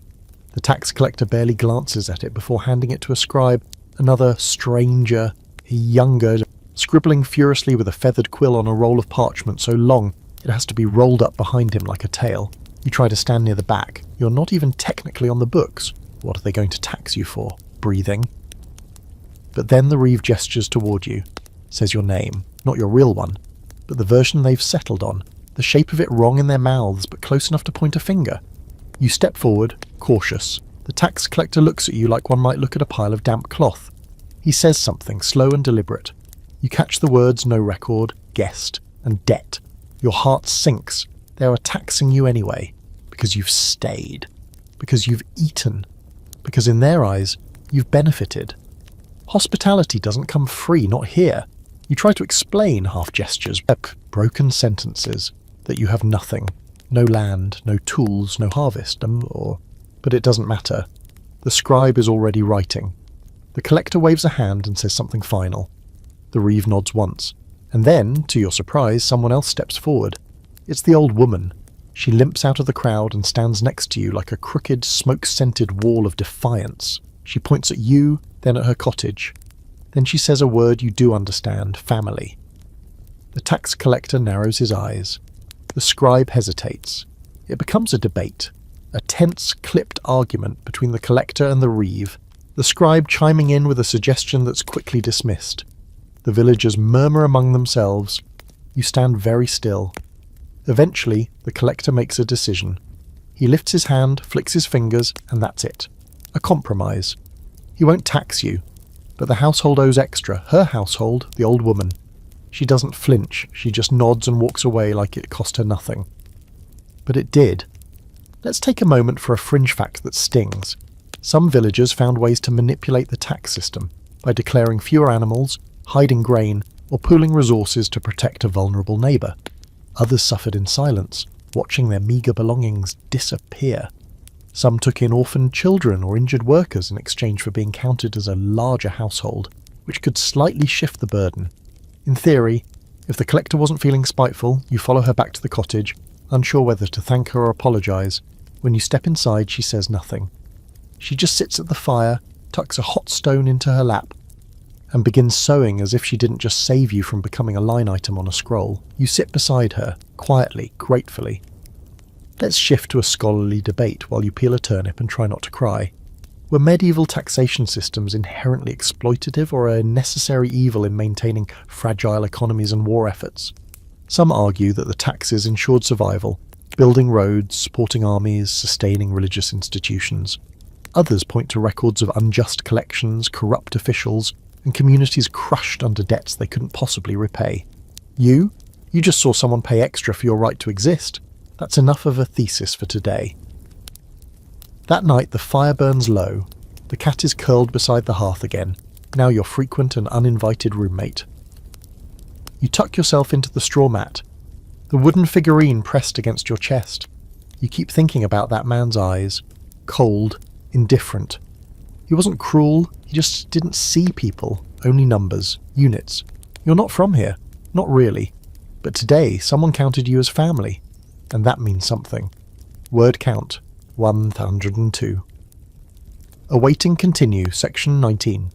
The tax collector barely glances at it before handing it to a scribe, another stranger, younger, scribbling furiously with a feathered quill on a roll of parchment so long it has to be rolled up behind him like a tail. You try to stand near the back. You're not even technically on the books. What are they going to tax you for? Breathing? But then the reeve gestures toward you, says your name, not your real one, but the version they've settled on, the shape of it wrong in their mouths but close enough to point a finger. You step forward, cautious. The tax collector looks at you like one might look at a pile of damp cloth. He says something slow and deliberate. You catch the words no record, guest, and debt. Your heart sinks. They are taxing you anyway, because you've stayed, because you've eaten, because in their eyes, you've benefited. Hospitality doesn't come free, not here. You try to explain, half gestures, broken sentences, that you have nothing. No land, no tools, no harvest, but it doesn't matter. The scribe is already writing. The collector waves a hand and says something final. The reeve nods once, and then, to your surprise, someone else steps forward. It's the old woman. She limps out of the crowd and stands next to you like a crooked, smoke-scented wall of defiance. She points at you, then at her cottage. Then she says a word you do understand, family. The tax collector narrows his eyes. The scribe hesitates. It becomes a debate, a tense, clipped argument between the collector and the reeve, the scribe chiming in with a suggestion that's quickly dismissed. The villagers murmur among themselves. You stand very still. Eventually, the collector makes a decision. He lifts his hand, flicks his fingers, and that's it. A compromise. He won't tax you, but the household owes extra. Her household, the old woman. She doesn't flinch, she just nods and walks away like it cost her nothing. But it did. Let's take a moment for a fringe fact that stings. Some villagers found ways to manipulate the tax system by declaring fewer animals, hiding grain, or pooling resources to protect a vulnerable neighbour. Others suffered in silence, watching their meagre belongings disappear. Some took in orphaned children or injured workers in exchange for being counted as a larger household, which could slightly shift the burden. In theory, if the collector wasn't feeling spiteful, you follow her back to the cottage, unsure whether to thank her or apologise. When you step inside, she says nothing. She just sits at the fire, tucks a hot stone into her lap, and begins sewing as if she didn't just save you from becoming a line item on a scroll. You sit beside her, quietly, gratefully. Let's shift to a scholarly debate while you peel a turnip and try not to cry. Were medieval taxation systems inherently exploitative or a necessary evil in maintaining fragile economies and war efforts? Some argue that the taxes ensured survival, building roads, supporting armies, sustaining religious institutions. Others point to records of unjust collections, corrupt officials, and communities crushed under debts they couldn't possibly repay. You just saw someone pay extra for your right to exist. That's enough of a thesis for today. That night the fire burns low. The cat is curled beside the hearth again, now your frequent and uninvited roommate. You tuck yourself into the straw mat, the wooden figurine pressed against your chest. You keep thinking about that man's eyes, cold, indifferent. He wasn't cruel, he just didn't see people, only numbers, units. You're not from here, not really. But today someone counted you as family, and that means something. Word count, 102. Awaiting continue, section 19.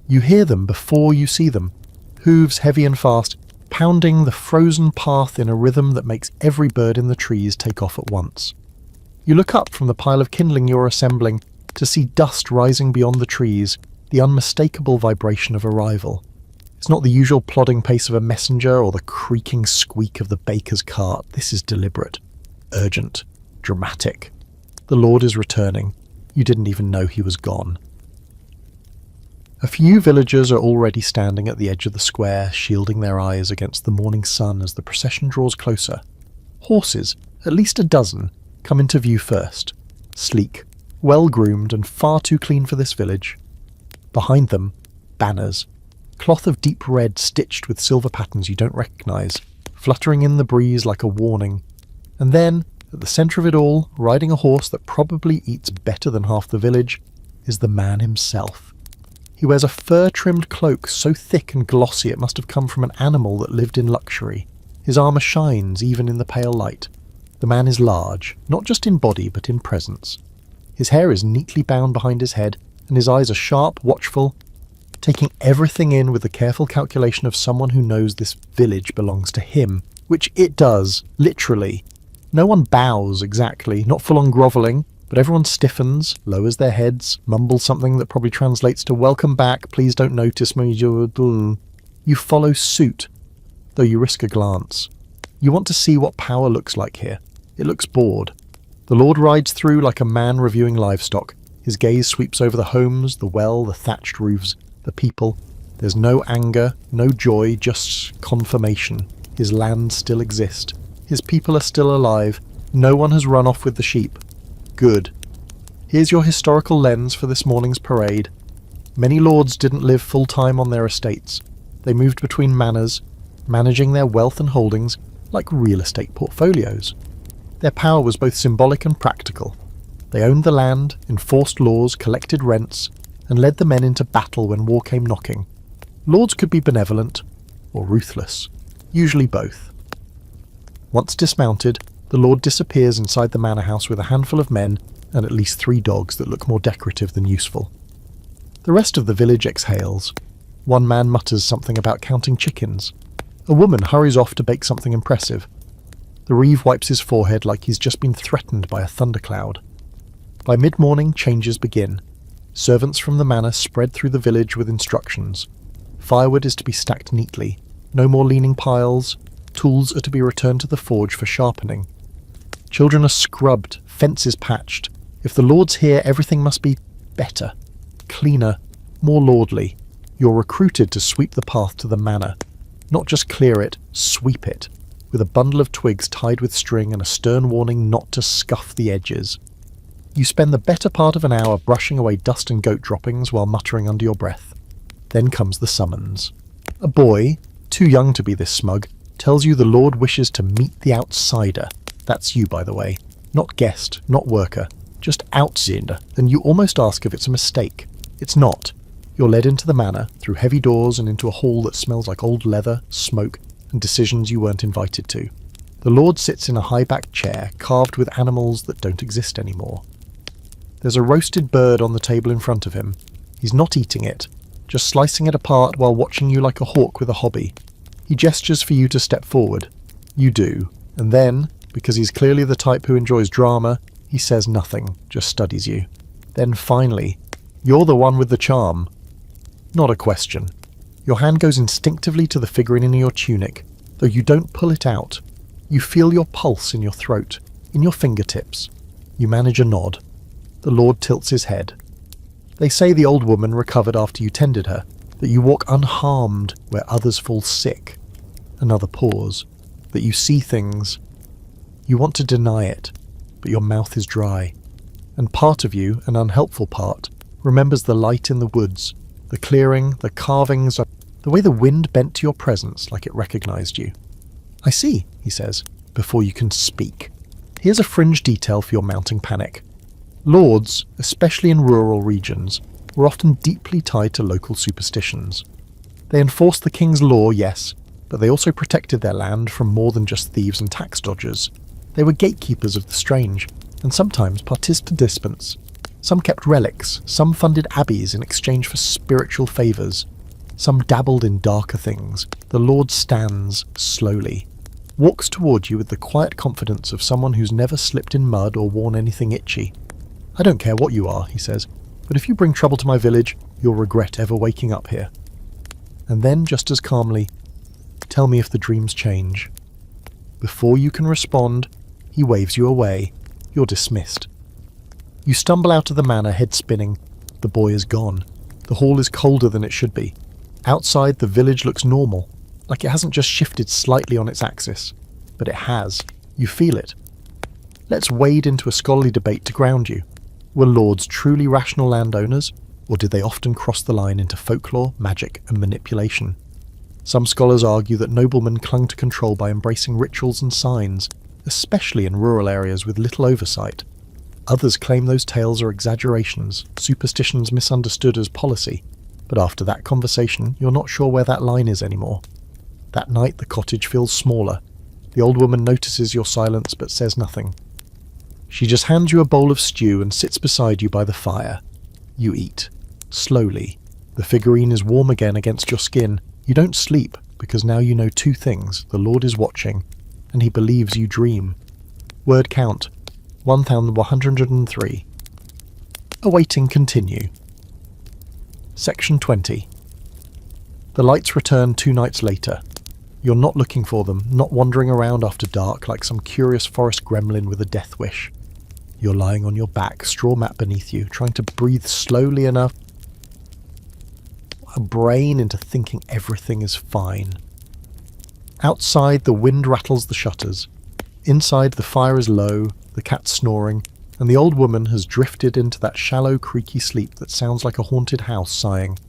You hear them before you see them, hooves heavy and fast, pounding the frozen path in a rhythm that makes every bird in the trees take off at once. You look up from the pile of kindling you're assembling to see dust rising beyond the trees, the unmistakable vibration of arrival. It's not the usual plodding pace of a messenger or the creaking squeak of the baker's cart. This is deliberate, urgent, dramatic. The Lord is returning. You didn't even know he was gone. A few villagers are already standing at the edge of the square, shielding their eyes against the morning sun as the procession draws closer. Horses, at least a dozen, come into view first, sleek, well-groomed and far too clean for this village. Behind them, banners, cloth of deep red stitched with silver patterns you don't recognise, fluttering in the breeze like a warning. And then, at the centre of it all, riding a horse that probably eats better than half the village, is the man himself. He wears a fur-trimmed cloak so thick and glossy it must have come from an animal that lived in luxury. His armour shines even in the pale light. The man is large, not just in body but in presence. His hair is neatly bound behind his head, and his eyes are sharp, watchful, taking everything in with the careful calculation of someone who knows this village belongs to him, which it does, literally. No one bows exactly, not full-on grovelling, but everyone stiffens, lowers their heads, mumbles something that probably translates to "welcome back, please don't notice me." You follow suit, though you risk a glance. You want to see what power looks like here. It looks bored. The Lord rides through like a man reviewing livestock. His gaze sweeps over the homes, the well, the thatched roofs, the people. There's no anger, no joy, just confirmation. His lands still exist. His people are still alive. No one has run off with the sheep. Good. Here's your historical lens for this morning's parade. Many lords didn't live full-time on their estates. They moved between manors, managing their wealth and holdings like real estate portfolios. Their power was both symbolic and practical. They owned the land, enforced laws, collected rents, and led the men into battle when war came knocking. Lords could be benevolent or ruthless, usually both. Once dismounted, the Lord disappears inside the manor house with a handful of men and at least 3 dogs that look more decorative than useful. The rest of the village exhales. One man mutters something about counting chickens. A woman hurries off to bake something impressive. The reeve wipes his forehead like he's just been threatened by a thundercloud. By mid-morning, changes begin. Servants from the manor spread through the village with instructions. Firewood is to be stacked neatly. No more leaning piles. Tools are to be returned to the forge for sharpening. Children are scrubbed, fences patched. If the lord's here, everything must be better, cleaner, more lordly. You're recruited to sweep the path to the manor. Not just clear it, sweep it, with a bundle of twigs tied with string and a stern warning not to scuff the edges. You spend the better part of an hour brushing away dust and goat droppings while muttering under your breath. Then comes the summons. A boy, too young to be this smug, tells you the Lord wishes to meet the outsider. That's you, by the way. Not guest, not worker, just outsider, and you almost ask if it's a mistake. It's not. You're led into the manor, through heavy doors and into a hall that smells like old leather, smoke, and decisions you weren't invited to. The Lord sits in a high-backed chair, carved with animals that don't exist anymore. There's a roasted bird on the table in front of him. He's not eating it, just slicing it apart while watching you like a hawk with a hobby. He gestures for you to step forward. You do, and then, because he's clearly the type who enjoys drama, he says nothing, just studies you. Then finally, you're the one with the charm. Not a question. Your hand goes instinctively to the figurine in your tunic, though you don't pull it out. You feel your pulse in your throat, in your fingertips. You manage a nod. The Lord tilts his head. They say the old woman recovered after you tended her, that you walk unharmed where others fall sick. Another pause. That you see things. You want to deny it, but your mouth is dry. And part of you, an unhelpful part, remembers the light in the woods, the clearing, the carvings, the way the wind bent to your presence like it recognized you. I see, he says, before you can speak. Here's a fringe detail for your mounting panic. Lords, especially in rural regions, were often deeply tied to local superstitions. They enforced the king's law, yes, but they also protected their land from more than just thieves and tax dodgers. They were gatekeepers of the strange, and sometimes participants. Some kept relics, some funded abbeys in exchange for spiritual favours. Some dabbled in darker things. The Lord stands slowly, walks toward you with the quiet confidence of someone who's never slipped in mud or worn anything itchy. I don't care what you are, he says, but if you bring trouble to my village, you'll regret ever waking up here. And then, just as calmly, tell me if the dreams change. Before you can respond, he waves you away. You're dismissed. You stumble out of the manor, head spinning. The boy is gone. The hall is colder than it should be. Outside, the village looks normal, like it hasn't just shifted slightly on its axis. But it has. You feel it. Let's wade into a scholarly debate to ground you. Were lords truly rational landowners, or did they often cross the line into folklore, magic, and manipulation? Some scholars argue that noblemen clung to control by embracing rituals and signs, especially in rural areas with little oversight. Others claim those tales are exaggerations, superstitions misunderstood as policy, but after that conversation, you're not sure where that line is anymore. That night, the cottage feels smaller. The old woman notices your silence but says nothing. She just hands you a bowl of stew and sits beside you by the fire. You eat. Slowly. The figurine is warm again against your skin. You don't sleep, because now you know two things. The Lord is watching, and he believes you dream. Word count 1103. Awaiting continue. Section 20. The lights return 2 nights later. You're not looking for them, not wandering around after dark like some curious forest gremlin with a death wish. You're lying on your back, straw mat beneath you, trying to breathe slowly enough a brain into thinking everything is fine. Outside, the wind rattles the shutters. Inside, the fire is low, the cat's snoring, and the old woman has drifted into that shallow, creaky sleep that sounds like a haunted house sighing.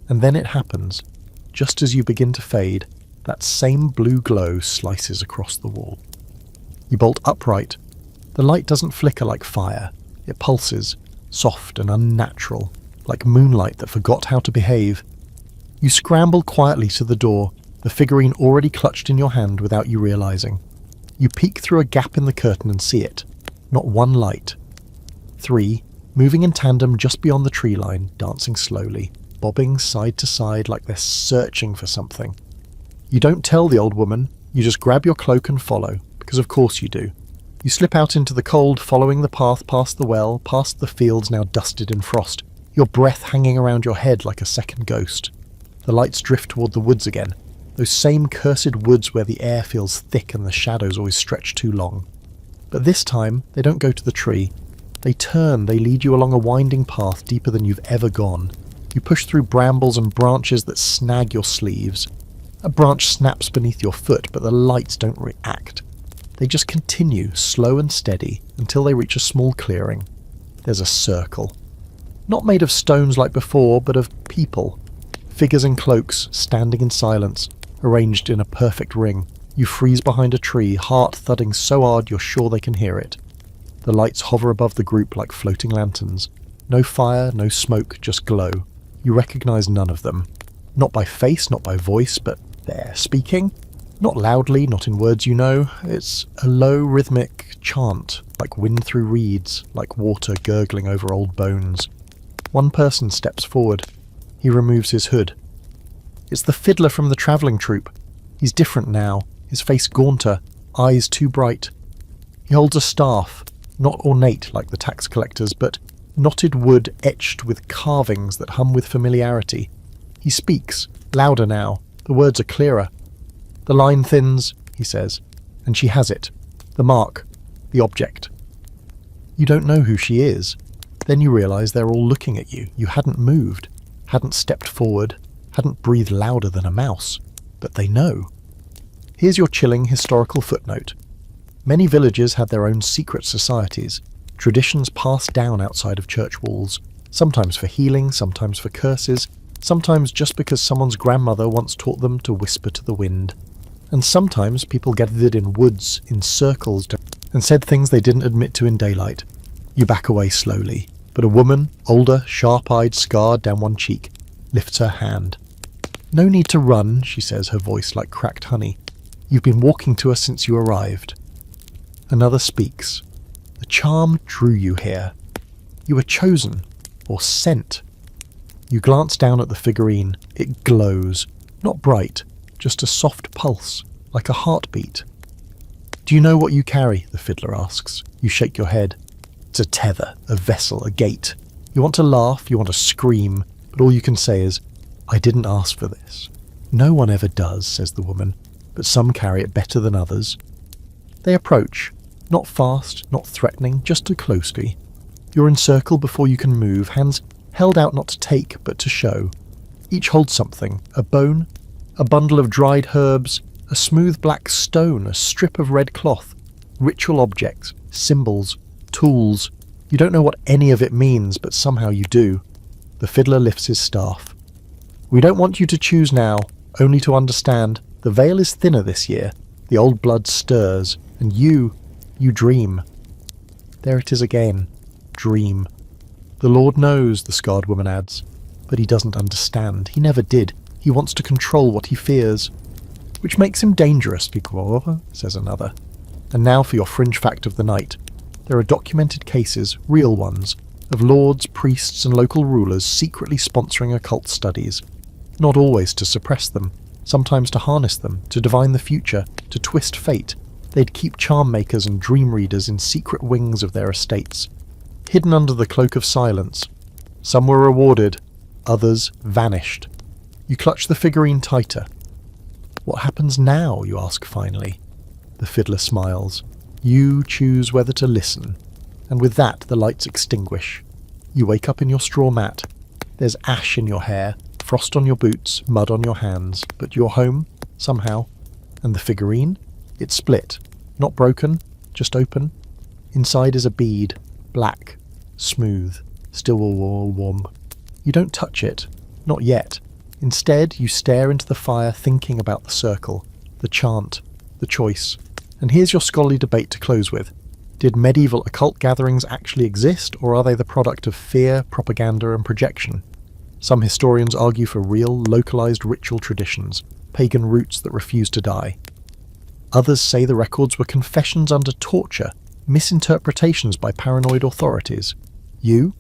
And then it happens. Just as you begin to fade, that same blue glow slices across the wall. You bolt upright. The light doesn't flicker like fire. It pulses, soft and unnatural, like moonlight that forgot how to behave. You scramble quietly to the door, the figurine already clutched in your hand without you realizing. You peek through a gap in the curtain and see it. Not one light. 3, moving in tandem just beyond the tree line, dancing slowly, bobbing side to side like they're searching for something. You don't tell the old woman, you just grab your cloak and follow, because of course you do. You slip out into the cold, following the path past the well, past the fields now dusted in frost, your breath hanging around your head like a second ghost. The lights drift toward the woods again, those same cursed woods where the air feels thick and the shadows always stretch too long. But this time, they don't go to the tree. They turn, they lead you along a winding path deeper than you've ever gone. You push through brambles and branches that snag your sleeves. A branch snaps beneath your foot, but the lights don't react. They just continue, slow and steady, until they reach a small clearing. There's a circle. Not made of stones like before, but of people. Figures in cloaks, standing in silence, arranged in a perfect ring. You freeze behind a tree, heart thudding so hard you're sure they can hear it. The lights hover above the group like floating lanterns. No fire, no smoke, just glow. You recognize none of them. Not by face, not by voice, but they're speaking. Not loudly, not in words you know. It's a low, rhythmic chant, like wind through reeds, like water gurgling over old bones. One person steps forward. He removes his hood. It's the fiddler from the travelling troupe. He's different now, his face gaunter, eyes too bright. He holds a staff, not ornate like the tax collector's, but knotted wood etched with carvings that hum with familiarity. He speaks, louder now. The words are clearer. The line thins, he says, and she has it. The mark, the object. You don't know who she is. Then you realise they're all looking at you. You hadn't moved, hadn't stepped forward, hadn't breathed louder than a mouse. But they know. Here's your chilling historical footnote. Many villages had their own secret societies, traditions passed down outside of church walls, sometimes for healing, sometimes for curses, sometimes just because someone's grandmother once taught them to whisper to the wind. And sometimes people gathered in woods, in circles, and said things they didn't admit to in daylight. You back away slowly, but a woman, older, sharp-eyed, scarred down one cheek, lifts her hand. "No need to run," she says, her voice like cracked honey. "You've been walking to us since you arrived." Another speaks. "The charm drew you here. You were chosen, or sent." You glance down at the figurine. It glows. Not bright, just a soft pulse, like a heartbeat. "Do you know what you carry?" the fiddler asks. You shake your head. It's a tether, a vessel, a gate. You want to laugh, you want to scream, but all you can say is, "I didn't ask for this." "No one ever does," says the woman, "but some carry it better than others." They approach, not fast, not threatening, just too closely. You're encircled before you can move, hands held out not to take, but to show. Each holds something, a bone, a bundle of dried herbs, a smooth black stone, a strip of red cloth, ritual objects, symbols, tools. You don't know what any of it means, but somehow you do. The fiddler lifts his staff. "We don't want you to choose now, only to understand. The veil is thinner this year. The old blood stirs, and you dream." There it is again. Dream. "The Lord knows," the scarred woman adds, "but he doesn't understand. He never did. He wants to control what he fears." "Which makes him dangerous," says another. And now for your fringe fact of the night. There are documented cases, real ones, of lords, priests and local rulers secretly sponsoring occult studies. Not always to suppress them, sometimes to harness them, to divine the future, to twist fate. They'd keep charm makers and dream readers in secret wings of their estates, hidden under the cloak of silence. Some were rewarded, others vanished. You clutch the figurine tighter. What happens now, you ask finally? The fiddler smiles. You choose whether to listen, and with that the lights extinguish. You wake up in your straw mat. There's ash in your hair, frost on your boots, mud on your hands, but you're home, somehow. And the figurine? It's split. Not broken, just open. Inside is a bead, black, smooth, still all warm. You don't touch it, not yet. Instead, you stare into the fire thinking about the circle, the chant, the choice. And here's your scholarly debate to close with. Did medieval occult gatherings actually exist, or are they the product of fear, propaganda, and projection? Some historians argue for real, localized ritual traditions, pagan roots that refuse to die. Others say the records were confessions under torture, misinterpretations by paranoid authorities. You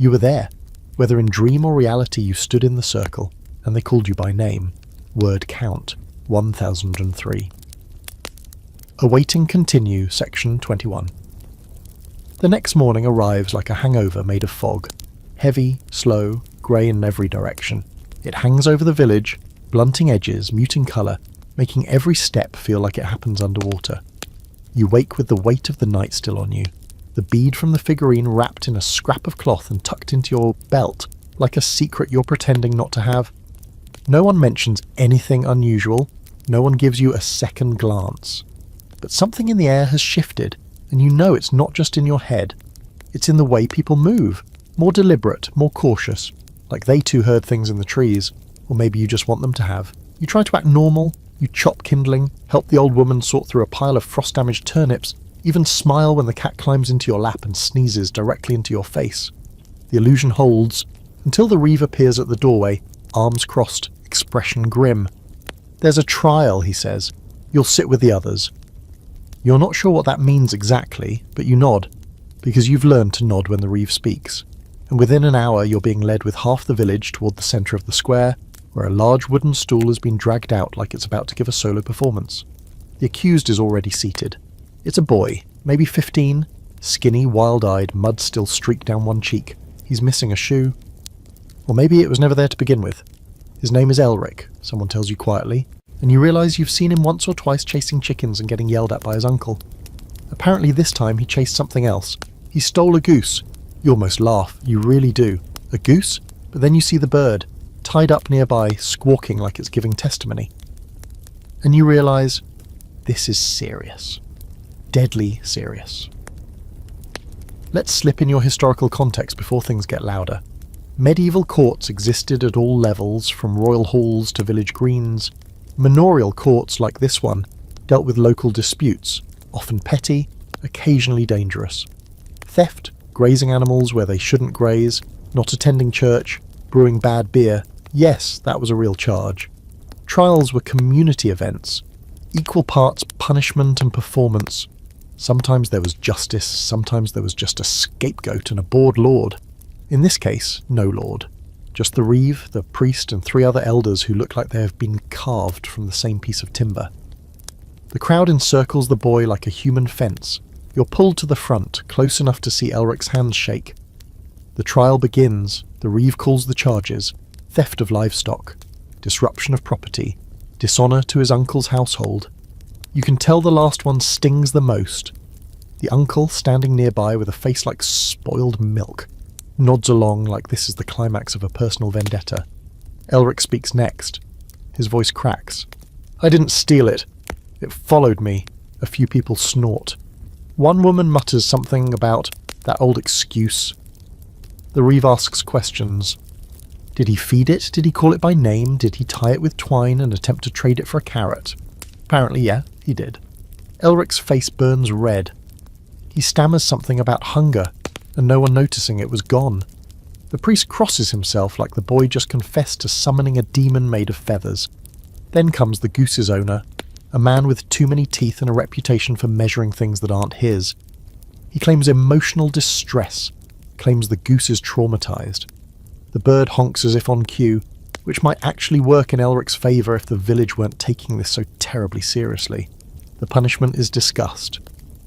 were there. Whether in dream or reality, you stood in the circle, and they called you by name. Word count, 1003. Awaiting continue, section 21. The next morning arrives like a hangover made of fog. Heavy, slow, grey in every direction. It hangs over the village, blunting edges, muting colour, making every step feel like it happens underwater. You wake with the weight of the night still on you. The bead from the figurine wrapped in a scrap of cloth and tucked into your belt, like a secret you're pretending not to have. No one mentions anything unusual. No one gives you a second glance. But something in the air has shifted, and you know it's not just in your head. It's in the way people move. More deliberate, more cautious. Like they too heard things in the trees, or maybe you just want them to have. You try to act normal. You chop kindling, help the old woman sort through a pile of frost-damaged turnips, even smile when the cat climbs into your lap and sneezes directly into your face. The illusion holds, until the reeve appears at the doorway, arms crossed, expression grim. There's a trial, he says. You'll sit with the others. You're not sure what that means exactly, but you nod, because you've learned to nod when the reeve speaks. And within an hour you're being led with half the village toward the centre of the square, where a large wooden stool has been dragged out like it's about to give a solo performance. The accused is already seated. It's a boy, maybe 15, skinny, wild-eyed, mud still streaked down one cheek. He's missing a shoe. Or maybe it was never there to begin with. His name is Elric, someone tells you quietly, and you realise you've seen him once or twice chasing chickens and getting yelled at by his uncle. Apparently this time he chased something else. He stole a goose. You almost laugh, you really do. A goose? But then you see the bird, tied up nearby, squawking like it's giving testimony. And you realise, this is serious. Deadly serious. Let's slip in your historical context before things get louder. Medieval courts existed at all levels, from royal halls to village greens. Manorial courts like this one dealt with local disputes, often petty, occasionally dangerous. Theft, grazing animals where they shouldn't graze, not attending church, brewing bad beer. Yes, that was a real charge. Trials were community events, equal parts punishment and performance. Sometimes there was justice, sometimes there was just a scapegoat and a bored lord. In this case, no lord. Just the reeve, the priest, and 3 other elders who look like they have been carved from the same piece of timber. The crowd encircles the boy like a human fence. You're pulled to the front, close enough to see Elric's hands shake. The trial begins. The reeve calls the charges: theft of livestock, disruption of property, dishonour to his uncle's household. You can tell the last one stings the most. The uncle, standing nearby with a face like spoiled milk, nods along like this is the climax of a personal vendetta. Elric speaks next. His voice cracks. "I didn't steal it. It followed me." A few people snort. One woman mutters something about that old excuse. The reeve asks questions. Did he feed it? Did he call it by name? Did he tie it with twine and attempt to trade it for a carrot? Apparently, yeah, he did. Elric's face burns red. He stammers something about hunger, and no one noticing it was gone. The priest crosses himself like the boy just confessed to summoning a demon made of feathers. Then comes the goose's owner, a man with too many teeth and a reputation for measuring things that aren't his. He claims emotional distress, claims the goose is traumatized. The bird honks as if on cue, which might actually work in Elric's favour if the village weren't taking this so terribly seriously. The punishment is discussed.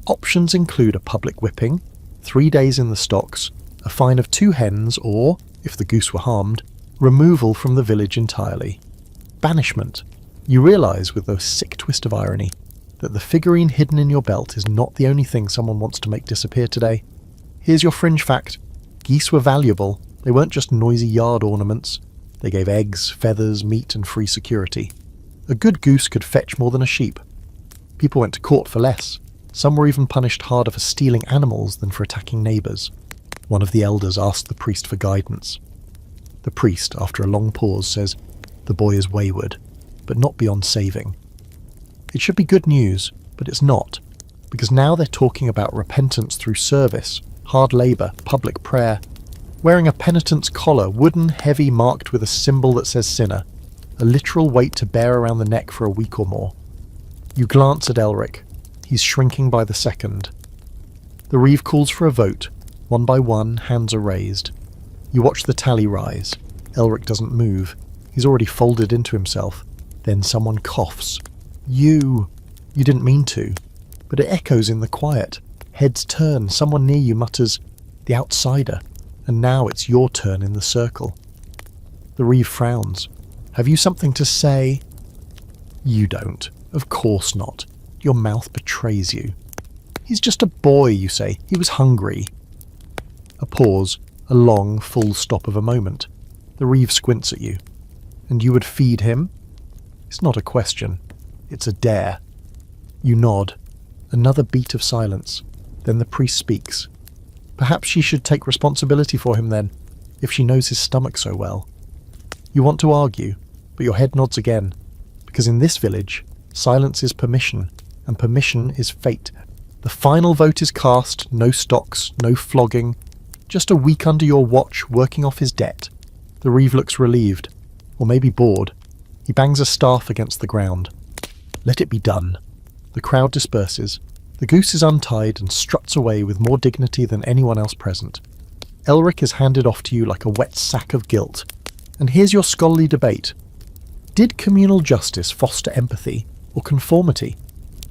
Options include a public whipping, 3 days in the stocks, a fine of 2 hens, or, if the goose were harmed, removal from the village entirely. Banishment. You realise, with a sick twist of irony, that the figurine hidden in your belt is not the only thing someone wants to make disappear today. Here's your fringe fact. Geese were valuable. They weren't just noisy yard ornaments. They gave eggs, feathers, meat, and free security. A good goose could fetch more than a sheep. People went to court for less. Some were even punished harder for stealing animals than for attacking neighbours. One of the elders asked the priest for guidance. The priest, after a long pause, says, "The boy is wayward, but not beyond saving." It should be good news, but it's not, because now they're talking about repentance through service, hard labour, public prayer, wearing a penitent's collar, wooden, heavy, marked with a symbol that says sinner, a literal weight to bear around the neck for a week or more. You glance at Elric. He's shrinking by the second. The reeve calls for a vote. One by one, hands are raised. You watch the tally rise. Elric doesn't move. He's already folded into himself. Then someone coughs. You didn't mean to. But it echoes in the quiet. Heads turn. Someone near you mutters, "The outsider." And now it's your turn in the circle. The reeve frowns. "Have you something to say?" You don't. Of course not. Your mouth betrays you. "He's just a boy," you say. "He was hungry." A pause, a long, full stop of a moment. The reeve squints at you. "And you would feed him?" It's not a question. It's a dare. You nod. Another beat of silence. Then the priest speaks. Perhaps she should take responsibility for him then, if she knows his stomach so well. You want to argue, but your head nods again, because in this village, silence is permission, and permission is fate. The final vote is cast, no stocks, no flogging, just a week under your watch working off his debt. The reeve looks relieved, or maybe bored. He bangs a staff against the ground. Let it be done. The crowd disperses. The goose is untied and struts away with more dignity than anyone else present. Elric is handed off to you like a wet sack of guilt. And here's your scholarly debate. Did communal justice foster empathy or conformity?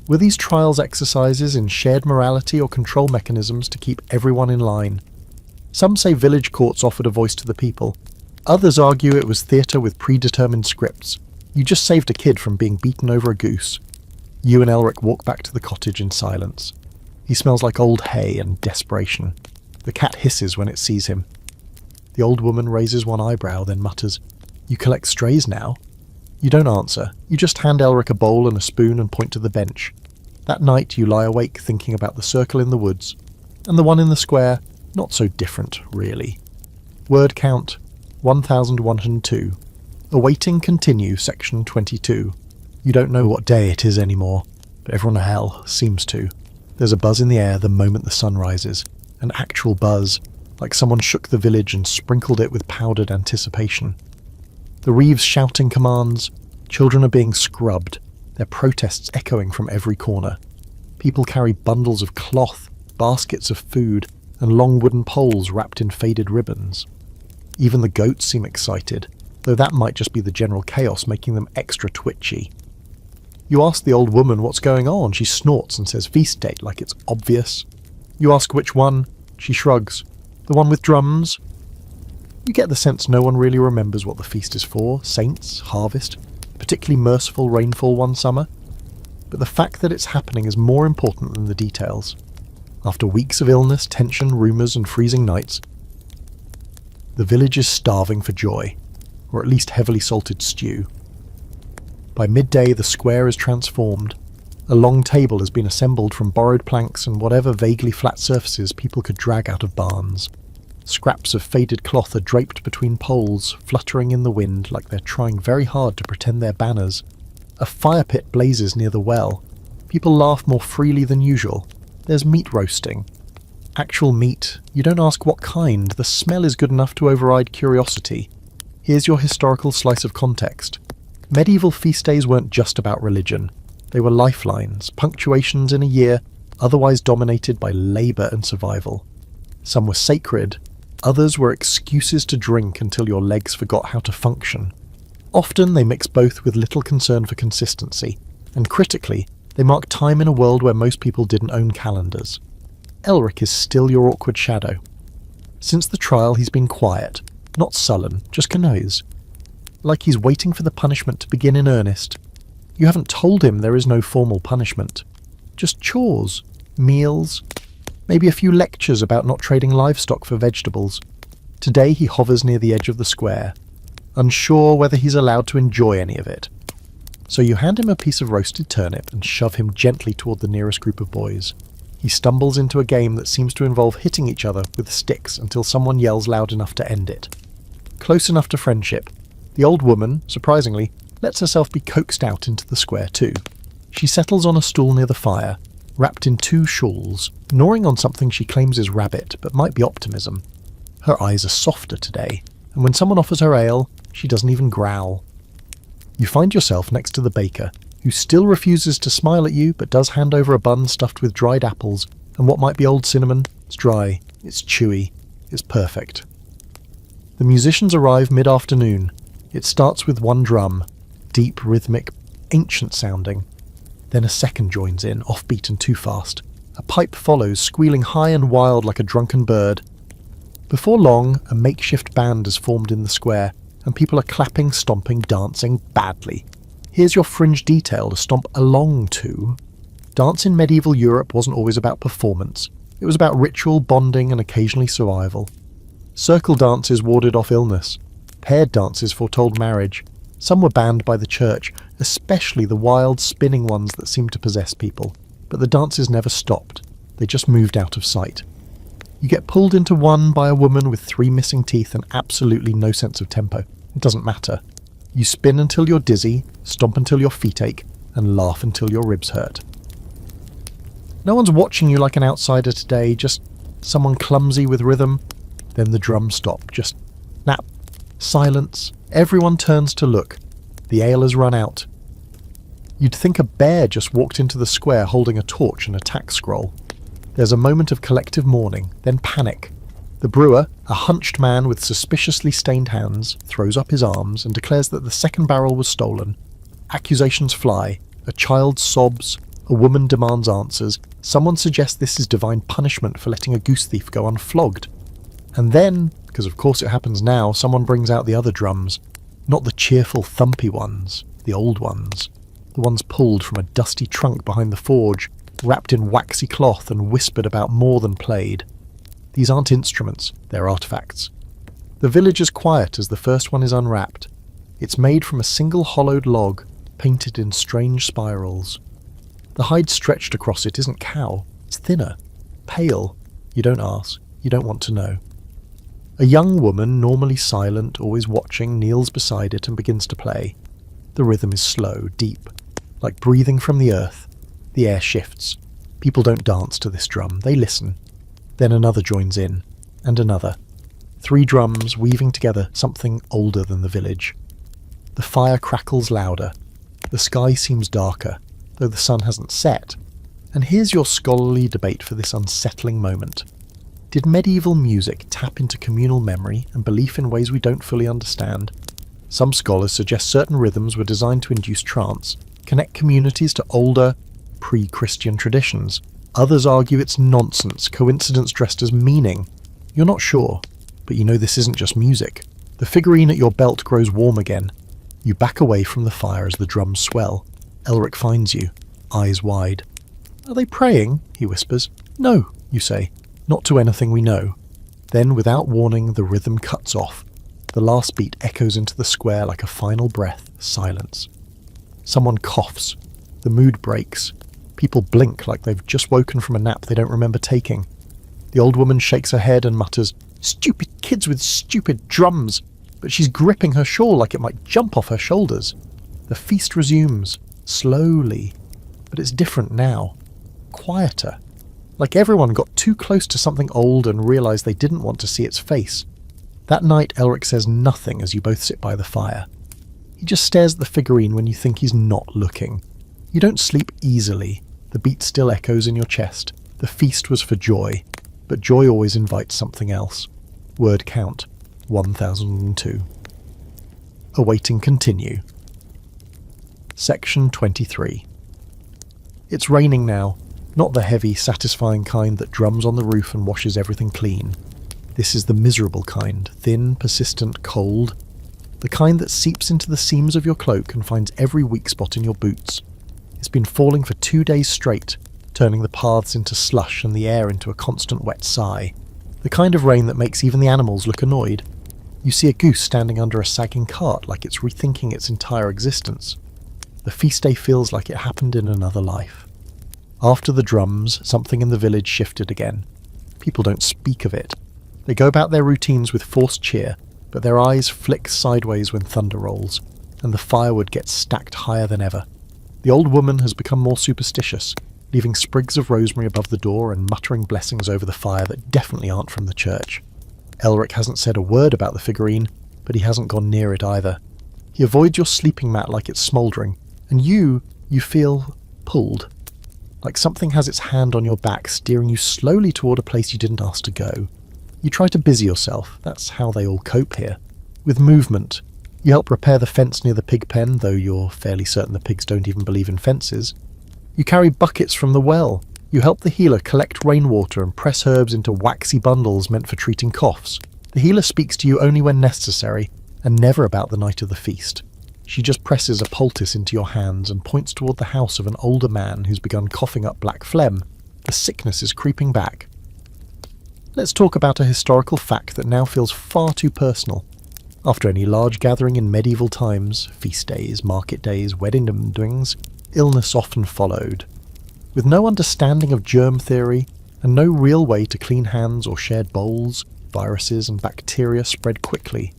Were these trials exercises in shared morality or control mechanisms to keep everyone in line? Some say village courts offered a voice to the people. Others argue it was theatre with predetermined scripts. You just saved a kid from being beaten over a goose. You and Elric walk back to the cottage in silence. He smells like old hay and desperation. The cat hisses when it sees him. The old woman raises one eyebrow, then mutters, "You collect strays now?" You don't answer. You just hand Elric a bowl and a spoon and point to the bench. That night you lie awake thinking about the circle in the woods, and the one in the square, not so different, really. Word count, 1102. Awaiting continue, section 22. You don't know what day it is anymore, but everyone in hell seems to. There's a buzz in the air the moment the sun rises. An actual buzz, like someone shook the village and sprinkled it with powdered anticipation. The reeve's shouting commands. Children are being scrubbed, their protests echoing from every corner. People carry bundles of cloth, baskets of food, and long wooden poles wrapped in faded ribbons. Even the goats seem excited, though that might just be the general chaos making them extra twitchy. You ask the old woman what's going on. She snorts and says feast date like it's obvious. You ask which one. She shrugs. The one with drums? You get the sense no one really remembers what the feast is for. Saints, harvest, particularly merciful rainfall one summer. But the fact that it's happening is more important than the details. After weeks of illness, tension, rumours and freezing nights, the village is starving for joy, or at least heavily salted stew. By midday the square is transformed. A long table has been assembled from borrowed planks and whatever vaguely flat surfaces people could drag out of barns. Scraps of faded cloth are draped between poles, fluttering in the wind like they're trying very hard to pretend they're banners. A fire pit blazes near the well. People laugh more freely than usual. There's meat roasting. Actual meat. You don't ask what kind. The smell is good enough to override curiosity. Here's your historical slice of context. Medieval feast days weren't just about religion. They were lifelines, punctuations in a year otherwise dominated by labour and survival. Some were sacred, others were excuses to drink until your legs forgot how to function. Often they mix both with little concern for consistency, and critically, They mark time in a world where most people didn't own calendars. Elric is still your awkward shadow. Since the trial he's been quiet, not sullen, just canoes. Like he's waiting for the punishment to begin in earnest. You haven't told him there is no formal punishment. Just chores, meals, maybe a few lectures about not trading livestock for vegetables. Today he hovers near the edge of the square, unsure whether he's allowed to enjoy any of it. So you hand him a piece of roasted turnip and shove him gently toward the nearest group of boys. He stumbles into a game that seems to involve hitting each other with sticks until someone yells loud enough to end it. Close enough to friendship, the old woman, surprisingly, lets herself be coaxed out into the square too. She settles on a stool near the fire, wrapped in 2 shawls, gnawing on something she claims is rabbit, but might be optimism. Her eyes are softer today, and when someone offers her ale, she doesn't even growl. You find yourself next to the baker, who still refuses to smile at you but does hand over a bun stuffed with dried apples and what might be old cinnamon. It's dry, it's chewy, it's perfect. The musicians arrive mid-afternoon. It starts with 1 drum, deep, rhythmic, ancient sounding. Then a second joins in, offbeat and too fast. A pipe follows, squealing high and wild like a drunken bird. Before long, a makeshift band is formed in the square, and people are clapping, stomping, dancing badly. Here's your fringe detail to stomp along to. Dance in medieval Europe wasn't always about performance. It was about ritual, bonding, and occasionally survival. Circle dances warded off illness. Paired dances foretold marriage. Some were banned by the church, especially the wild, spinning ones that seemed to possess people. But the dances never stopped. They just moved out of sight. You get pulled into one by a woman with 3 missing teeth and absolutely no sense of tempo. It doesn't matter. You spin until you're dizzy, stomp until your feet ache, and laugh until your ribs hurt. No one's watching you like an outsider today, just someone clumsy with rhythm. Then the drums stop, just snap, silence. Everyone turns to look. The ale has run out. You'd think a bear just walked into the square holding a torch and a tax scroll. There's a moment of collective mourning, then panic. The brewer, a hunched man with suspiciously stained hands, throws up his arms and declares that the second barrel was stolen. Accusations fly. A child sobs. A woman demands answers. Someone suggests this is divine punishment for letting a goose thief go unflogged. And then, because of course it happens now, someone brings out the other drums. Not the cheerful, thumpy ones, the old ones. The ones pulled from a dusty trunk behind the forge, wrapped in waxy cloth and whispered about more than played. These aren't instruments, they're artifacts. The village is quiet as the first one is unwrapped. It's made from a single hollowed log, painted in strange spirals. The hide stretched across it isn't cow, it's thinner, pale. You don't ask, you don't want to know. A young woman, normally silent, always watching, kneels beside it and begins to play. The rhythm is slow, deep, like breathing from the earth. The air shifts. People don't dance to this drum, they listen. Then another joins in, and another. 3 drums weaving together something older than the village. The fire crackles louder. The sky seems darker, though the sun hasn't set. And here's your scholarly debate for this unsettling moment. Did medieval music tap into communal memory and belief in ways we don't fully understand? Some scholars suggest certain rhythms were designed to induce trance, connect communities to older, pre-Christian traditions. Others argue it's nonsense, coincidence dressed as meaning. You're not sure, but you know this isn't just music. The figurine at your belt grows warm again. You back away from the fire as the drums swell. Elric finds you, eyes wide. Are they praying? He whispers. No, you say. Not to anything we know. Then, without warning, the rhythm cuts off. The last beat echoes into the square like a final breath, silence. Someone coughs. The mood breaks. People blink like they've just woken from a nap they don't remember taking. The old woman shakes her head and mutters, "Stupid kids with stupid drums!" But she's gripping her shawl like it might jump off her shoulders. The feast resumes, slowly. But it's different now. Quieter. Like everyone got too close to something old and realised they didn't want to see its face. That night, Elric says nothing as you both sit by the fire. He just stares at the figurine when you think he's not looking. You don't sleep easily. The beat still echoes in your chest. The feast was for joy, but joy always invites something else. Word count, 1002. Awaiting continue. Section 23. It's raining now, not the heavy, satisfying kind that drums on the roof and washes everything clean. This is the miserable kind, thin, persistent, cold, the kind that seeps into the seams of your cloak and finds every weak spot in your boots. It's been falling for 2 days straight, turning the paths into slush and the air into a constant wet sigh. The kind of rain that makes even the animals look annoyed. You see a goose standing under a sagging cart like it's rethinking its entire existence. The feast day feels like it happened in another life. After the drums, something in the village shifted again. People don't speak of it. They go about their routines with forced cheer, but their eyes flick sideways when thunder rolls, and the firewood gets stacked higher than ever. The old woman has become more superstitious, leaving sprigs of rosemary above the door and muttering blessings over the fire that definitely aren't from the church. Elric hasn't said a word about the figurine, but he hasn't gone near it either. He avoids your sleeping mat like it's smouldering, and you feel pulled. Like something has its hand on your back, steering you slowly toward a place you didn't ask to go. You try to busy yourself, that's how they all cope here. With movement. You help repair the fence near the pig pen, though you're fairly certain the pigs don't even believe in fences. You carry buckets from the well. You help the healer collect rainwater and press herbs into waxy bundles meant for treating coughs. The healer speaks to you only when necessary, and never about the night of the feast. She just presses a poultice into your hands and points toward the house of an older man who's begun coughing up black phlegm. The sickness is creeping back. Let's talk about a historical fact that now feels far too personal. After any large gathering in medieval times, feast days, market days, weddings, illness often followed. With no understanding of germ theory, and no real way to clean hands or shared bowls, viruses and bacteria spread quickly.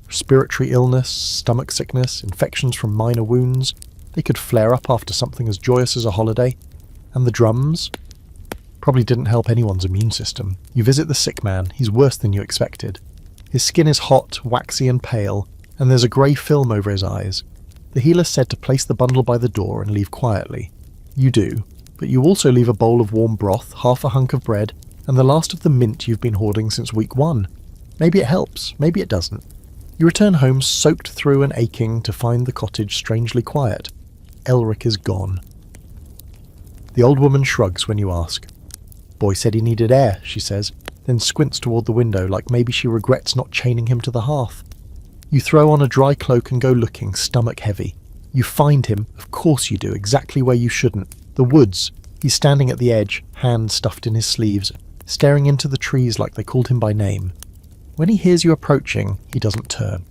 Respiratory illness, stomach sickness, infections from minor wounds, they could flare up after something as joyous as a holiday. And the drums? Probably didn't help anyone's immune system. You visit the sick man, he's worse than you expected. His skin is hot, waxy and pale, and there's a grey film over his eyes. The healer said to place the bundle by the door and leave quietly. You do, but you also leave a bowl of warm broth, half a hunk of bread, and the last of the mint you've been hoarding since week 1. Maybe it helps, maybe it doesn't. You return home soaked through and aching to find the cottage strangely quiet. Elric is gone. The old woman shrugs when you ask. Boy said he needed air, she says, then squints toward the window like maybe she regrets not chaining him to the hearth. You throw on a dry cloak and go looking, stomach heavy. You find him, of course you do, exactly where you shouldn't. The woods. He's standing at the edge, hands stuffed in his sleeves, staring into the trees like they called him by name. When he hears you approaching, he doesn't turn.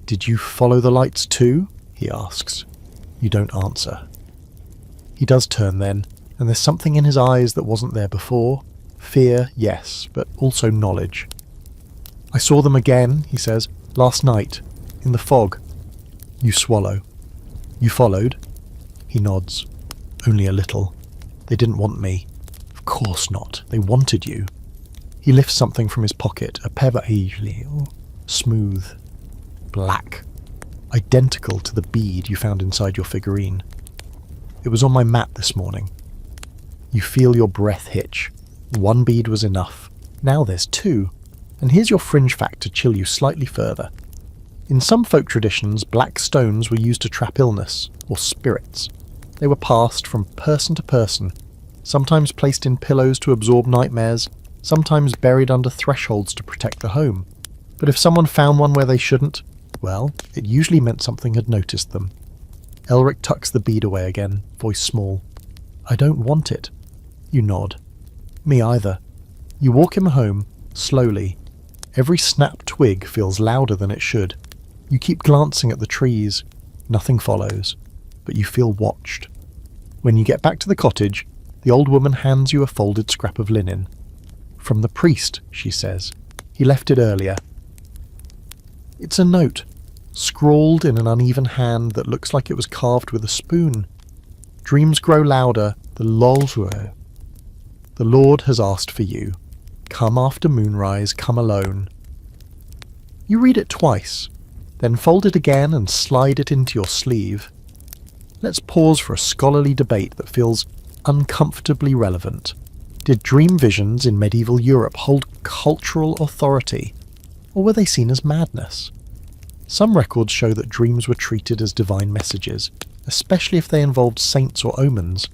Did you follow the lights too? He asks. You don't answer. He does turn then, and there's something in his eyes that wasn't there before. Fear, yes, but also knowledge. I saw them again, he says, last night, in the fog. You swallow. You followed? He nods. Only a little. They didn't want me. Of course not. They wanted you. He lifts something from his pocket, a pebble, smooth, black, identical to the bead you found inside your figurine. It was on my mat this morning. You feel your breath hitch. 1 bead was enough. Now there's 2. And here's your fringe fact to chill you slightly further. In some folk traditions, black stones were used to trap illness, or spirits. They were passed from person to person, sometimes placed in pillows to absorb nightmares, sometimes buried under thresholds to protect the home. But if someone found one where they shouldn't, well, it usually meant something had noticed them. Elric tucks the bead away again, voice small. I don't want it. You nod. Me either. You walk him home, slowly. Every snapped twig feels louder than it should. You keep glancing at the trees. Nothing follows, but you feel watched. When you get back to the cottage, the old woman hands you a folded scrap of linen. From the priest, she says. He left it earlier. It's a note, scrawled in an uneven hand that looks like it was carved with a spoon. Dreams grow louder, the Lord has asked for you. Come after moonrise, come alone. You read it twice, then fold it again and slide it into your sleeve. Let's pause for a scholarly debate that feels uncomfortably relevant. Did dream visions in medieval Europe hold cultural authority, or were they seen as madness? Some records show that dreams were treated as divine messages, especially if they involved saints or omens.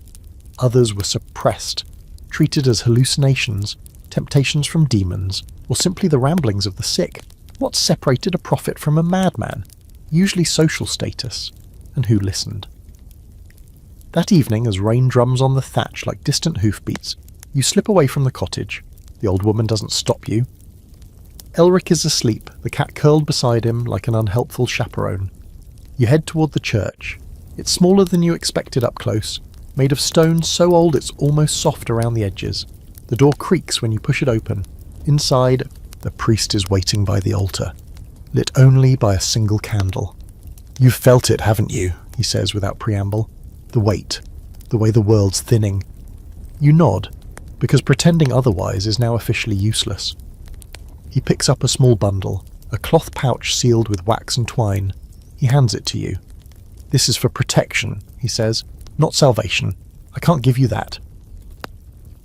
Others were suppressed, treated as hallucinations, temptations from demons, or simply the ramblings of the sick. What separated a prophet from a madman? Usually social status. And who listened? That evening, as rain drums on the thatch like distant hoofbeats, you slip away from the cottage. The old woman doesn't stop you. Elric is asleep, the cat curled beside him like an unhelpful chaperone. You head toward the church. It's smaller than you expected up close, made of stone so old it's almost soft around the edges. The door creaks when you push it open. Inside, the priest is waiting by the altar, lit only by a single candle. "You've felt it, haven't you?" he says without preamble. "The weight, the way the world's thinning." You nod, because pretending otherwise is now officially useless. He picks up a small bundle, a cloth pouch sealed with wax and twine. He hands it to you. "This is for protection," he says, "not salvation. I can't give you that."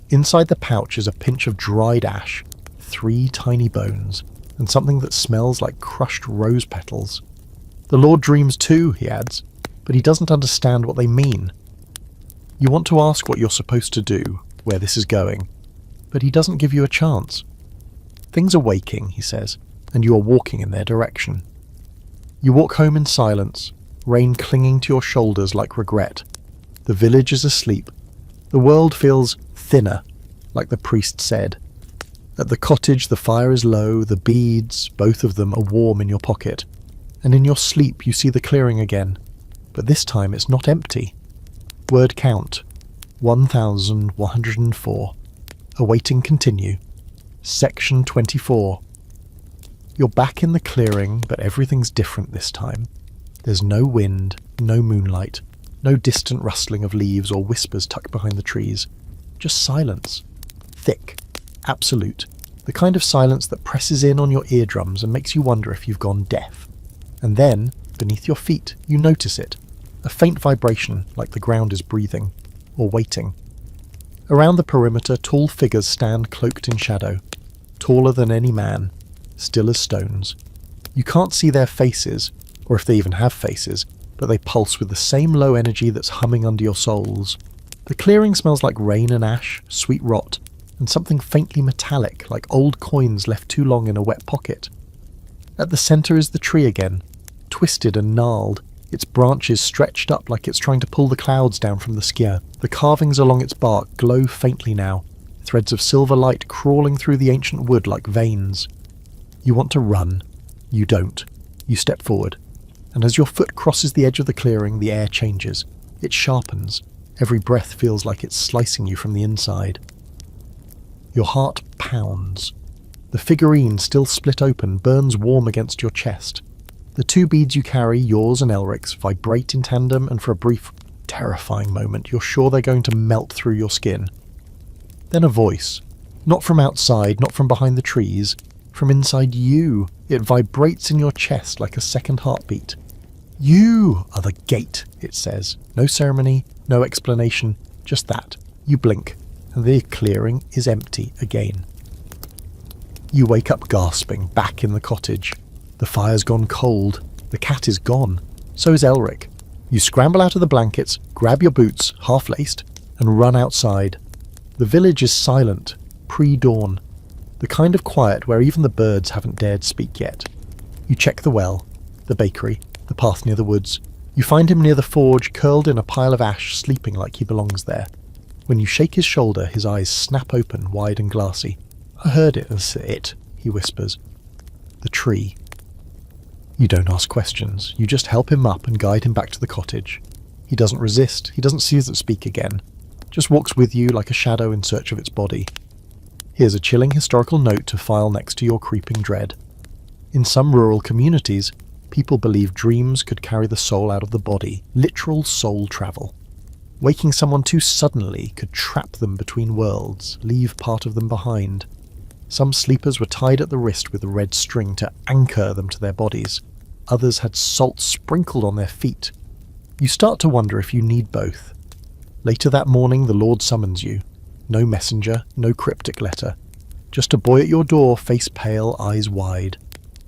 Inside the pouch is a pinch of dried ash, 3 tiny bones, and something that smells like crushed rose petals. "The Lord dreams too," he adds, but he doesn't understand what they mean. You want to ask what you're supposed to do, where this is going, but he doesn't give you a chance. "Things are waking," he says, "and you are walking in their direction." You walk home in silence, rain clinging to your shoulders like regret. The village is asleep. The world feels thinner, like the priest said. At the cottage the fire is low, the beads, both of them, are warm in your pocket. And in your sleep you see the clearing again, but this time it's not empty. Word count, 1104. Awaiting continue. Section 24. You're back in the clearing, but everything's different this time. There's no wind, no moonlight, no distant rustling of leaves or whispers tucked behind the trees. Just silence. Thick. Absolute. The kind of silence that presses in on your eardrums and makes you wonder if you've gone deaf. And then, beneath your feet, you notice it. A faint vibration, like the ground is breathing, or waiting. Around the perimeter, tall figures stand cloaked in shadow, taller than any man, still as stones. You can't see their faces, or if they even have faces, but they pulse with the same low energy that's humming under your souls. The clearing smells like rain and ash, sweet rot, and something faintly metallic, like old coins left too long in a wet pocket. At the centre is the tree again, twisted and gnarled, its branches stretched up like it's trying to pull the clouds down from the sky. The carvings along its bark glow faintly now, threads of silver light crawling through the ancient wood like veins. You want to run. You don't. You step forward, and as your foot crosses the edge of the clearing, the air changes. It sharpens. Every breath feels like it's slicing you from the inside. Your heart pounds. The figurine, still split open, burns warm against your chest. The 2 beads you carry, yours and Elric's, vibrate in tandem, and for a brief, terrifying moment, you're sure they're going to melt through your skin. Then a voice. Not from outside, not from behind the trees, from inside you. It vibrates in your chest like a second heartbeat. "You are the gate," it says. No ceremony, no explanation, just that. You blink, and the clearing is empty again. You wake up gasping, back in the cottage. The fire's gone cold. The cat is gone. So is Elric. You scramble out of the blankets, grab your boots, half-laced, and run outside. The village is silent, pre-dawn. The kind of quiet where even the birds haven't dared speak yet. You check the well, the bakery, the path near the woods. You find him near the forge, curled in a pile of ash, sleeping like he belongs there. When you shake his shoulder, his eyes snap open, wide and glassy. "I heard it, that's it," he whispers. The tree. You don't ask questions. You just help him up and guide him back to the cottage. He doesn't resist. He doesn't see it speak again. Just walks with you like a shadow in search of its body. Here's a chilling historical note to file next to your creeping dread. In some rural communities, people believe dreams could carry the soul out of the body, literal soul travel. Waking someone too suddenly could trap them between worlds, leave part of them behind. Some sleepers were tied at the wrist with a red string to anchor them to their bodies. Others had salt sprinkled on their feet. You start to wonder if you need both. Later that morning, the Lord summons you. No messenger, no cryptic letter. Just a boy at your door, face pale, eyes wide.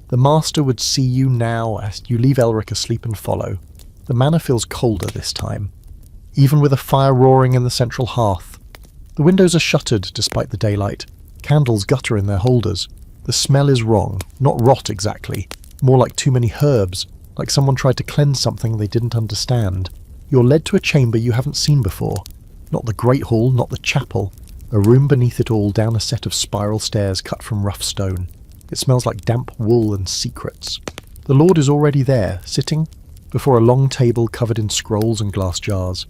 The Master would see you now as you leave Elric asleep and follow. The manor feels colder this time. even with a fire roaring in the central hearth. The windows are shuttered despite the daylight. Candles gutter in their holders. The smell is wrong, not rot exactly, more like too many herbs, like someone tried to cleanse something they didn't understand. You're led to a chamber you haven't seen before. Not the Great Hall, not the chapel. A room beneath it all, down a set of spiral stairs cut from rough stone. It smells like damp wool and secrets. The Lord is already there, sitting before a long table covered in scrolls and glass jars.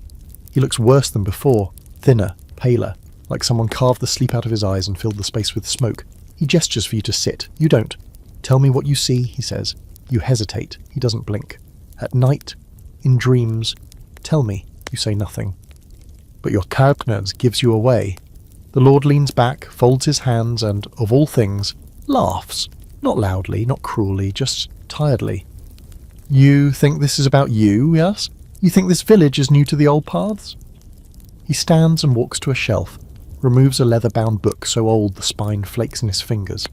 He looks worse than before, thinner, paler, like someone carved the sleep out of his eyes and filled the space with smoke. He gestures for you to sit. You don't. Tell me what you see, he says. You hesitate. He doesn't blink. At night, in dreams, tell me. You say nothing. But your countenance gives you away. The Lord leans back, folds his hands, and, of all things, laughs. Not loudly, not cruelly, just tiredly. You think this is about you, yes? You think this village is new to the old paths? He stands and walks to a shelf, removes a leather-bound book so old the spine flakes in his fingers.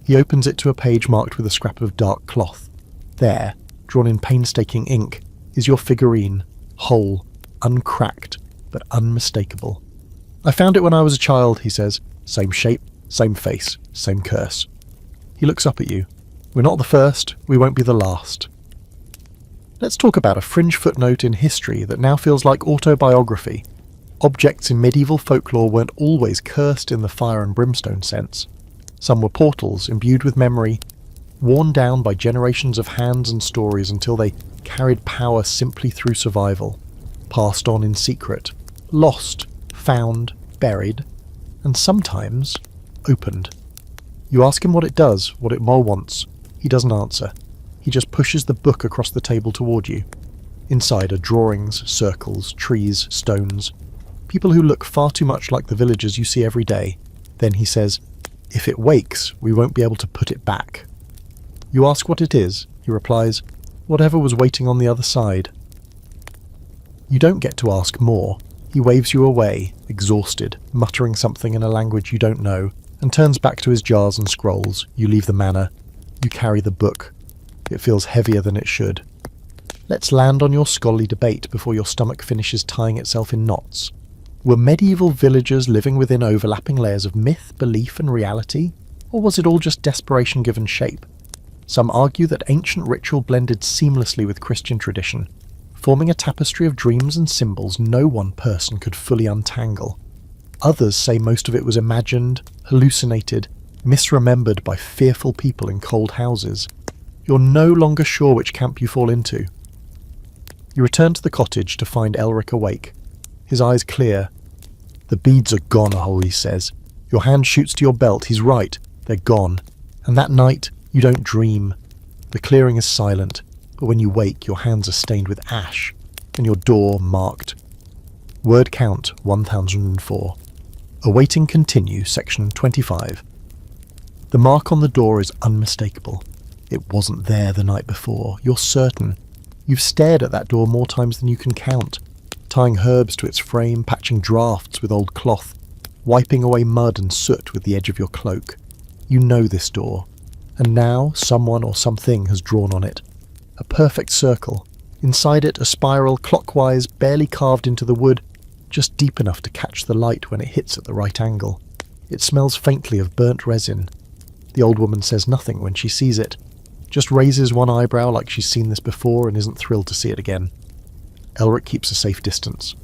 He opens it to a page marked with a scrap of dark cloth. There, drawn in painstaking ink, is your figurine, whole, uncracked, but unmistakable. I found it when I was a child, he says. Same shape, same face, same curse. He looks up at you. We're not the first, we won't be the last. Let's talk about a fringe footnote in history that now feels like autobiography. Objects in medieval folklore weren't always cursed in the fire and brimstone sense. Some were portals imbued with memory, worn down by generations of hands and stories until they carried power simply through survival, passed on in secret, lost, found, buried, and sometimes opened. You ask him what it does, what it more wants. He doesn't answer. He just pushes the book across the table toward you. Inside are drawings, circles, trees, stones. People who look far too much like the villagers you see every day. Then he says, if it wakes, we won't be able to put it back. You ask what it is. He replies, whatever was waiting on the other side. You don't get to ask more. He waves you away, exhausted, muttering something in a language you don't know, and turns back to his jars and scrolls. You leave the manor. You carry the book. It feels heavier than it should. Let's land on your scholarly debate before your stomach finishes tying itself in knots. Were medieval villagers living within overlapping layers of myth, belief and reality? Or was it all just desperation given shape? Some argue that ancient ritual blended seamlessly with Christian tradition, forming a tapestry of dreams and symbols no one person could fully untangle. Others say most of it was imagined, hallucinated, misremembered by fearful people in cold houses. You're no longer sure which camp you fall into. You return to the cottage to find Elric awake. His eyes clear. The beads are gone, Holly says. Your hand shoots to your belt. He's right. They're gone. And that night, you don't dream. The clearing is silent, but when you wake, your hands are stained with ash, and your door marked. Word count 1004. Awaiting continue, section 25. The mark on the door is unmistakable. It wasn't there the night before. You're certain. You've stared at that door more times than you can count, tying herbs to its frame, patching drafts with old cloth, wiping away mud and soot with the edge of your cloak. You know this door, and now someone or something has drawn on it. A perfect circle. Inside it, a spiral, clockwise, barely carved into the wood, just deep enough to catch the light when it hits at the right angle. It smells faintly of burnt resin. The old woman says nothing when she sees it, just raises one eyebrow like she's seen this before and isn't thrilled to see it again. Elric keeps a safe distance.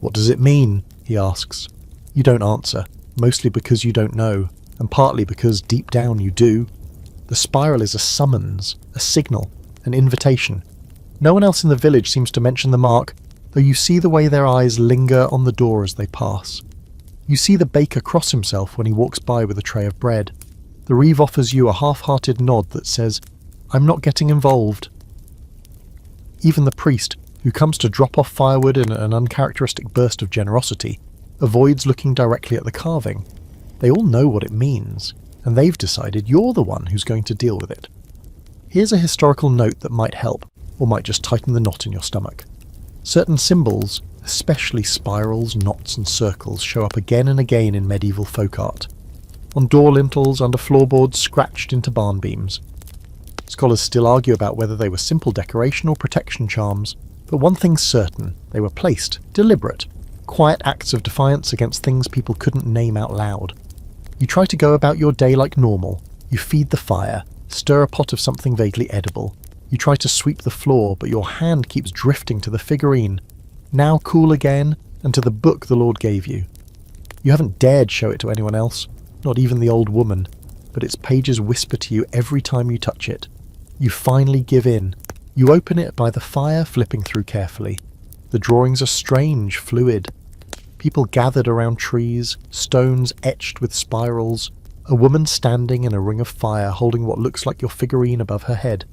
What does it mean? He asks. You don't answer, mostly because you don't know, and partly because deep down you do. The spiral is a summons, a signal, an invitation. No one else in the village seems to mention the mark, though you see the way their eyes linger on the door as they pass. You see the baker cross himself when he walks by with a tray of bread. The reeve offers you a half-hearted nod that says, I'm not getting involved. Even the priest, who comes to drop off firewood in an uncharacteristic burst of generosity, avoids looking directly at the carving. They all know what it means, and they've decided you're the one who's going to deal with it. Here's a historical note that might help, or might just tighten the knot in your stomach. Certain symbols, especially spirals, knots and circles, show up again and again in medieval folk art. On door lintels, under floorboards, scratched into barn beams. Scholars still argue about whether they were simple decoration or protection charms. But one thing's certain, they were placed, deliberate, quiet acts of defiance against things people couldn't name out loud. You try to go about your day like normal. You feed the fire, stir a pot of something vaguely edible. You try to sweep the floor, but your hand keeps drifting to the figurine, now cool again, and to the book the Lord gave you. You haven't dared show it to anyone else, not even the old woman, but its pages whisper to you every time you touch it. You finally give in. You open it by the fire, flipping through carefully. The drawings are strange, fluid. People gathered around trees, stones etched with spirals, a woman standing in a ring of fire holding what looks like your figurine above her head.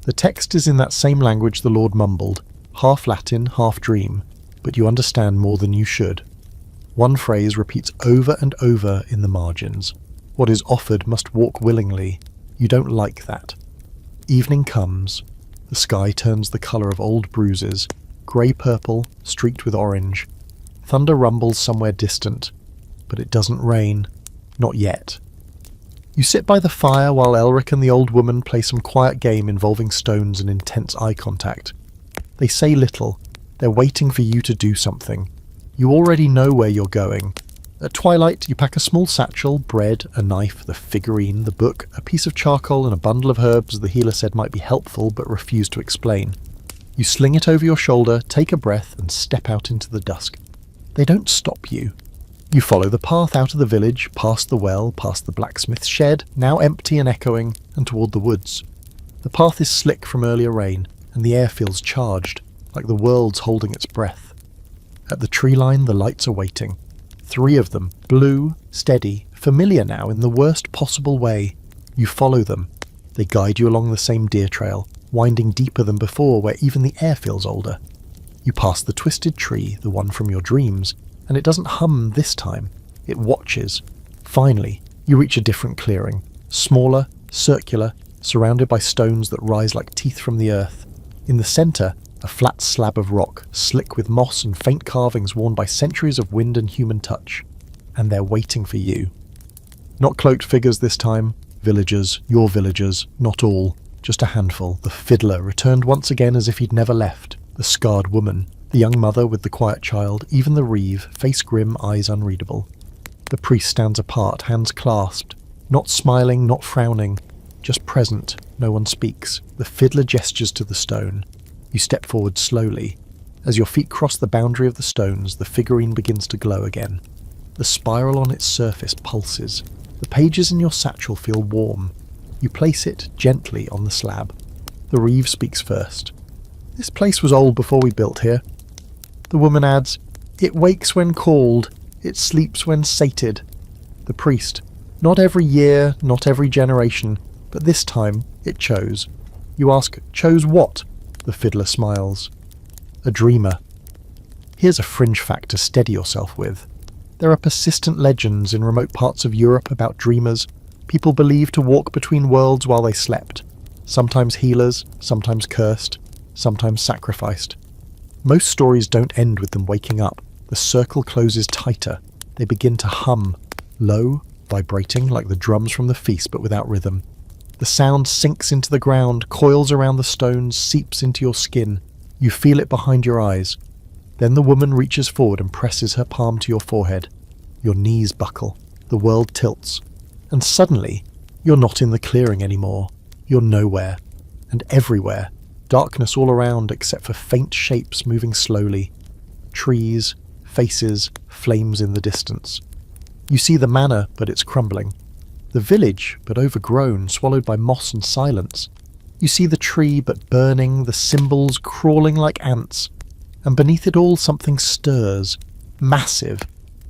The text is in that same language the Lord mumbled, half Latin, half dream, but you understand more than you should. One phrase repeats over and over in the margins. What is offered must walk willingly. You don't like that. Evening comes. The sky turns the colour of old bruises, grey-purple, streaked with orange. Thunder rumbles somewhere distant, but it doesn't rain. Not yet. You sit by the fire while Elric and the old woman play some quiet game involving stones and intense eye contact. They say little. They're waiting for you to do something. You already know where you're going. At twilight, you pack a small satchel, bread, a knife, the figurine, the book, a piece of charcoal and a bundle of herbs the healer said might be helpful but refused to explain. You sling it over your shoulder, take a breath, and step out into the dusk. They don't stop you. You follow the path out of the village, past the well, past the blacksmith's shed, now empty and echoing, and toward the woods. The path is slick from earlier rain, and the air feels charged, like the world's holding its breath. At the tree line, the lights are waiting. 3 of them, blue, steady, familiar now in the worst possible way. You follow them. They guide you along the same deer trail, winding deeper than before where even the air feels older. You pass the twisted tree, the one from your dreams, and it doesn't hum this time. It watches. Finally, you reach a different clearing, smaller, circular, surrounded by stones that rise like teeth from the earth. In the centre, a flat slab of rock, slick with moss and faint carvings worn by centuries of wind and human touch. And they're waiting for you. Not cloaked figures this time. Villagers, your villagers, not all. Just a handful. The fiddler returned once again as if he'd never left. The scarred woman. The young mother with the quiet child. Even the reeve, face grim, eyes unreadable. The priest stands apart, hands clasped. Not smiling, not frowning. Just present. No one speaks. The fiddler gestures to the stone. You step forward slowly. As your feet cross the boundary of the stones, the figurine begins to glow again. The spiral on its surface pulses. The pages in your satchel feel warm. You place it gently on the slab. The reeve speaks first. "This place was old before we built here." The woman adds, "It wakes when called. It sleeps when sated." The priest, "Not every year, not every generation, but this time it chose." You ask, "Chose what?" The fiddler smiles. "A dreamer." Here's a fringe fact to steady yourself with. There are persistent legends in remote parts of Europe about dreamers, people believed to walk between worlds while they slept, sometimes healers, sometimes cursed, sometimes sacrificed. Most stories don't end with them waking up. The circle closes tighter. They begin to hum, low, vibrating like the drums from the feast but without rhythm. The sound sinks into the ground, coils around the stones, seeps into your skin. You feel it behind your eyes. Then the woman reaches forward and presses her palm to your forehead. Your knees buckle. The world tilts. And suddenly, you're not in the clearing anymore. You're nowhere. And everywhere. Darkness all around except for faint shapes moving slowly. Trees, faces, flames in the distance. You see the manor, but it's crumbling. The village, but overgrown, swallowed by moss and silence. You see the tree, but burning, the symbols crawling like ants. And beneath it all something stirs. Massive.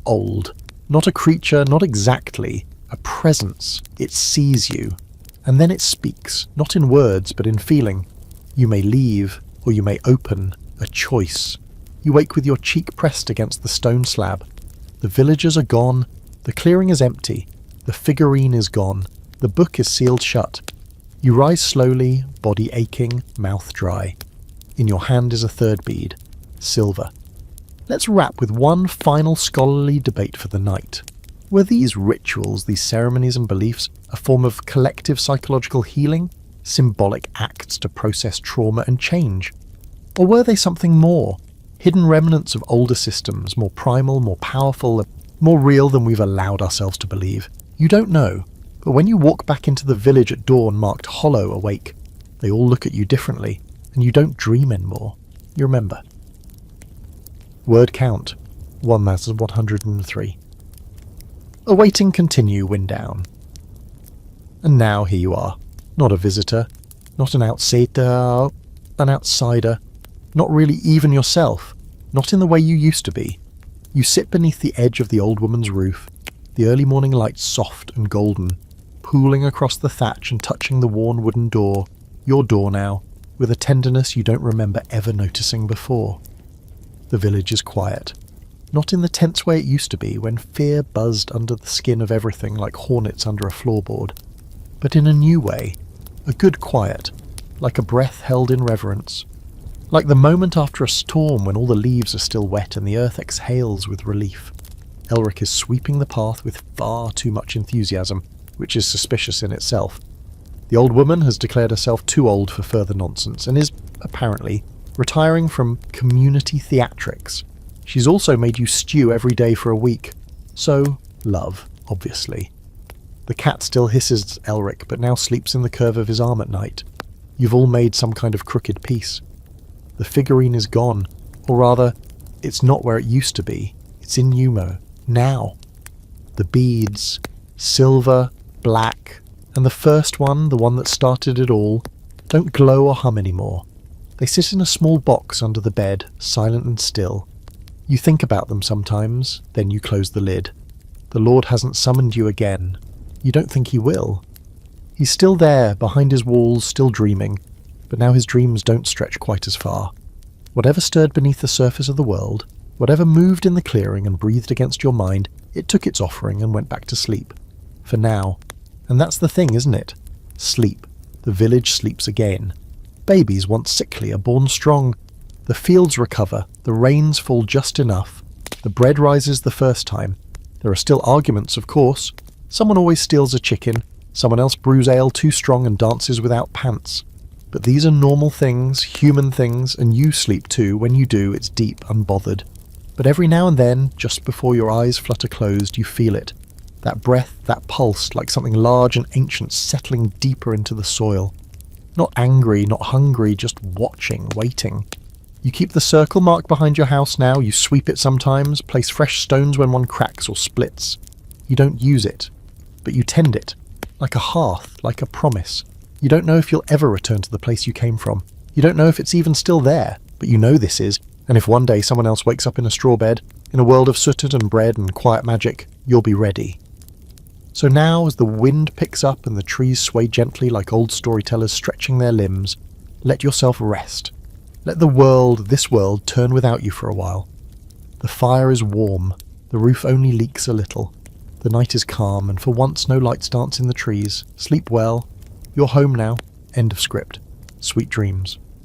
Old. Not a creature, not exactly. A presence. It sees you. And then it speaks, not in words, but in feeling. You may leave, or you may open. A choice. You wake with your cheek pressed against the stone slab. The villagers are gone. The clearing is empty. The figurine is gone. The book is sealed shut. You rise slowly, body aching, mouth dry. In your hand is a third bead. Silver. Let's wrap with one final scholarly debate for the night. Were these rituals, these ceremonies and beliefs, a form of collective psychological healing? Symbolic acts to process trauma and change? Or were they something more? Hidden remnants of older systems, more primal, more powerful, more real than we've allowed ourselves to believe? You don't know. But when you walk back into the village at dawn marked hollow awake, they all look at you differently, and you don't dream anymore. You remember. Word count 1103. Awaiting continue, wind down. And now here you are. Not a visitor, not an outsider, not really even yourself, not in the way you used to be. You sit beneath the edge of the old woman's roof, the early morning light soft and golden, pooling across the thatch and touching the worn wooden door, your door now, with a tenderness you don't remember ever noticing before. The village is quiet. Not in the tense way it used to be, when fear buzzed under the skin of everything like hornets under a floorboard, but in a new way, a good quiet, like a breath held in reverence. Like the moment after a storm when all the leaves are still wet and the earth exhales with relief. Elric is sweeping the path with far too much enthusiasm, which is suspicious in itself. The old woman has declared herself too old for further nonsense and is, apparently, retiring from community theatrics. She's also made you stew every day for a week. So, love, obviously. The cat still hisses at Elric, but now sleeps in the curve of his arm at night. You've all made some kind of crooked peace. The figurine is gone, or rather, it's not where it used to be. It's in Numo, now. The beads, silver, black, and the first one, the one that started it all, don't glow or hum anymore. They sit in a small box under the bed, silent and still. You think about them sometimes, then you close the lid. The Lord hasn't summoned you again. You don't think he will. He's still there, behind his walls, still dreaming, but now his dreams don't stretch quite as far. Whatever stirred beneath the surface of the world, whatever moved in the clearing and breathed against your mind, it took its offering and went back to sleep. For now. And that's the thing, isn't it? Sleep. The village sleeps again. Babies, once sickly, are born strong. The fields recover, the rains fall just enough. The bread rises the first time. There are still arguments, of course. Someone always steals a chicken, someone else brews ale too strong and dances without pants. But these are normal things, human things, and you sleep too. When you do, it's deep, unbothered. But every now and then, just before your eyes flutter closed, you feel it. That breath, that pulse, like something large and ancient settling deeper into the soil. Not angry, not hungry, just watching, waiting. You keep the circle mark behind your house now, you sweep it sometimes, place fresh stones when one cracks or splits. You don't use it, but you tend it, like a hearth, like a promise. You don't know if you'll ever return to the place you came from. You don't know if it's even still there, but you know this is, and if one day someone else wakes up in a straw bed, in a world of sooted and bread and quiet magic, you'll be ready. So now, as the wind picks up and the trees sway gently like old storytellers stretching their limbs, let yourself rest. Let the world, this world, turn without you for a while. The fire is warm, the roof only leaks a little. The night is calm, and for once no lights dance in the trees. Sleep well. You're home now. End of script. Sweet dreams.